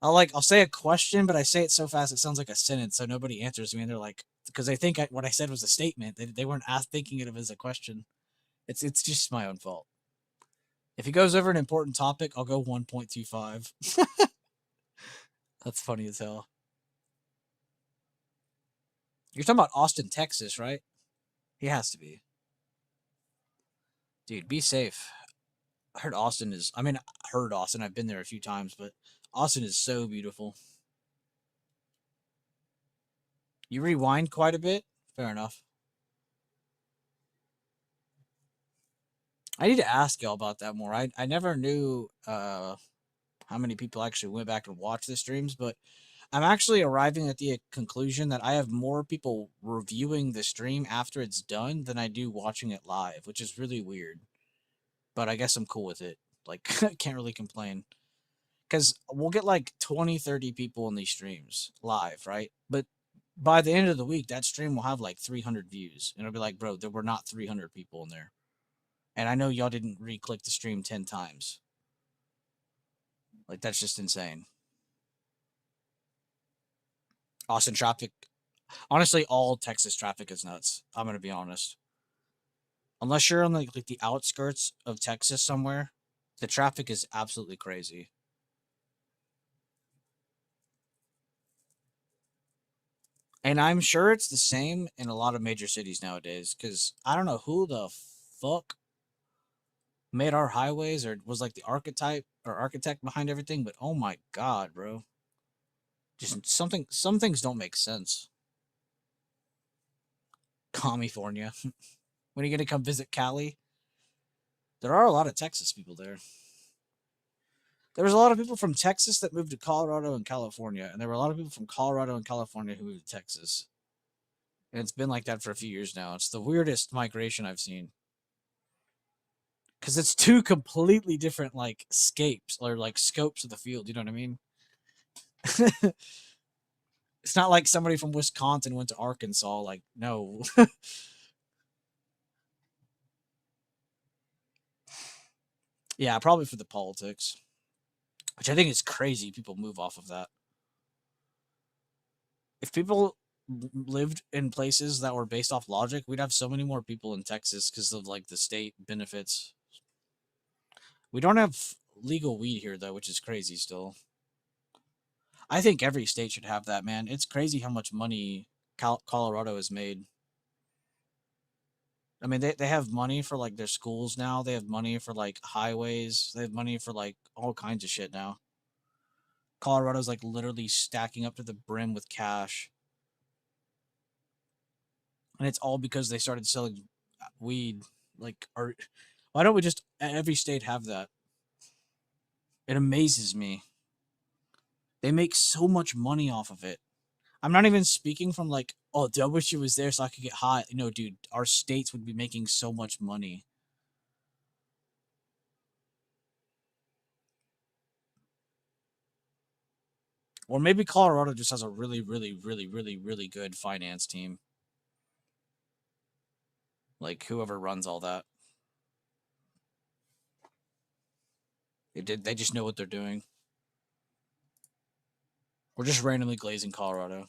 A: I'll say a question, but I say it so fast it sounds like a sentence, so nobody answers me, and they're like, because they think what I said was a statement. They weren't thinking of it as a question. It's just my own fault. If he goes over an important topic, I'll go 1.25. That's funny as hell. You're talking about Austin, Texas, right? He has to be. Dude, be safe. I heard Austin is. I mean, I heard Austin. I've been there a few times, but Austin is so beautiful. You rewind quite a bit. Fair enough. I need to ask y'all about that more. I never knew how many people actually went back and watched the streams, but I'm actually arriving at the conclusion that I have more people reviewing the stream after it's done than I do watching it live, which is really weird. But I guess I'm cool with it. Like, can't really complain. Because we'll get like 20, 30 people in these streams live, right? But by the end of the week, that stream will have like 300 views. And it'll be like, bro, there were not 300 people in there. And I know y'all didn't re click the stream 10 times. Like, that's just insane. Austin traffic. Honestly, all Texas traffic is nuts. I'm going to be honest. Unless you're on like the outskirts of Texas somewhere, the traffic is absolutely crazy. And I'm sure it's the same in a lot of major cities nowadays because I don't know who the fuck made our highways or was like the archetype or architect behind everything, but oh my god, bro. Just some things don't make sense. California. When are you gonna come visit Cali? There are a lot of Texas people there. There was a lot of people from Texas that moved to Colorado and California, and there were a lot of people from Colorado and California who moved to Texas. And it's been like that for a few years now. It's the weirdest migration I've seen. Because it's two completely different like scapes or like scopes of the field, you know what I mean? It's not like somebody from Wisconsin went to Arkansas. Like, no. Yeah, probably for the politics, which I think is crazy. People move off of that. If people lived in places that were based off logic, we'd have so many more people in Texas because of like the state benefits. We don't have legal weed here though, which is crazy still. I think every state should have that, man. It's crazy how much money Colorado has made. I mean, they have money for like their schools now. They have money for like highways. They have money for like all kinds of shit now. Colorado's like literally stacking up to the brim with cash. And it's all because they started selling weed. Like, why don't we just every state have that? It amazes me. They make so much money off of it. I'm not even speaking from like, oh, I wish it was there so I could get high. No, dude, our states would be making so much money. Or maybe Colorado just has a really, really, really, really, really good finance team. Like whoever runs all that. They just know what they're doing. We're just randomly glazing Colorado.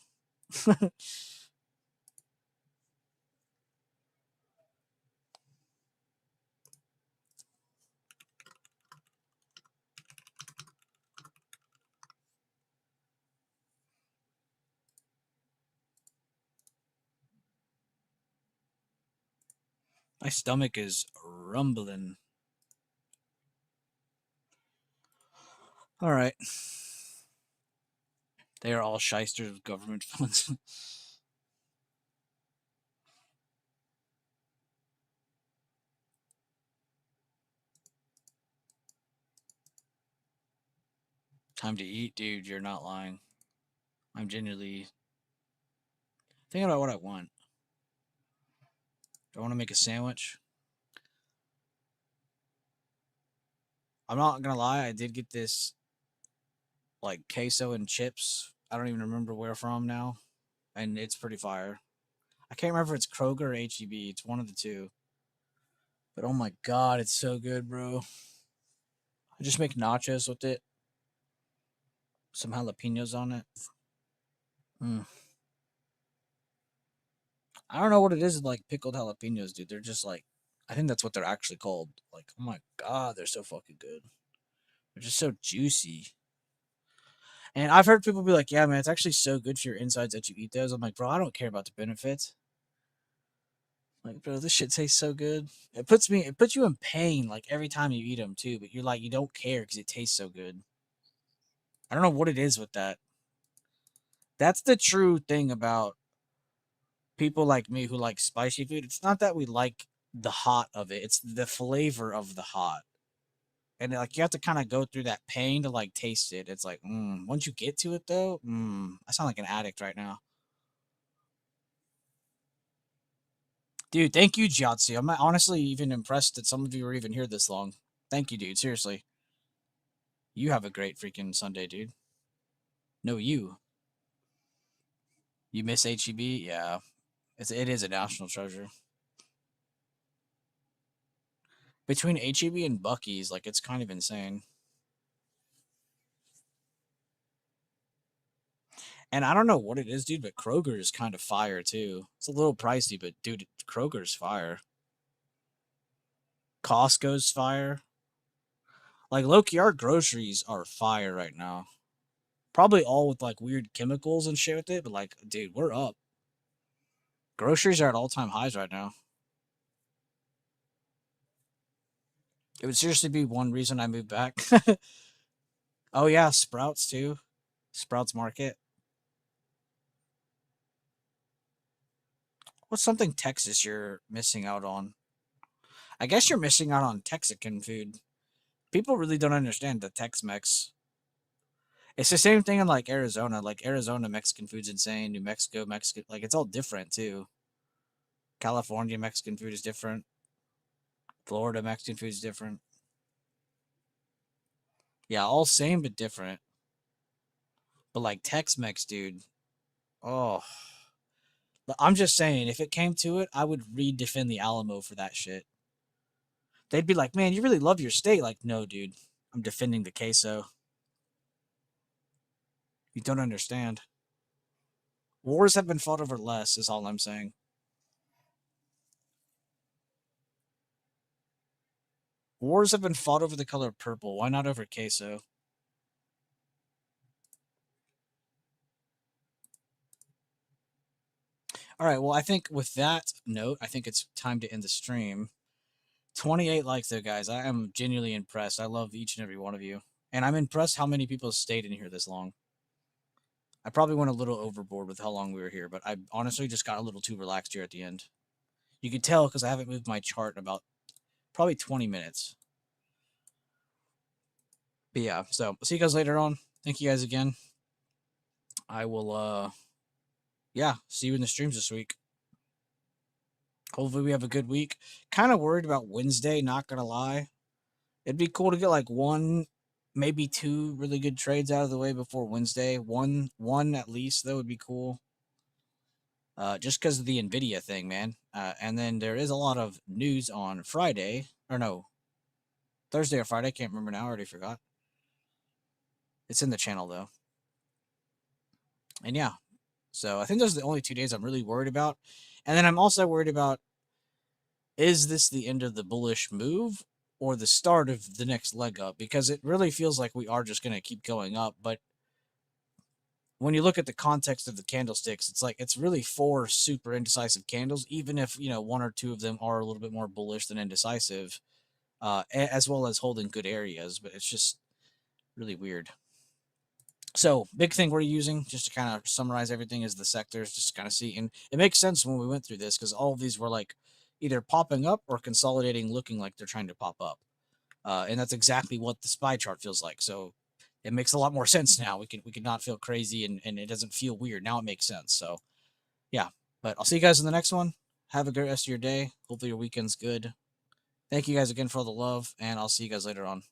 A: My stomach is rumbling. All right. They are all shysters of government funds. Time to eat, dude. You're not lying. I'm genuinely thinking about what I want. Do I want to make a sandwich? I'm not gonna lie. I did get this like queso and chips. I don't even remember where from now, and it's pretty fire. I can't remember if it's Kroger or HEB. It's one of the two. But oh my god, it's so good, bro. I just make nachos with it. Some jalapenos on it. Mm. I don't know what it is with, like pickled jalapenos, dude. They're just like, I think that's what they're actually called. Like, oh my god, they're so fucking good. They're just so juicy. And I've heard people be like, yeah, man, it's actually so good for your insides that you eat those. I'm like, bro, I don't care about the benefits. Like, bro, this shit tastes so good. It puts you in pain like every time you eat them too. But you're like, you don't care because it tastes so good. I don't know what it is with that. That's the true thing about people like me who like spicy food. It's not that we like the hot of it; it's the flavor of the hot. And like you have to kind of go through that pain to like taste it. It's like, once you get to it though, I sound like an addict right now. Dude, thank you, Jiatsu. I'm honestly even impressed that some of you were even here this long. Thank you, dude. Seriously. You have a great freaking Sunday, dude. No, you. You miss HEB? Yeah. It is a national treasure. Between HEB and Buc-ee's, like, it's kind of insane. And I don't know what it is, dude, but Kroger is kind of fire, too. It's a little pricey, but, dude, Kroger's fire. Costco's fire. Like, low-key, our groceries are fire right now. Probably all with, like, weird chemicals and shit with it, but, like, dude, we're up. Groceries are at all-time highs right now. It would seriously be one reason I moved back. Oh, yeah, Sprouts, too. Sprouts Market. What's something Texas you're missing out on? I guess you're missing out on Texican food. People really don't understand the Tex-Mex. It's the same thing in like Arizona. Like Arizona Mexican food's insane. New Mexico Mexican, like it's all different too. California Mexican food is different. Florida Mexican food is different. Yeah, all same but different. But like Tex-Mex, dude. Oh, I'm just saying, if it came to it, I would re-defend the Alamo for that shit. They'd be like, "Man, you really love your state." Like, no, dude, I'm defending the queso. You don't understand. Wars have been fought over less, is all I'm saying. Wars have been fought over the color purple. Why not over queso? All right, well, I think with that note, I think it's time to end the stream. 28 likes, though, guys. I am genuinely impressed. I love each and every one of you. And I'm impressed how many people stayed in here this long. I probably went a little overboard with how long we were here, but I honestly just got a little too relaxed here at the end. You could tell because I haven't moved my chart in about probably 20 minutes. But yeah, so see you guys later on. Thank you guys again. I will, yeah, see you in the streams this week. Hopefully we have a good week. Kind of worried about Wednesday, not gonna lie. It'd be cool to get like one, maybe two really good trades out of the way before Wednesday. One at least, that would be cool. just because of the Nvidia thing, man. And then there is a lot of news on Friday, or no, Thursday or Friday. Can't remember now. I already forgot. It's in the channel though. And yeah, so I think those are the only 2 days I'm really worried about. And then I'm also worried about, is this the end of the bullish move or the start of the next leg up? Because it really feels like we are just going to keep going up. But when you look at the context of the candlesticks, it's like it's really 4 super indecisive candles, even if, 1 or 2 of them are a little bit more bullish than indecisive, as well as holding good areas. But it's just really weird. So big thing we're using, just to kind of summarize everything, is the sectors, just to kind of see. And it makes sense when we went through this, because all of these were like either popping up or consolidating, looking like they're trying to pop up. And that's exactly what the SPY chart feels like. So it makes a lot more sense now. We can not feel crazy, and it doesn't feel weird. Now it makes sense. So yeah, but I'll see you guys in the next one. Have a great rest of your day. Hopefully your weekend's good. Thank you guys again for all the love, and I'll see you guys later on.